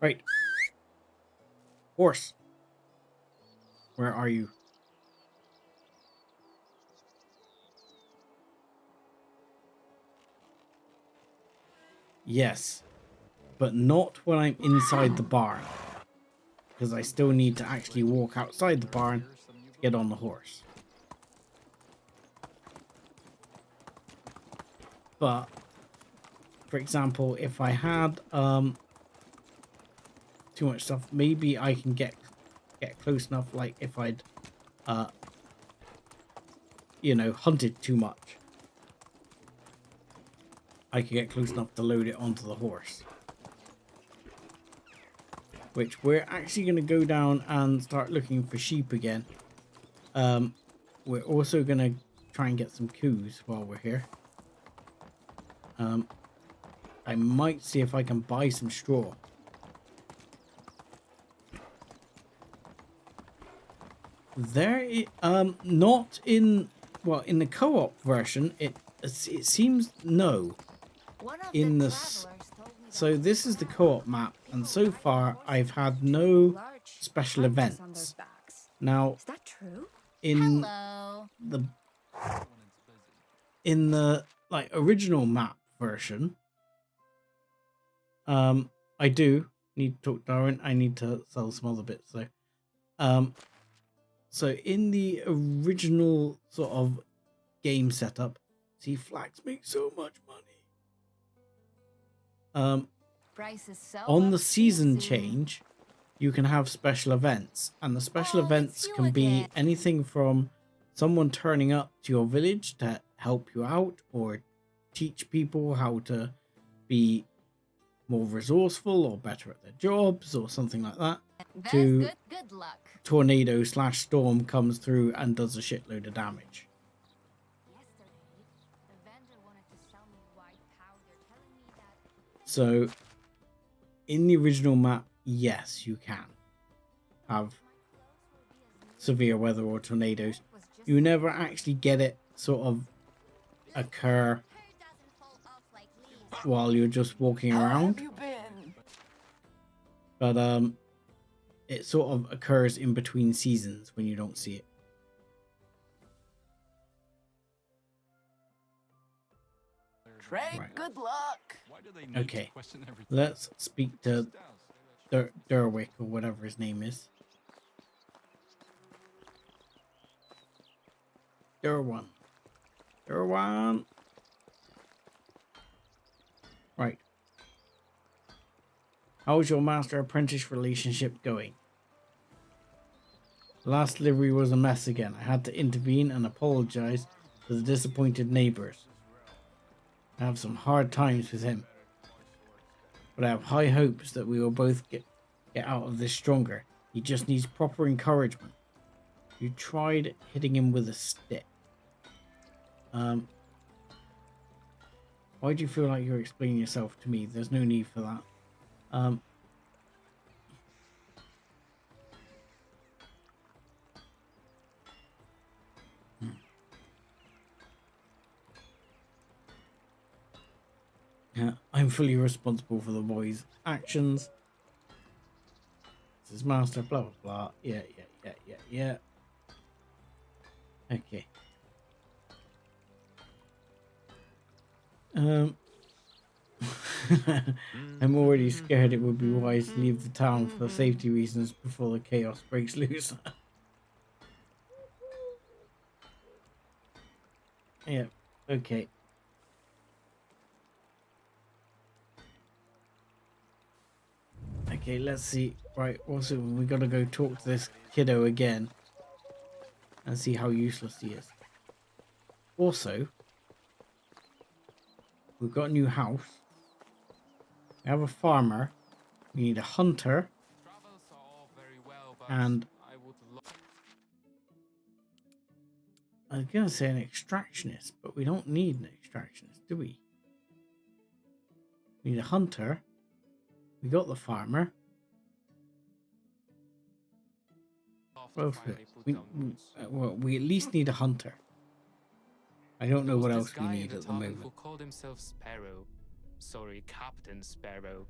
Right. Horse. Where are you? Yes, but not when I'm inside the barn, because I still need to actually walk outside the barn to get on the horse. But for example, if I had too much stuff, maybe I can get close enough, like if I'd you know, hunted too much, I could get close enough to load it onto the horse. Which we're actually going to go down and start looking for sheep again. We're also going to try and get some coos while we're here. I might see if I can buy some straw. There, not in, well, in the co-op version, it seems no. In the so this is the co-op map, and so far I've had no special events. Now, Is that true? in Hello. the like original map version, I do need to talk to Darwin. I need to sell some other bits though. So in the original sort of game setup, see, flags make so much money. Price is so On the up season too soon. change, you can have special events, and the special Oh, events it's you can be again. anything from someone turning up to your village to help you out or teach people how to be more resourceful or better at their jobs or something like that. That's to- good luck. Tornado/storm comes through and does a shitload of damage. Yesterday, the vendor wanted to sell me white powder, telling me that So in the original map, yes, you can have severe weather or tornadoes. was just You never actually get it sort of occur Hair doesn't fall off like leaves. while you're just walking around, you been? but it sort of occurs in between seasons when you don't see it. Trey, Right. good luck. Why do they need Okay. to question everything? Let's speak to Derwick or whatever his name is. Derwan. Right. How's your master-apprentice relationship going? Last delivery was a mess again. I had to intervene and apologize to the disappointed neighbors. I have some hard times with him, but I have high hopes that we will both get out of this stronger. He just needs proper encouragement. You tried hitting him with a stick. Why do you feel like you're explaining yourself to me? There's no need for that. Yeah, I'm fully responsible for the boy's actions. This is master, blah, blah, blah. Yeah. Okay. I'm already scared it would be wise to leave the town for safety reasons before the chaos breaks loose. Yeah, okay. Okay, let's see. Right, also we gotta go talk to this kiddo again and see how useless he is. Also, we've got a new house. We have a farmer. We need a hunter. Travels are all very well, but And I would love. I was gonna say an extractionist, but we don't need an extractionist, do we? We need a hunter. We got the farmer. Well, we at least need a hunter. I don't know what else we need at the moment. Who called himself Sparrow? Sorry, Captain Sparrow.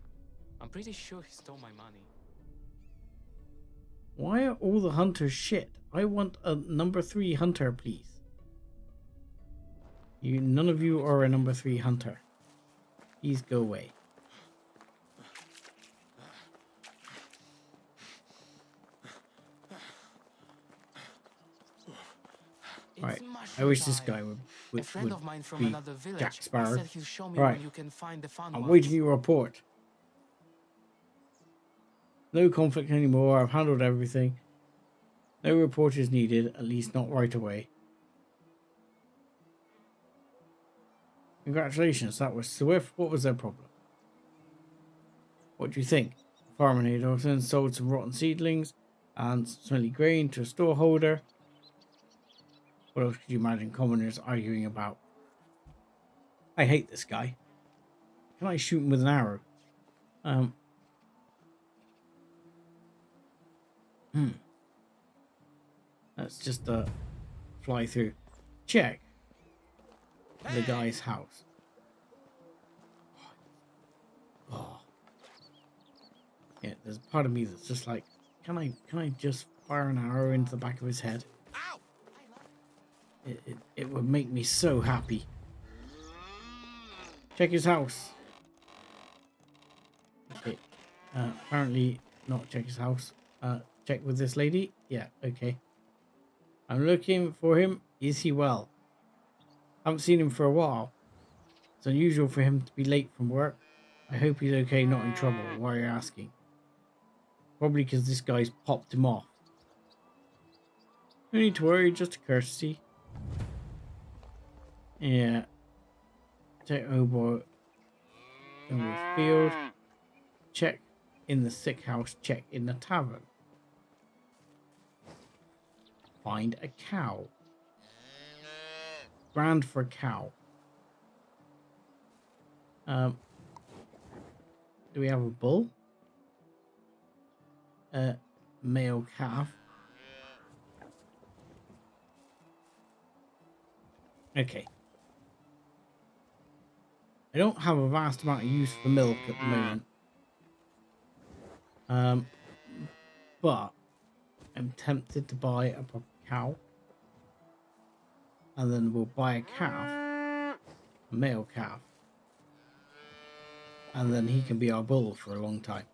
I'm pretty sure he stole my money. Why are all the hunters shit? I want a number 3 hunter, please. None of you are a number 3 hunter. Please go away. Right. I mushroom wish this time. guy A friend would of mine from be another village Jack Sparrow. said he'll show me Right. where you can find the fun I'm ones. waiting your report. No conflict anymore. I've handled everything. No report is needed, at least not right away. Congratulations, that was swift. What was their problem? What do you think? The farmer near Dawson sold some rotten seedlings and some smelly grain to a storeholder. What else could you imagine commoners arguing about? I hate this guy. Can I shoot him with an arrow? Let's just fly through. Check the guy's house. Oh. Yeah, there's a part of me that's just like, can I just fire an arrow into the back of his head? It would make me so happy. Check his house. Okay. Apparently not check his house. Check with this lady. Yeah, okay. I'm looking for him. Is he well? Haven't seen him for a while. It's unusual for him to be late from work. I hope he's okay, not in trouble. Why are you asking? Probably because this guy's popped him off. No need to worry, just a courtesy. Yeah. Check over the field. Check in the sick house. Check in the tavern. Find a cow. Brand for a cow. Do we have a bull? A male calf. Okay. I don't have a vast amount of use for milk at the moment. But I'm tempted to buy a proper cow. And then we'll buy a calf. A male calf. And then he can be our bull for a long time.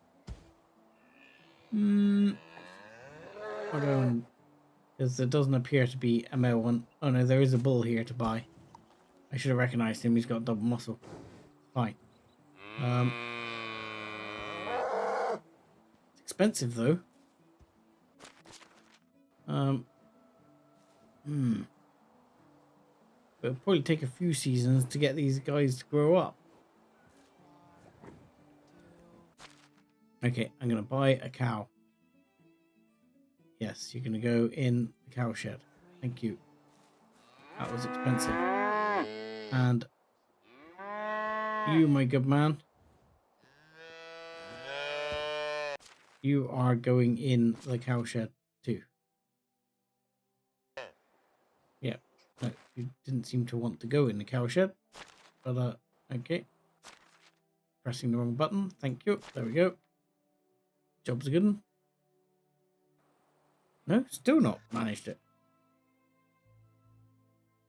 I don't... Because there doesn't appear to be a male one. Oh no, there is a bull here to buy. I should have recognized him. He's got double muscle. Fine. It's expensive though. It'll probably take a few seasons to get these guys to grow up. Okay, I'm gonna buy a cow. Yes, you're gonna go in the cow shed. Thank you. That was expensive. And you, my good man, you are going in the cow shed too. Yeah, no, you didn't seem to want to go in the cow shed, but okay. Pressing the wrong button. Thank you. There we go. Job's a good one. No, still not managed it.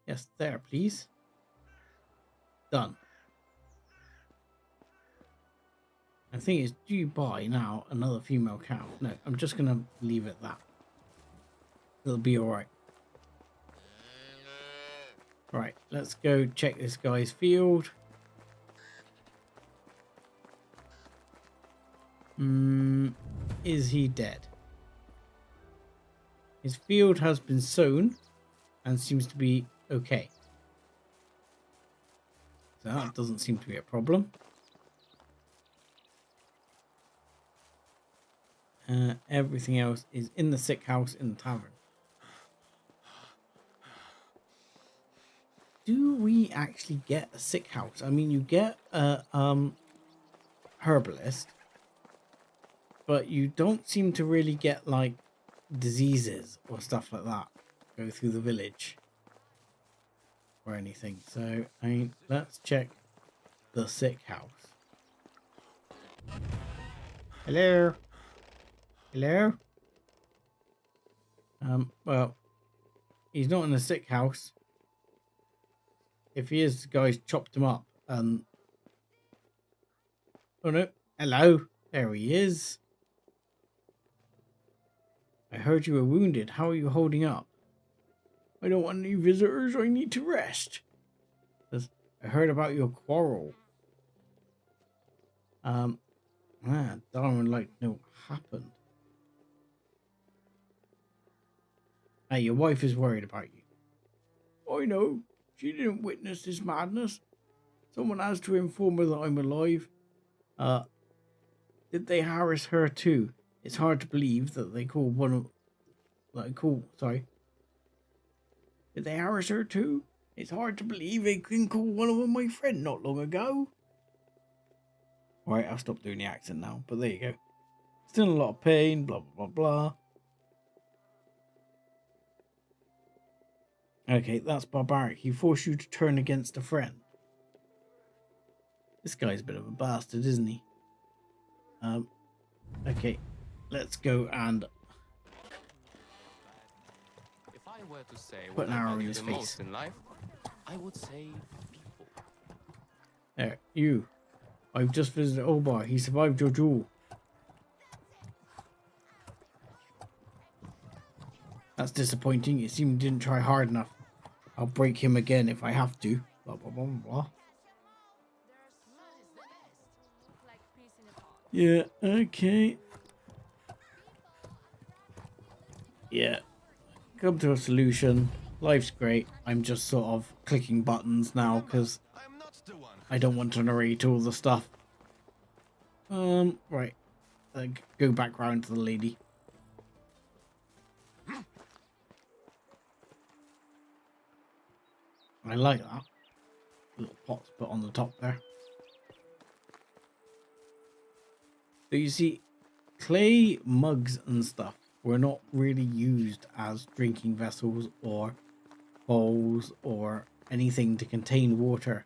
Yes, there, please. Done. I think it's do you buy now another female cow? No, I'm just gonna leave it that. It'll be alright. Right, let's go check this guy's field. Is he dead? His field has been sown and seems to be okay. So that doesn't seem to be a problem. Everything else is in the sick house in the tavern. Do we actually get a sick house? I mean, you get a herbalist, but you don't seem to really get like diseases or stuff like that go through the village or anything. So I mean, let's check the sick house. Hello. Hello. Well, he's not in a sick house. If he is, the guy's chopped him up. Oh no. Hello. There he is. I heard you were wounded. How are you holding up? I don't want any visitors. I need to rest. Says, I heard about your quarrel. Darwin would like to know what happened. Hey, your wife is worried about you. I know. She didn't witness this madness. Someone has to inform her that I'm alive. Did they harass her too? It's hard to believe that they called one of... Did they harass her too? It's hard to believe they couldn't call one of them my friend not long ago. Alright, I'll stop doing the accent now, but there you go. Still in a lot of pain, blah, blah, blah, blah. Okay, that's barbaric. He forced you to turn against a friend. This guy's a bit of a bastard, isn't he? Okay, let's go and If I were to say put what an I arrow in value his the face. most in life, I would say people. There, you. I've just visited Obar. He survived your duel. That's disappointing. It seemed he didn't try hard enough. I'll break him again if I have to. Blah, blah, blah, blah. Like peas in a pod. Yeah, okay. Yeah. Come to a solution. Life's great. I'm just sort of clicking buttons now because I'm not the one. I don't want to narrate all the stuff. Right. Go back round to the lady. I like that. Little pots put on the top there. So you see, clay mugs and stuff were not really used as drinking vessels or bowls or anything to contain water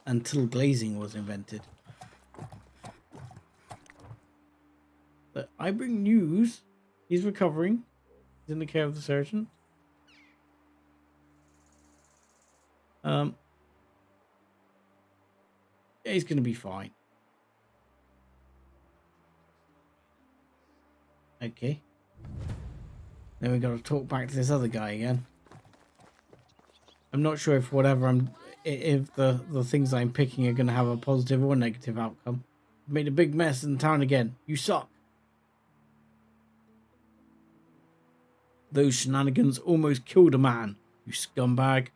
until glazing was invented. But I bring news. He's recovering. He's in the care of the surgeon. Yeah, he's gonna be fine. Okay. Then we got to talk back to this other guy again. I'm not sure if if the things I'm picking are gonna have a positive or negative outcome. Made a big mess in town again. You suck. Those shenanigans almost killed a man. You scumbag.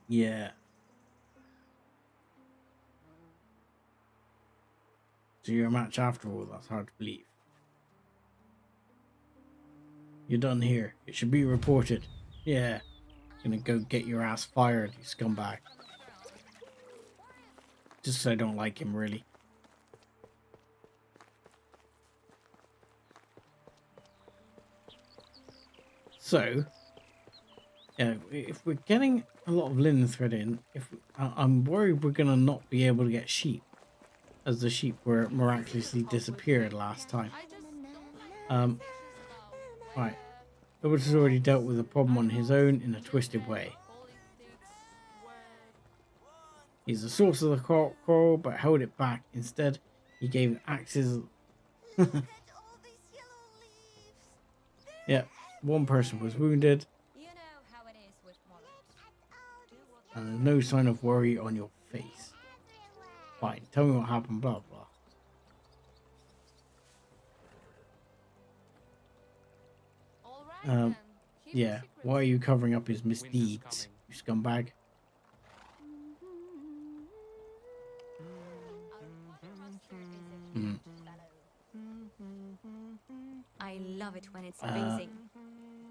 Yeah. So you're a match after all. That's hard to believe. You're done here. It should be reported. Yeah. Gonna go get your ass fired, you scumbag. Just 'cause I don't like him, really. So, yeah, if we're getting a lot of linen thread in, I'm worried we're gonna not be able to get sheep, as the sheep were miraculously disappeared last time. I just don't like Right. Robert has already dealt with the problem on his own in a twisted way. politics, work. He's the source of the quarrel, but held it back. Instead, he gave axes. Yeah, one person was wounded, You know how it is with morals. and there's no sign of worry on your face. Fine, tell me what happened, blah blah. All right, then. Keep the Yeah, secret. why are you covering up his Winter's misdeeds, you scumbag? Mm. I love it when it's amazing.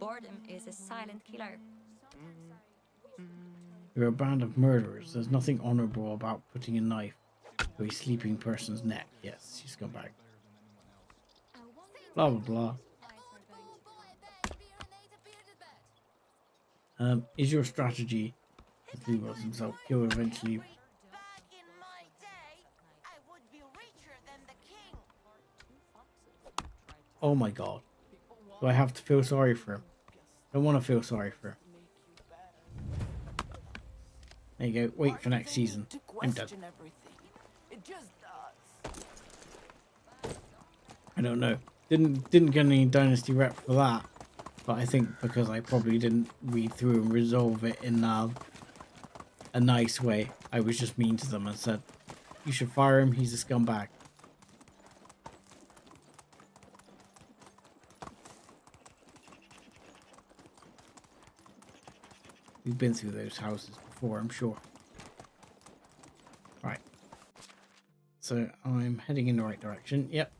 Boredom is a silent killer. You're a band of murderers. There's nothing honorable about putting a knife to a sleeping person's neck. Yes, you scumbag. Blah blah blah. Is your strategy to do was himself kill eventually? Back in my day, I would be richer than the king. Oh my god. Do I have to feel sorry for him? I don't want to feel sorry for him. There you go. Wait for next season. To I'm done. question everything. It just does. I don't know. Didn't get any dynasty rep for that. But I think because I probably didn't read through and resolve it in a nice way, I was just mean to them and said, you should fire him, he's a scumbag. We've been through those houses before, I'm sure. Right. So I'm heading in the right direction. Yep.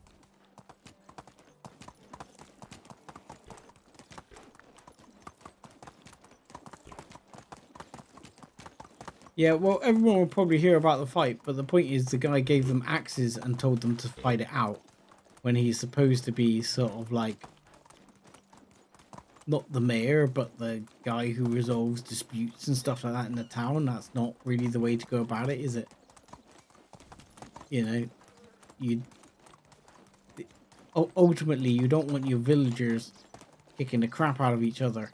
Yeah, well, everyone will probably hear about the fight, but the point is the guy gave them axes and told them to fight it out when he's supposed to be sort of like not the mayor, but the guy who resolves disputes and stuff like that in the town. That's not really the way to go about it, is it? You know, ultimately you don't want your villagers kicking the crap out of each other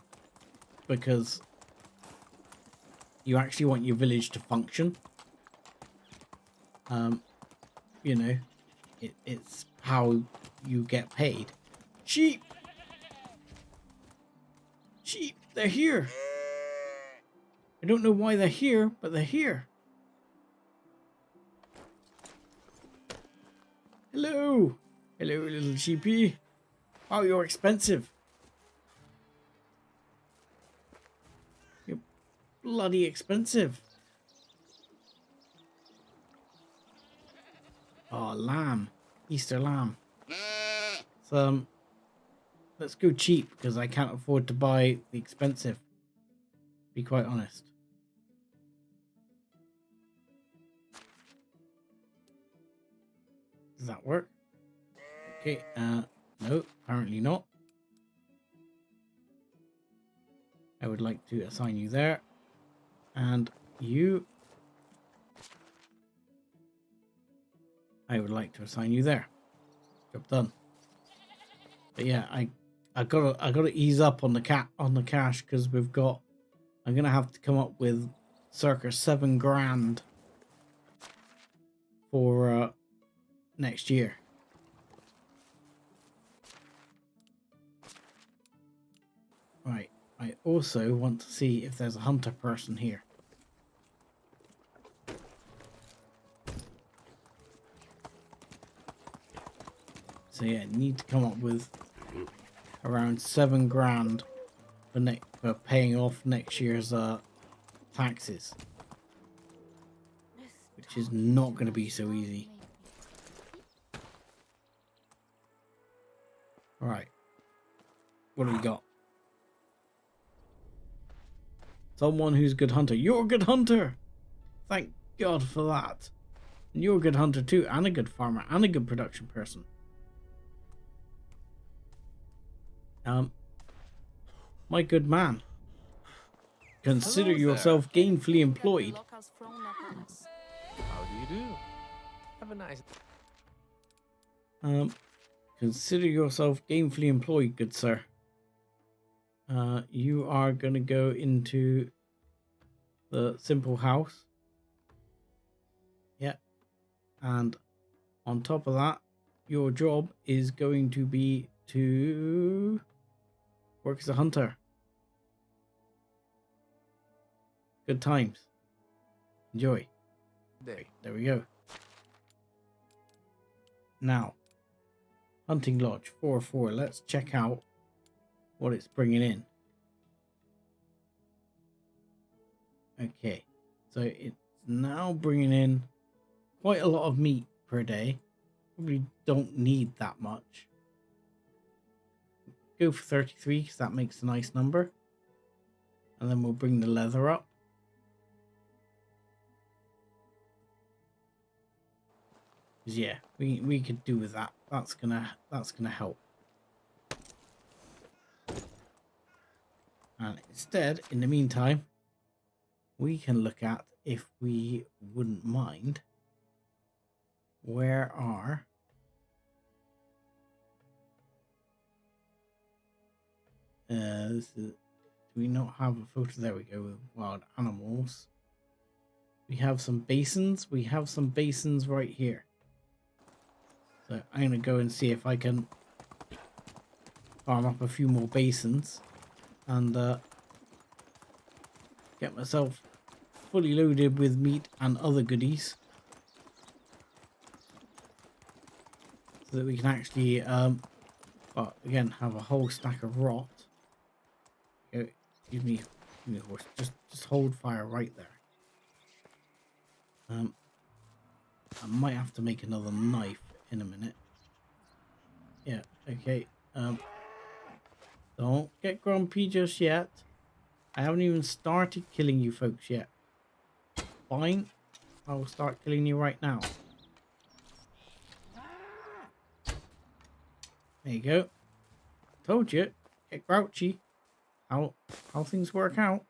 because you actually want your village to function. You know, it's how you get paid. Sheep! Sheep, they're here. I don't know why they're here, but they're here. Hello. Hello, little sheepy. Oh, you're expensive. You're bloody expensive. Oh, lamb. Easter lamb. So, let's go cheap because I can't afford to buy the expensive. To be quite honest. Does that work? Okay, no, apparently not. I would like to assign you there. And you. I would like to assign you there. Job done. But yeah, I gotta ease up on the cash because I'm gonna have to come up with circa $7 grand for next year. Right. I also want to see if there's a hunter person here. So yeah, need to come up with around $7 grand for paying off next year's taxes, which is not going to be so easy. All right, what do we got? Someone who's a good hunter. You're a good hunter. Thank God for that. And you're a good hunter too, and a good farmer, and a good production person. My good man, consider Hello there. yourself gainfully employed. How do you do? Have a nice... Consider yourself gainfully employed, good sir. You are going to go into the simple house. Yeah. And on top of that, your job is going to be to work as a hunter. Good times. Enjoy. There we go. Now, hunting lodge 404. Let's check out what it's bringing in. Okay, so it's now bringing in quite a lot of meat per day. Probably don't need that much. Go for 33 because that makes a nice number. And then we'll bring the leather up. Yeah, we could do with that. That's gonna help. And instead, in the meantime, we can look at, if we wouldn't mind, where are do we not have a photo? There we go, with wild animals. We have some basins. We have some basins right here. So I'm gonna go and see if I can farm up a few more basins and get myself fully loaded with meat and other goodies, so that we can actually again have a whole stack of rot. Excuse me, horse. Just hold fire right there. I might have to make another knife in a minute. Yeah, okay. Don't get grumpy just yet. I haven't even started killing you folks yet. Fine. I'll start killing you right now. There you go. Told you. Get grouchy. How things work out.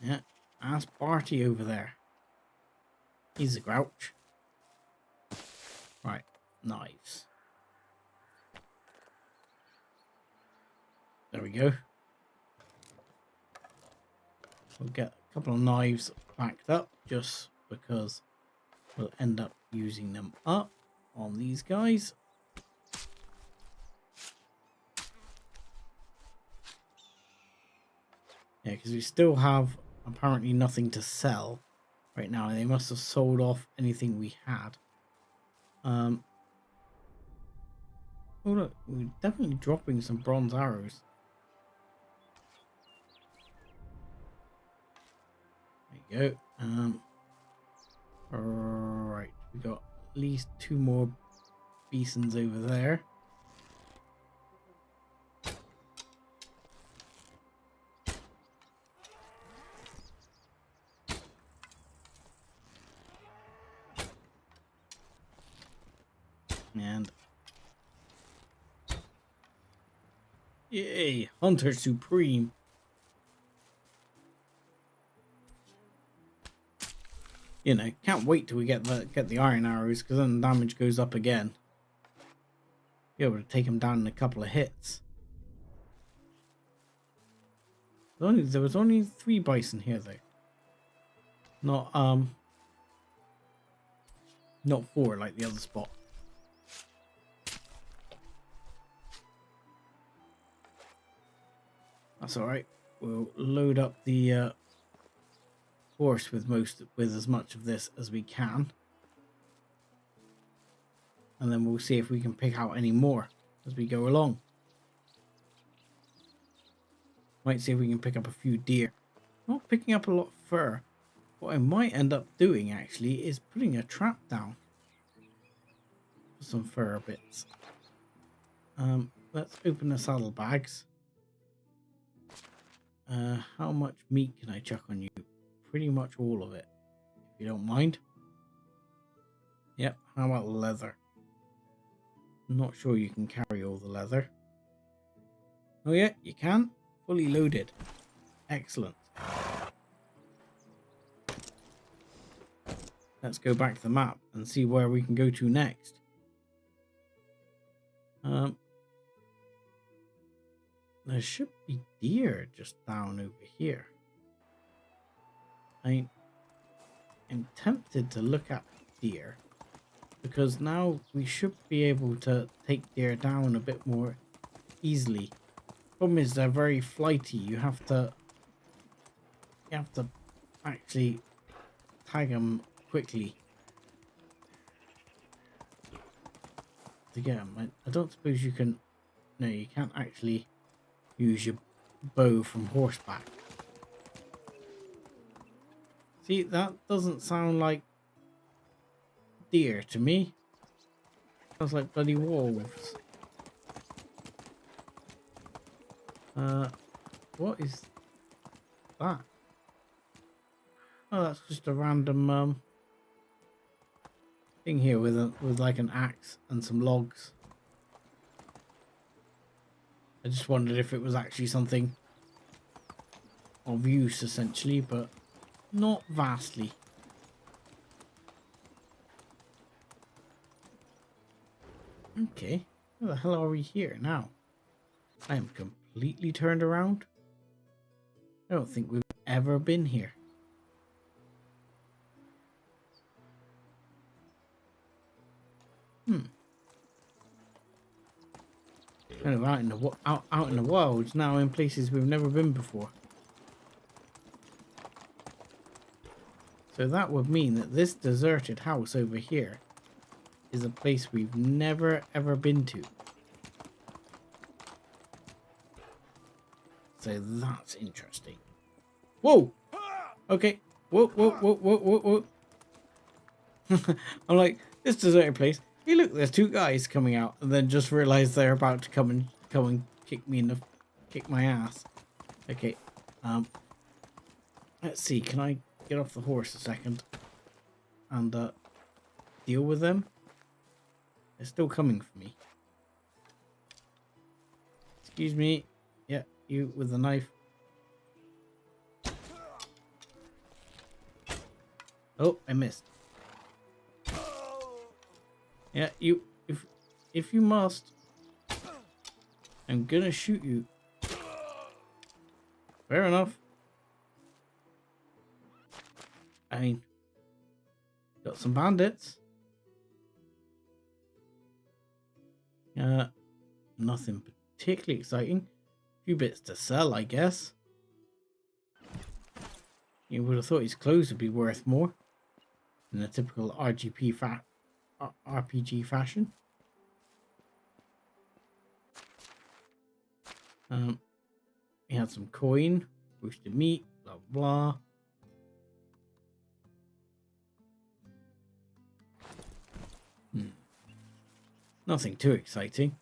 Yeah. Ask Barty over there. He's a grouch. Right. Knives. There we go. We'll get a couple of knives backed up just because we'll end up using them up on these guys. Yeah, because we still have apparently nothing to sell right now. They must have sold off anything we had. Oh look, we're definitely dropping some bronze arrows. There you go. Right, we got at least 2 more basins over there. And yay, Hunter Supreme. You know, can't wait till we get the iron arrows, because then the damage goes up again. Be able to take him down in a couple of hits. There was only 3 bison here though. Not 4 like the other spot. That's all right. We'll load up the horse with as much of this as we can, and then we'll see if we can pick out any more as we go along. Might see if we can pick up a few deer. Not picking up a lot of fur. What I might end up doing actually is putting a trap down for some fur bits. Let's open the saddlebags. How much meat can I chuck on you? Pretty much all of it, if you don't mind. Yep, how about leather? I'm not sure you can carry all the leather. Oh yeah, you can. Fully loaded. Excellent. Let's go back to the map and see where we can go to next. There should be deer just down over here. I'm tempted to look at deer, because now we should be able to take deer down a bit more easily. Problem is they're very flighty. You have to actually tag them quickly to get them. I don't suppose you can. No, you can't actually use your bow from horseback. See, that doesn't sound like deer to me. Sounds like bloody wolves. What is that? Oh, that's just a random thing here with like an axe and some logs. I just wondered if it was actually something of use, essentially, but not vastly. Okay, where the hell are we here now? I am completely turned around. I don't think we've ever been here. Kind of out in the wild now, in places we've never been before. So that would mean that this deserted house over here is a place we've never ever been to. So that's interesting. Whoa! Okay. Whoa, whoa, whoa, whoa, whoa, whoa. I'm like, this deserted place. Hey, look, there's two guys coming out, and then just realized they're about to come and kick me in the, kick my ass. Okay. Let's see. Can I get off the horse a second and deal with them? They're still coming for me. Excuse me. Yeah, you with the knife. Oh, I missed. Yeah, you. If you must, I'm gonna shoot you. Fair enough. I mean, got some bandits. Nothing particularly exciting. A few bits to sell, I guess. You would have thought his clothes would be worth more in a typical RPG fashion. He had some coin, roasted meat, blah blah. Nothing too exciting.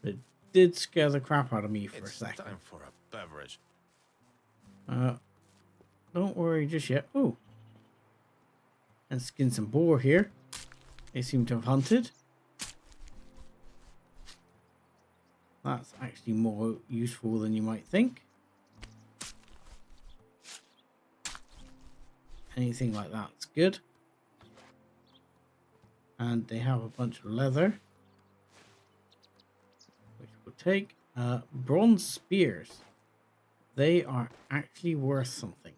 It did scare the crap out of me for a second. Time for a beverage. Don't worry just yet. Oh. And skin some boar here. They seem to have hunted. That's actually more useful than you might think. Anything like that's good. And they have a bunch of leather, which we'll take. Bronze spears. They are actually worth something.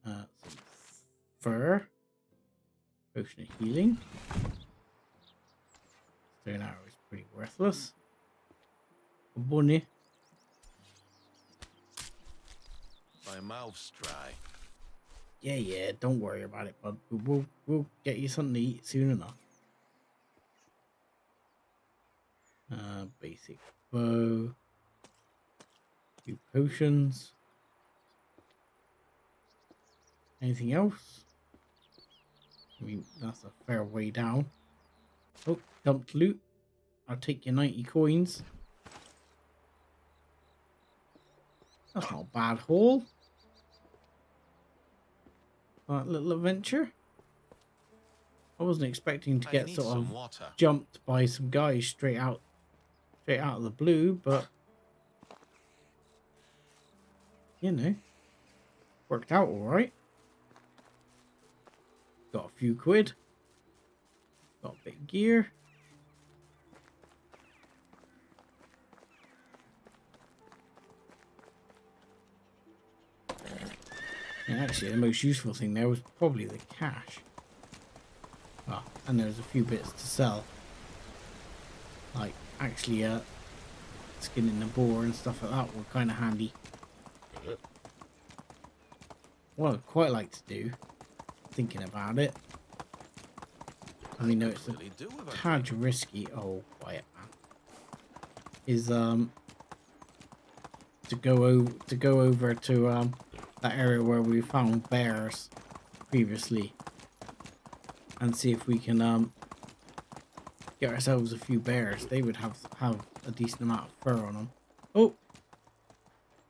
Some fur. Potion of healing. Stone arrow is pretty worthless. A bunny. My mouth's dry. Yeah, don't worry about it, bud. We'll get you something to eat soon enough. Basic bow. Few potions. Anything else? I mean, that's a fair way down. Oh, dumped loot. I'll take your 90 coins. That's not a bad haul. That little adventure. I wasn't expecting to get sort of jumped by some guys straight out of the blue, but you know, worked out all right. Got a few quid. Got a bit of gear. And actually, the most useful thing there was probably the cash. Oh, and there's a few bits to sell. Like, actually, skinning the boar and stuff like that were kind of handy. What I'd quite like to do, thinking about it, I mean, no, it's a tad risky. Oh, quiet, man. Is to go over to that area where we found bears previously, and see if we can get ourselves a few bears. They would have a decent amount of fur on them. Oh,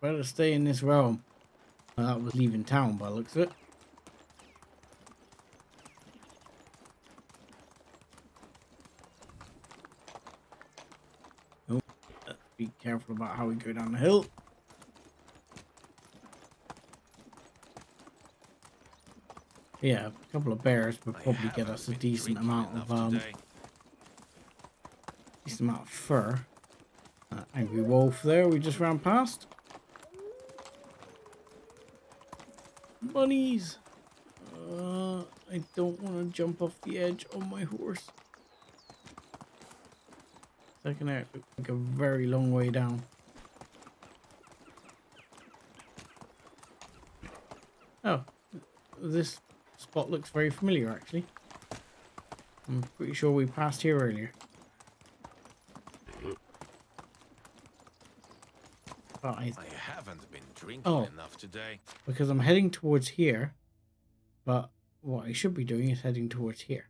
better stay in this realm. That was leaving town by the looks of it. Oh, let's be careful about how we go down the hill. Yeah, a couple of bears would probably get us a decent amount of fur. Angry wolf there we just ran past. Bunnies. I don't want to jump off the edge on my horse. Second out, looks like a very long way down. Oh, this spot looks very familiar actually. I'm pretty sure we passed here earlier. But I haven't been drinking Oh. enough today. because I'm heading towards here, but what I should be doing is heading towards here.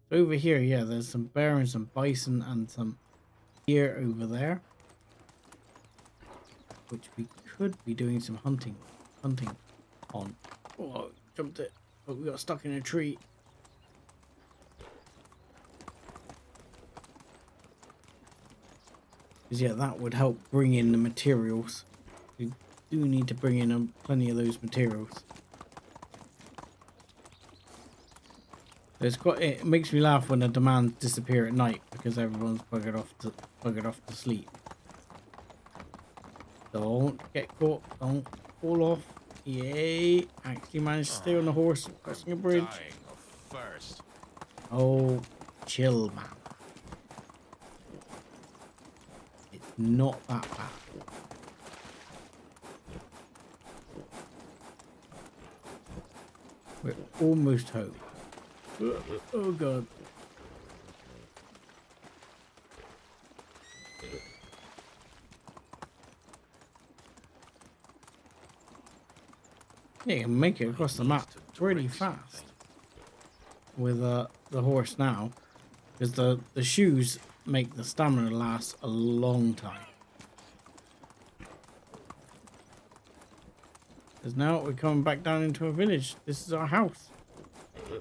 So over here, yeah, there's some bear and some bison and some deer over there, which we could be doing some hunting on. Oh, jumped it, but we got stuck in a tree. Because yeah, that would help bring in the materials. We do need to bring in plenty of those materials. It makes me laugh when the demands disappear at night because everyone's buggered off to sleep. Don't get caught. Don't fall off. Yay! Actually managed to stay on the horse crossing a bridge. Dying of thirst. Oh, chill, man. It's not that bad. We're almost home. Oh god. Yeah, you can make it across the map pretty fast with the horse now, because the shoes make the stamina last a long time. Because now we're coming back down into a village. This is our house. There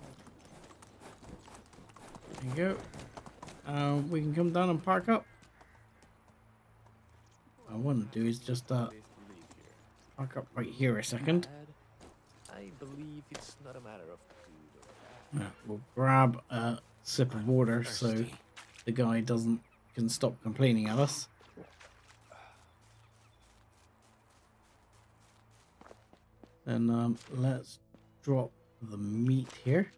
you go. We can come down and park up. What I want to do is just park up right here a second. I believe it's not a matter of good or bad. We'll grab a sip of water so the guy can stop complaining at us. Then let's drop the meat here.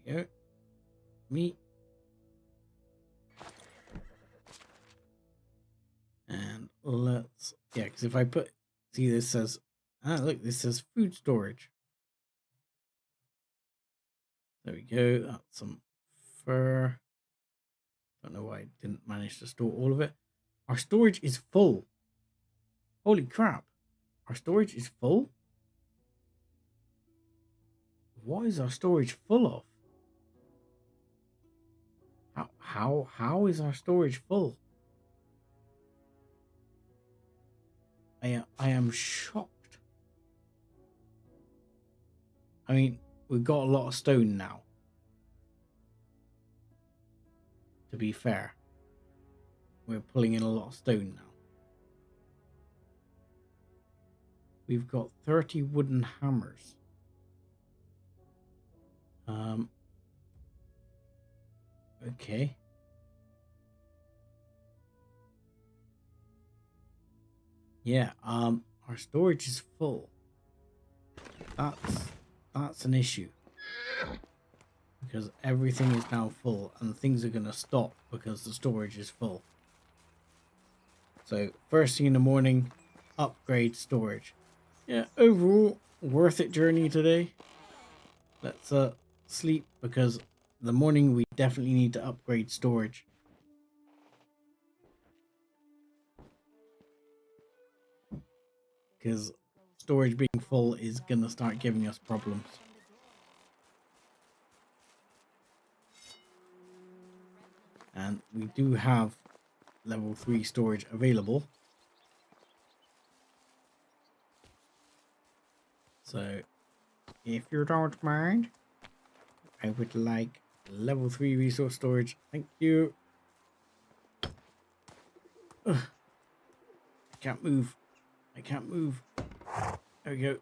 There we go. Meat. And let's, yeah, because if I see this says, look, this says food storage. There we go. That's some fur. Don't know why I didn't manage to store all of it. Our storage is full. Holy crap. Our storage is full? What is our storage full of? How is our storage full? I am shocked. I mean, we've got a lot of stone now. To be fair. We're pulling in a lot of stone now. We've got 30 wooden hammers. Okay. Yeah, our storage is full. That's an issue. Because everything is now full and things are gonna stop because the storage is full. So first thing in the morning, upgrade storage. Yeah, overall worth it journey today. Let's sleep because the morning we definitely need to upgrade storage. Because storage being full is gonna start giving us problems. And we do have level 3 storage available. So if you don't mind, I would like level 3 resource storage. Thank you. Ugh. I can't move. I can't move. There we go.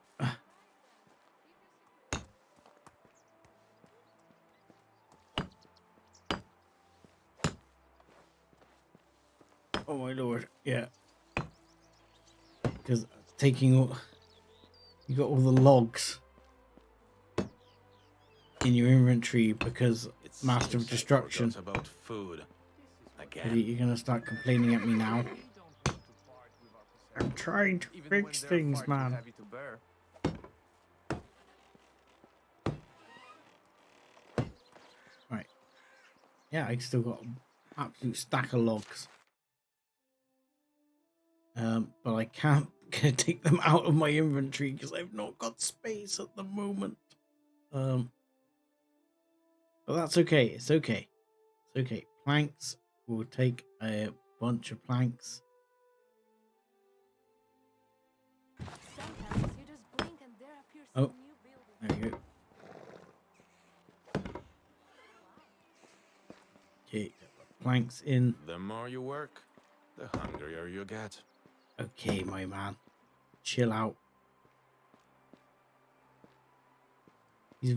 Oh my lord. Yeah. because taking all, you got all the logs in your inventory because It Master of seems I Destruction. forgot about food. Are Again. you gonna start complaining at me now? We don't want to part with our I'm possessions, trying to even when fix they're things, far too man. heavy to bear. Right. Yeah, I still got an absolute stack of logs. But I can't take them out of my inventory because I've not got space at the moment. But that's okay. It's okay. It's okay. Planks. We'll take a bunch of planks. Sometimes you just blink and there appears Oh, some new building. there you go. Okay, planks in. The more you work, the hungrier you get. Okay, my man. Chill out. He's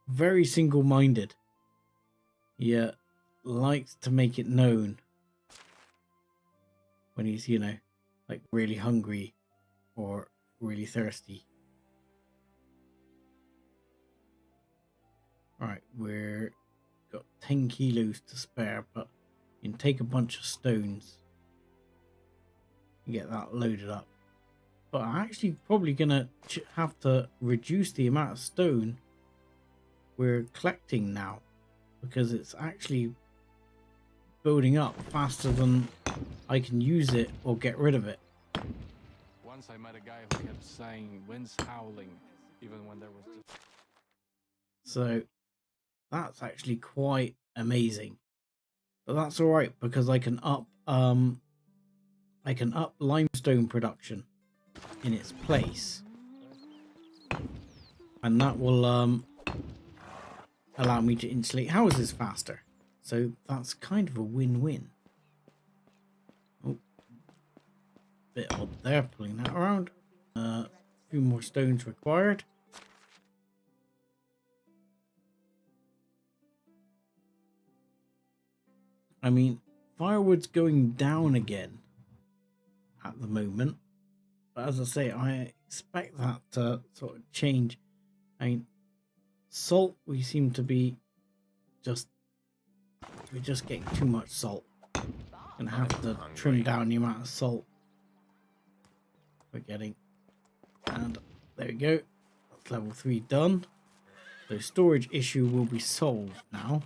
very single-minded. He likes to make it known when he's, you know, like really hungry or really thirsty. Alright, we're got 10 kilos to spare, but you can take a bunch of stones and get that loaded up. But I'm actually probably gonna have to reduce the amount of stone we're collecting now, because it's actually building up faster than I can use it or get rid of it. Once I met a guy who kept saying wind's howling, even when there was just So that's actually quite amazing. But that's alright because I can up limestone production in its place. And that will allow me to insulate houses faster. So that's kind of a win-win. Oh, bit odd there, pulling that around. A few more stones required. I mean, firewood's going down again at the moment. But as I say, I expect that to sort of change. I mean, salt, we seem to be we're just getting too much salt. Gonna have to trim down the amount of salt we're getting. And there we go. That's level 3 done. The storage issue will be solved now.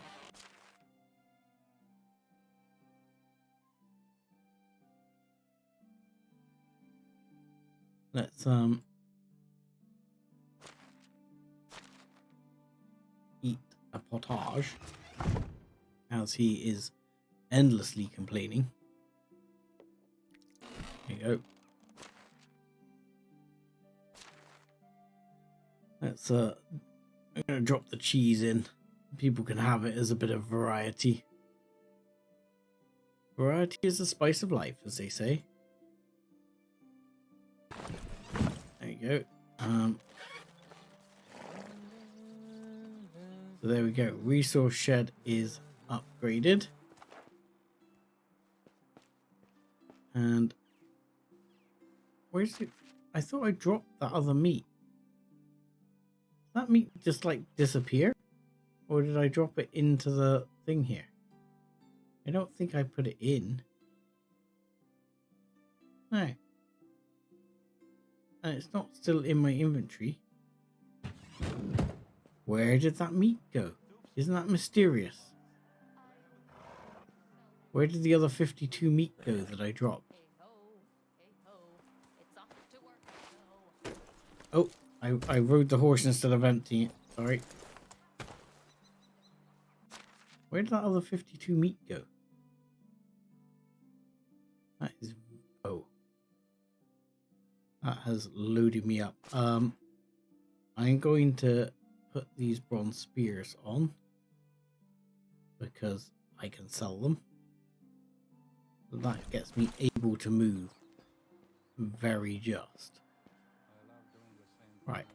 Let's eat a potage, as he is endlessly complaining. There you go. Let's I'm gonna drop the cheese in. People can have it as a bit of variety. Variety is the spice of life, as they say. There you go. So there we go. Resource shed is upgraded. And where's it? I thought I dropped that other meat. Did that meat just like disappear? Or did I drop it into the thing here? I don't think I put it in. No. And it's not still in my inventory. Where did that meat go? Isn't that mysterious? Where did the other 52 meat go that I dropped? Oh, I rode the horse instead of emptying it. Sorry. Where did that other 52 meat go? That is... Oh. That has loaded me up. I'm going to put these bronze spears on because I can sell them. So that gets me able to move very just. Right.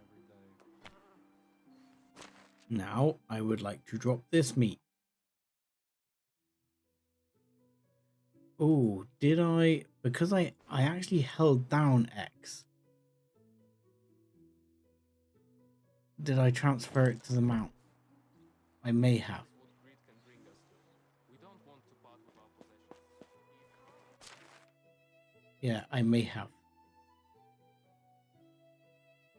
Now I would like to drop this meat. Oh, did I? Because I actually held down X. Did I transfer it to the mount? I may have. That's what greed can bring us to. We don't want to part with our possessions. Yeah, I may have.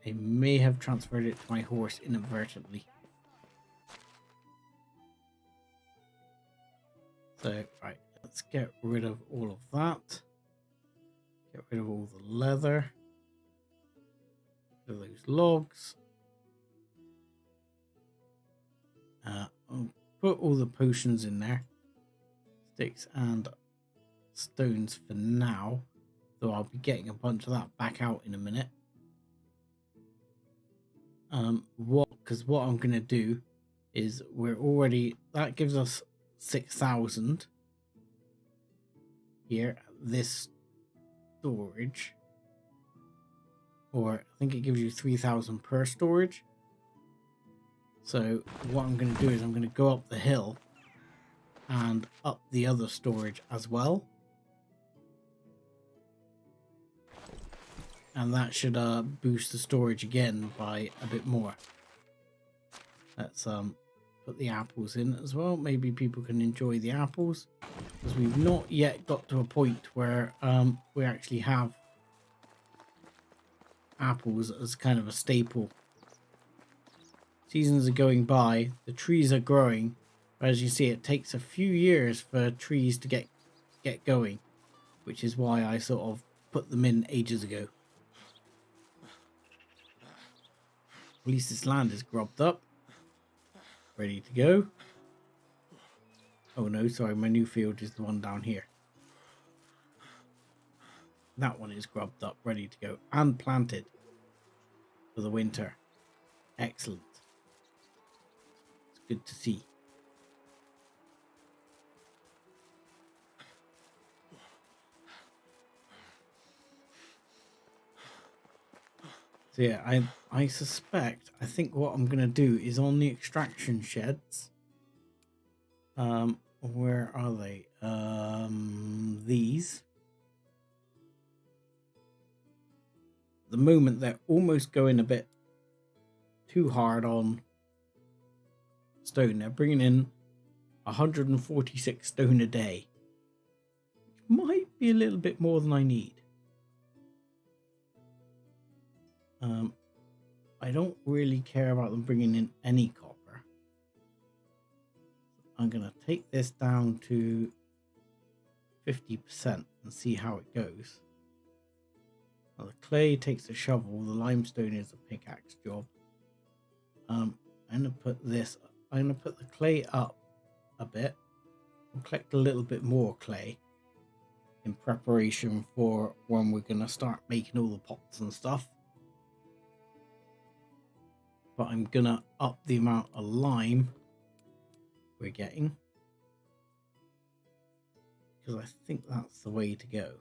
I may have transferred it to my horse inadvertently. So, right, let's get rid of all of that. Get rid of all the leather. Get rid of those logs. I'll put all the potions in there. Sticks and stones for now. Though I'll be getting a bunch of that back out in a minute. Because what I'm going to do is that gives us 6,000 here at this storage, or I think it gives you 3,000 per storage. So what I'm going to do is I'm going to go up the hill and up the other storage as well, and that should boost the storage again by a bit more. Let's put the apples in as well. Maybe people can enjoy the apples, because we've not yet got to a point where we actually have apples as kind of a staple. Seasons are going by, the trees are growing, but as you see, it takes a few years for trees to get going, which is why I sort of put them in ages ago. At least this land is grubbed up. Ready to go. Oh no, sorry, my new field is the one down here. That one is grubbed up, ready to go, and planted for the winter. Excellent. It's good to see. So yeah, I suspect, I think what I'm going to do is on the extraction sheds. Where are they? These. At the moment, they're almost going a bit too hard on stone. They're bringing in 146 stone a day. Which might be a little bit more than I need. I don't really care about them bringing in any copper. I'm going to take this down to 50% and see how it goes. Now the clay takes a shovel, the limestone is a pickaxe job. I'm going to put the clay up a bit. I'll collect a little bit more clay in preparation for when we're going to start making all the pots and stuff. But I'm gonna up the amount of lime we're getting, because I think that's the way to go.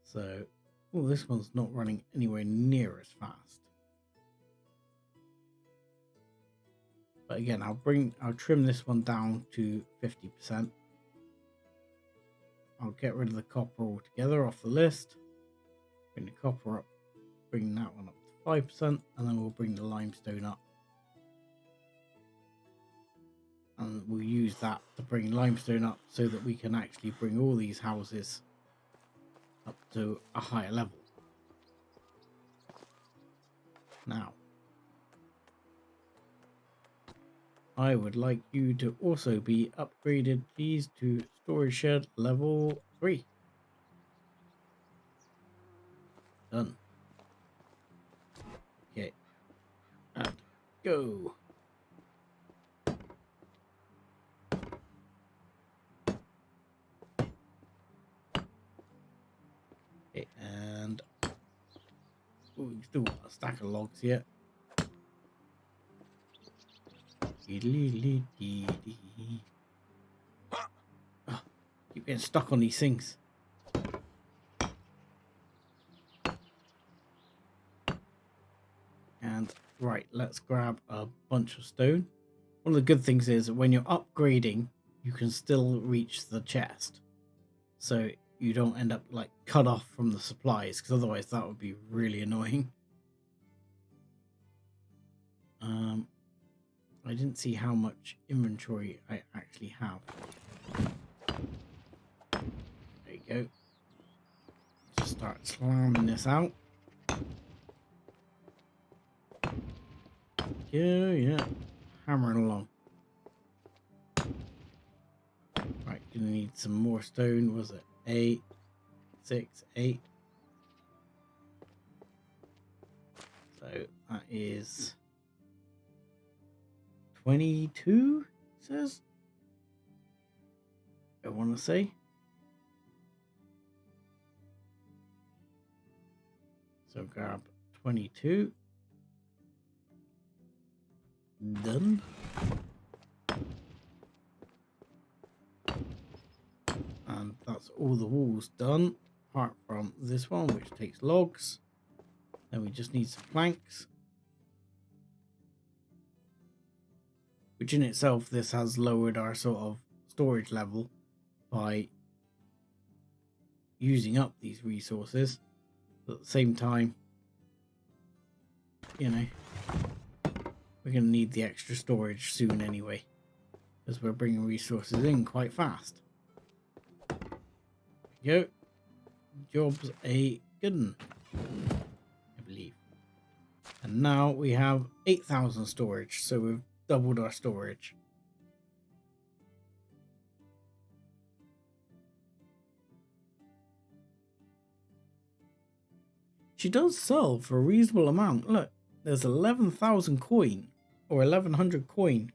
So, oh, this one's not running anywhere near as fast. But again, I'll trim this one down to 50%. I'll get rid of the copper altogether off the list. Bring the copper up. Bring that one up to 5%, and then we'll bring the limestone up. And we'll use that to bring limestone up so that we can actually bring all these houses up to a higher level. Now, I would like you to also be upgraded, please, to storage shed level 3. Done. Okay, and go. Okay, and we still got a stack of logs here. Oh, keep getting stuck on these things. And right, let's grab a bunch of stone. One of the good things is when you're upgrading you can still reach the chest. So you don't end up like cut off from the supplies, because otherwise that would be really annoying. I didn't see how much inventory I actually have. There you go. Just start slamming this out. Yeah. Hammering along. Right, gonna need some more stone. Was it 8, 6, 8? So that is 22, it says. I want to say. So grab 22. Done. And that's all the walls done, apart from this one, which takes logs. Then we just need some planks. Which in itself, this has lowered our sort of storage level by using up these resources. But at the same time, you know, we're going to need the extra storage soon anyway, because we're bringing resources in quite fast. There we go. Job's a good one, I believe. And now we have 8,000 storage, so we've doubled our storage. She does sell for a reasonable amount. Look, there's 11,000 coin or 1,100 coin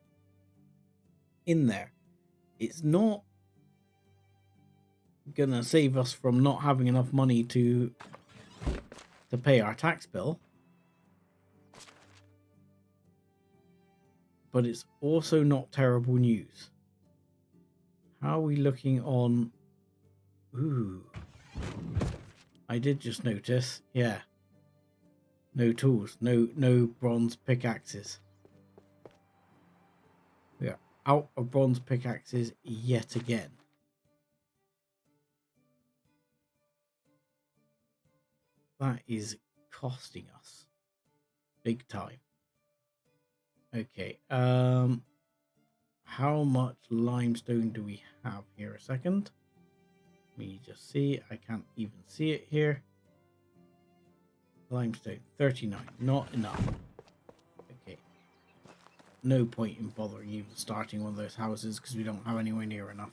in there. It's not gonna save us from not having enough money to pay our tax bill, but it's also not terrible news. How are we looking on? Ooh, I did just notice, yeah, no tools, no bronze pickaxes. We are out of bronze pickaxes yet again. That is costing us big time. Okay, how much limestone do we have here? A second. Let me just see. I can't even see it here. Limestone, 39. Not enough. Okay. No point in bothering even starting one of those houses because we don't have anywhere near enough.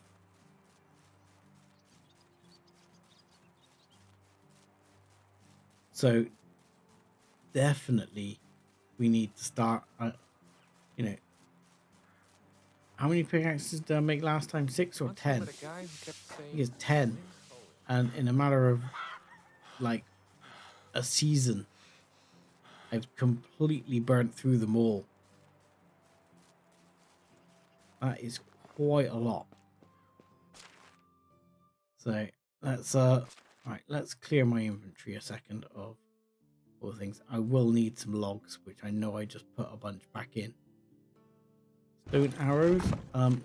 So definitely we need to start, you know, how many pickaxes did I make last time? 6 or 10? I think it's 10. And in a matter of like a season, I've completely burnt through them all. That is quite a lot. So let's right, let's clear my inventory a second of all the things. I will need some logs, which I know I just put a bunch back in. Stone arrows.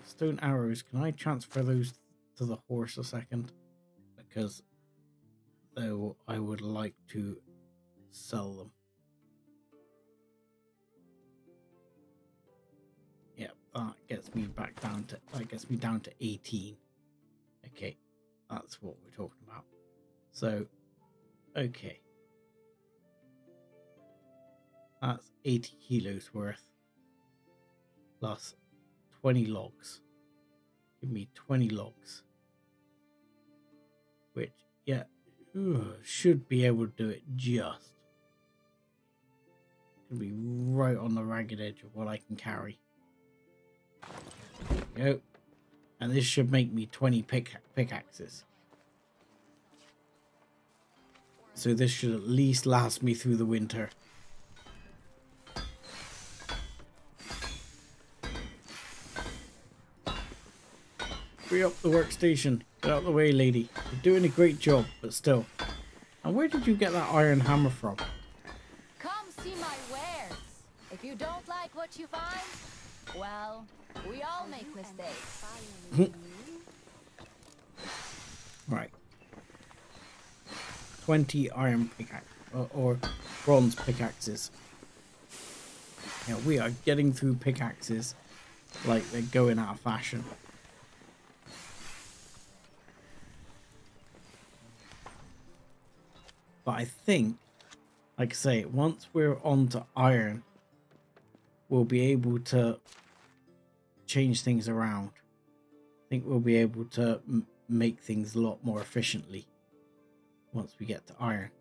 Stone arrows. Can I transfer those to the horse a second? Because though I would like to sell them. Yeah, that gets me back down to, that gets me down to 18. Okay, that's what we're talking about. So, okay. That's 80 kilos worth. Plus 20 logs. Give me 20 logs. Which, yeah, should be able to do it just. Gonna be right on the ragged edge of what I can carry. There we go. And this should make me 20 pickaxes. So this should at least last me through the winter. Free up the workstation. Get out of the way, lady. You're doing a great job, but still. And where did you get that iron hammer from? Come see my wares. If you don't like what you find, well, We all make mistakes. Right. 20 iron pickaxe or bronze pickaxes. Yeah, we are getting through pickaxes like they're going out of fashion. But I think, like I say, once we're on to iron, we'll be able to change things around. I think we'll be able to make things a lot more efficiently once we get to iron.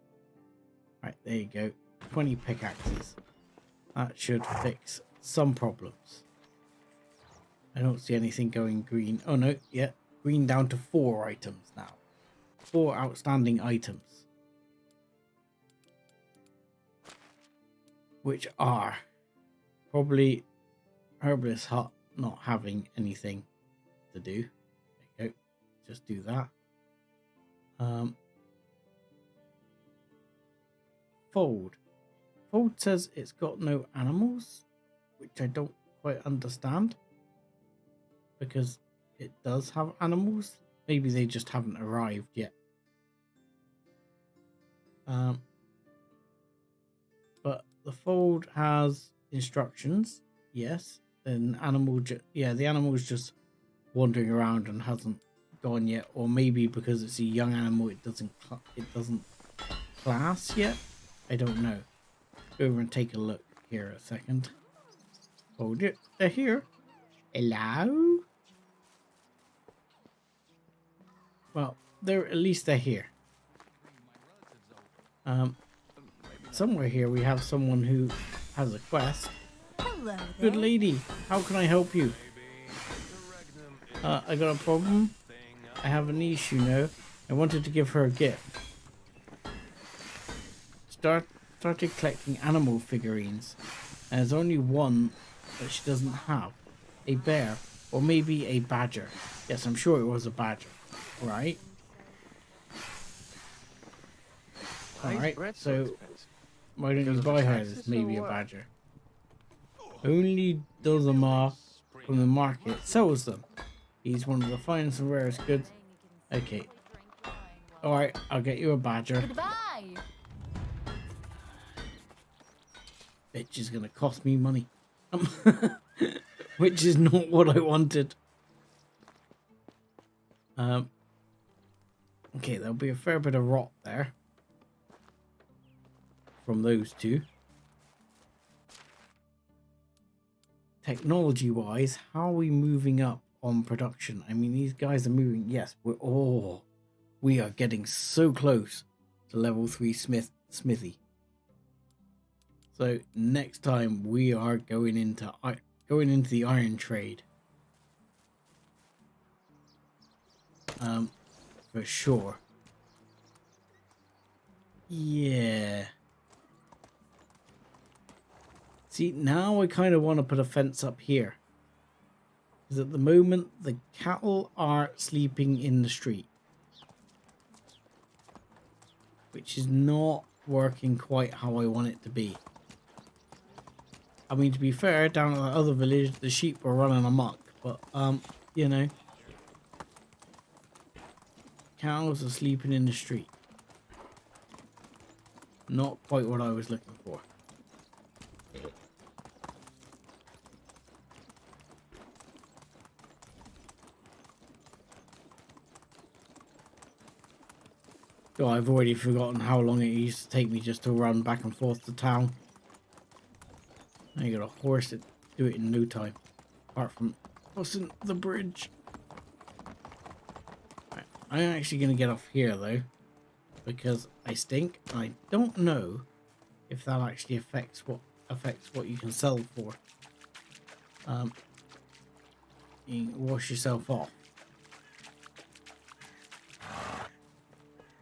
Right, there you go. 20 pickaxes. That should fix some problems. I don't see anything going green. Oh no, yeah. Green down to 4 items now. 4 outstanding items. Which are probably Herbalist Hut not having anything to do. There you go. Just do that. Fold. Fold says it's got no animals, which I don't quite understand. Because it does have animals. Maybe they just haven't arrived yet. But the fold has instructions. Yes. An animal, the animal's just wandering around and hasn't gone yet, or maybe because it's a young animal, it doesn't class yet. I don't know. Go over and take a look here a second. Hold it. They're here. Hello. Well, at least they're here. Somewhere here we have someone who has a quest. Hello Good there. lady, how can I help you? I got a problem. I have a niece, you know. I wanted to give her a gift. Started collecting animal figurines. And there's only one that she doesn't have. A bear. Or maybe a badger. Yes, I'm sure it was a badger. Right? Alright, so why don't you buy her this maybe a badger? Only Dozamar from the market sells them. He's one of the finest and rarest goods. Okay. Alright, I'll get you a badger. Goodbye. Bitch is gonna cost me money. Which is not what I wanted. Okay, there'll be a fair bit of rot there. From those two. Technology wise, how are we moving up on production? I mean, these guys are moving. Yes, we are getting so close to level 3 smithy. So next time we are going into the iron trade. For sure. Yeah. See, now I kind of want to put a fence up here. Because at the moment, the cattle are sleeping in the street. Which is not working quite how I want it to be. I mean, to be fair, down at the other village, the sheep were running amok. But, you know. Cows are sleeping in the street. Not quite what I was looking for. Oh, I've already forgotten how long it used to take me just to run back and forth to town. Now you got a horse that do it in no time. Apart from crossing the bridge. Right, I'm actually going to get off here though. Because I stink. And I don't know if that actually affects what you can sell for. You can wash yourself off.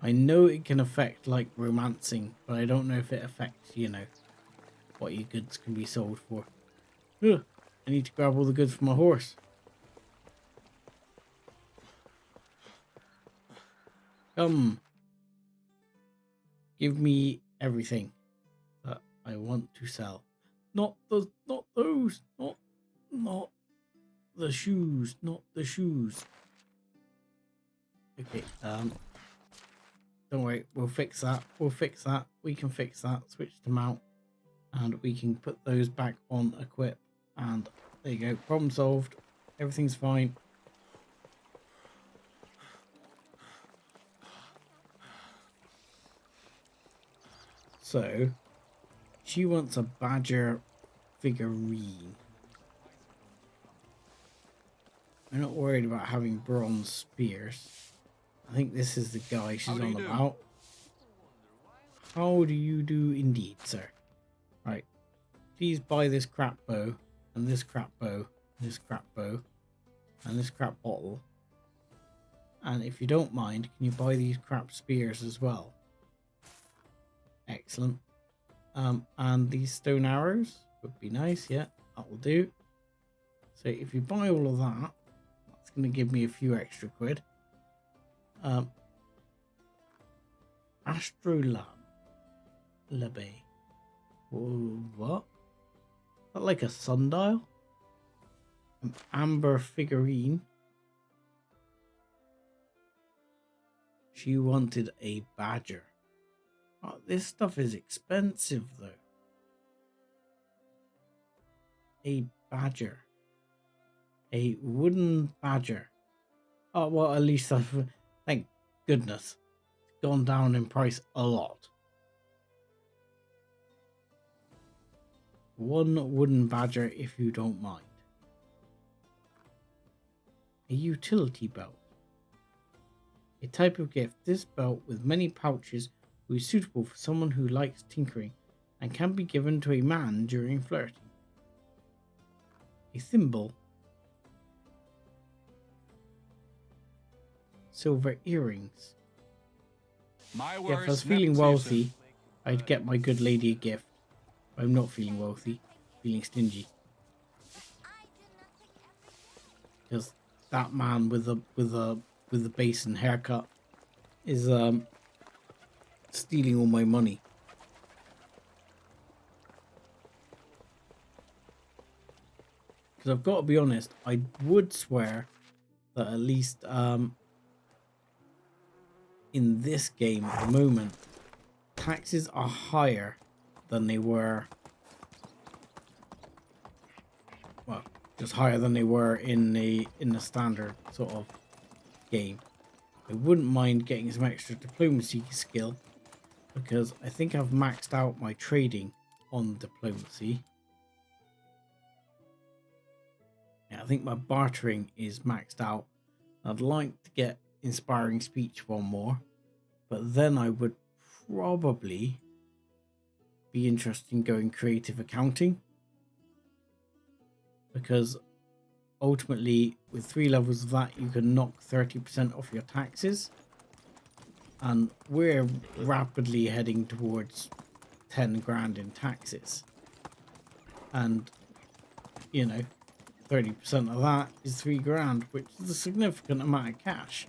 I know it can affect like romancing, but I don't know if it affects, you know, what your goods can be sold for. Ugh, I need to grab all the goods from my horse. Come. Give me everything that I want to sell. Not those, not the shoes, not the shoes. Okay, don't worry, we'll fix that. We'll fix that. We can fix that. Switch to mount, and we can put those back on equip. And there you go. Problem solved. Everything's fine. So, she wants a badger figurine. I'm not worried about having bronze spears. I think this is the guy she's on about. How do you do indeed, sir? Right. Please buy this crap bow, and this crap bow, and this crap bow, and this crap bottle. And if you don't mind, can you buy these crap spears as well? Excellent. And these stone arrows would be nice. Yeah, that will do. So if you buy all of that, that's going to give me a few extra quid. Astrolabe. What? Is that like a sundial? An amber figurine. She wanted a badger. Oh, this stuff is expensive though. A badger. A wooden badger. Oh, well, at least I've... Thank goodness. It's gone down in price a lot. One wooden badger, if you don't mind. A utility belt. A type of gift. This belt with many pouches will be suitable for someone who likes tinkering and can be given to a man during flirting. A thimble. Silver earrings. My Yeah, if I words, was feeling never too soon. wealthy, I'd get my good lady a gift. I'm not feeling wealthy, feeling stingy. Because that man with the basin haircut is stealing all my money. Because I've got to be honest, I would swear that at least in this game at the moment, taxes are higher than they were, well, just higher than they were in the standard sort of game. I wouldn't mind getting some extra diplomacy skill because I think I've maxed out my trading on diplomacy. Yeah, I think my bartering is maxed out. I'd like to get inspiring speech one more, but then I would probably be interested in going creative accounting, because ultimately with 3 levels of that you can knock 30% off your taxes, and we're rapidly heading towards 10 grand in taxes, and you know 30% of that is 3 grand, which is a significant amount of cash.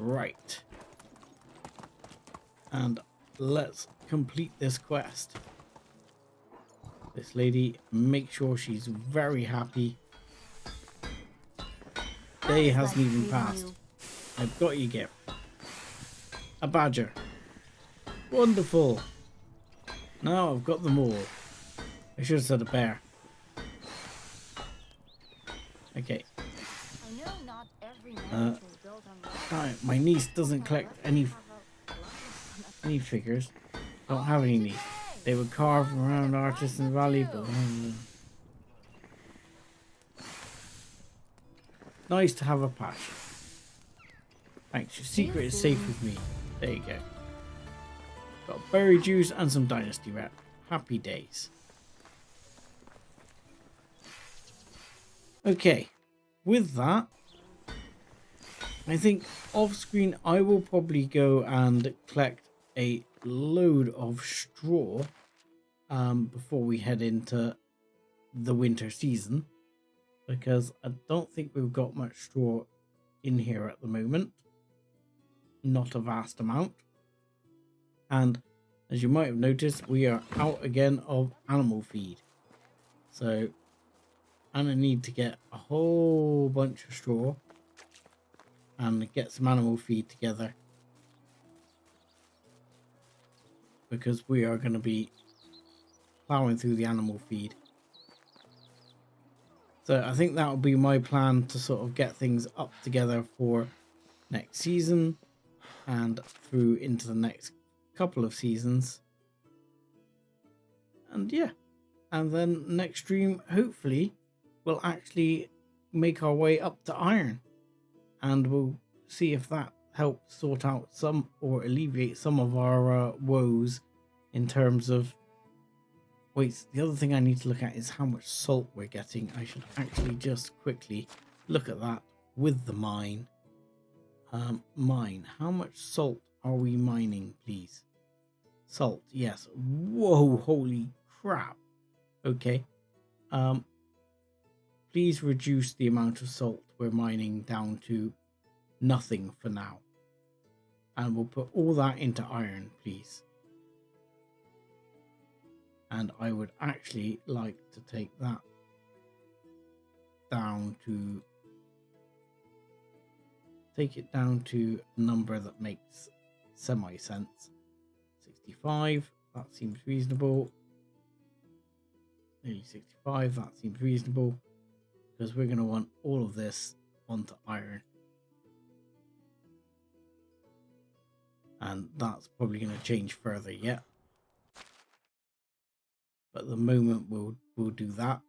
Right. And let's complete this quest. This lady, make sure she's very happy. Day hasn't even passed. I've got your gift. A badger. Wonderful. Now I've got them all. I should have said a bear. Okay. I know not every marriage is built on love. My niece doesn't collect any figures. Don't have any niece. They were carved around artists in the valley, but nice to have a passion. Thanks. Your secret is safe with me. There you go. Got berry juice and some dynasty rep. Happy days. Okay. With that, I think off screen I will probably go and collect a load of straw before we head into the winter season, because I don't think we've got much straw in here at the moment. Not a vast amount. And as you might have noticed, we are out again of animal feed. So I'm going to need to get a whole bunch of straw and get some animal feed together, because we are going to be plowing through the animal feed. So I think that will be my plan to sort of get things up together for next season and through into the next couple of seasons. And yeah, and then next stream hopefully we'll actually make our way up to iron, and we'll see if that helps sort out some or alleviate some of our woes in terms of... Wait, the other thing I need to look at is how much salt we're getting. I should actually just quickly look at that with the mine. Mine, how much salt are we mining, please? Salt, yes. Whoa, holy crap. Okay. Please reduce the amount of salt we're mining down to nothing for now. And we'll put all that into iron, please. And I would actually like to take that down to... take it down to a number that makes semi-sense. 65, that seems reasonable. Nearly 65, that seems reasonable. Because we're going to want all of this onto iron. And that's probably going to change further yet. But at the moment we'll do that.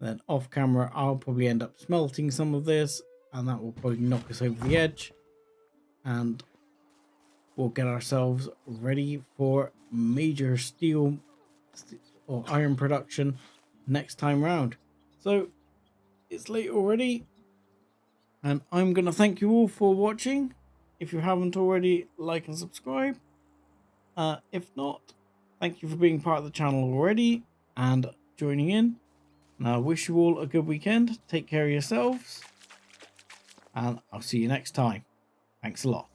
Then off camera I'll probably end up smelting some of this, and that will probably knock us over the edge, and we'll get ourselves ready for major steel or iron production next time round. So it's late already, and I'm gonna thank you all for watching. If you haven't already, like and subscribe. If not, thank you for being part of the channel already and joining in. And I wish you all a good weekend. Take care of yourselves, and I'll see you next time. Thanks a lot.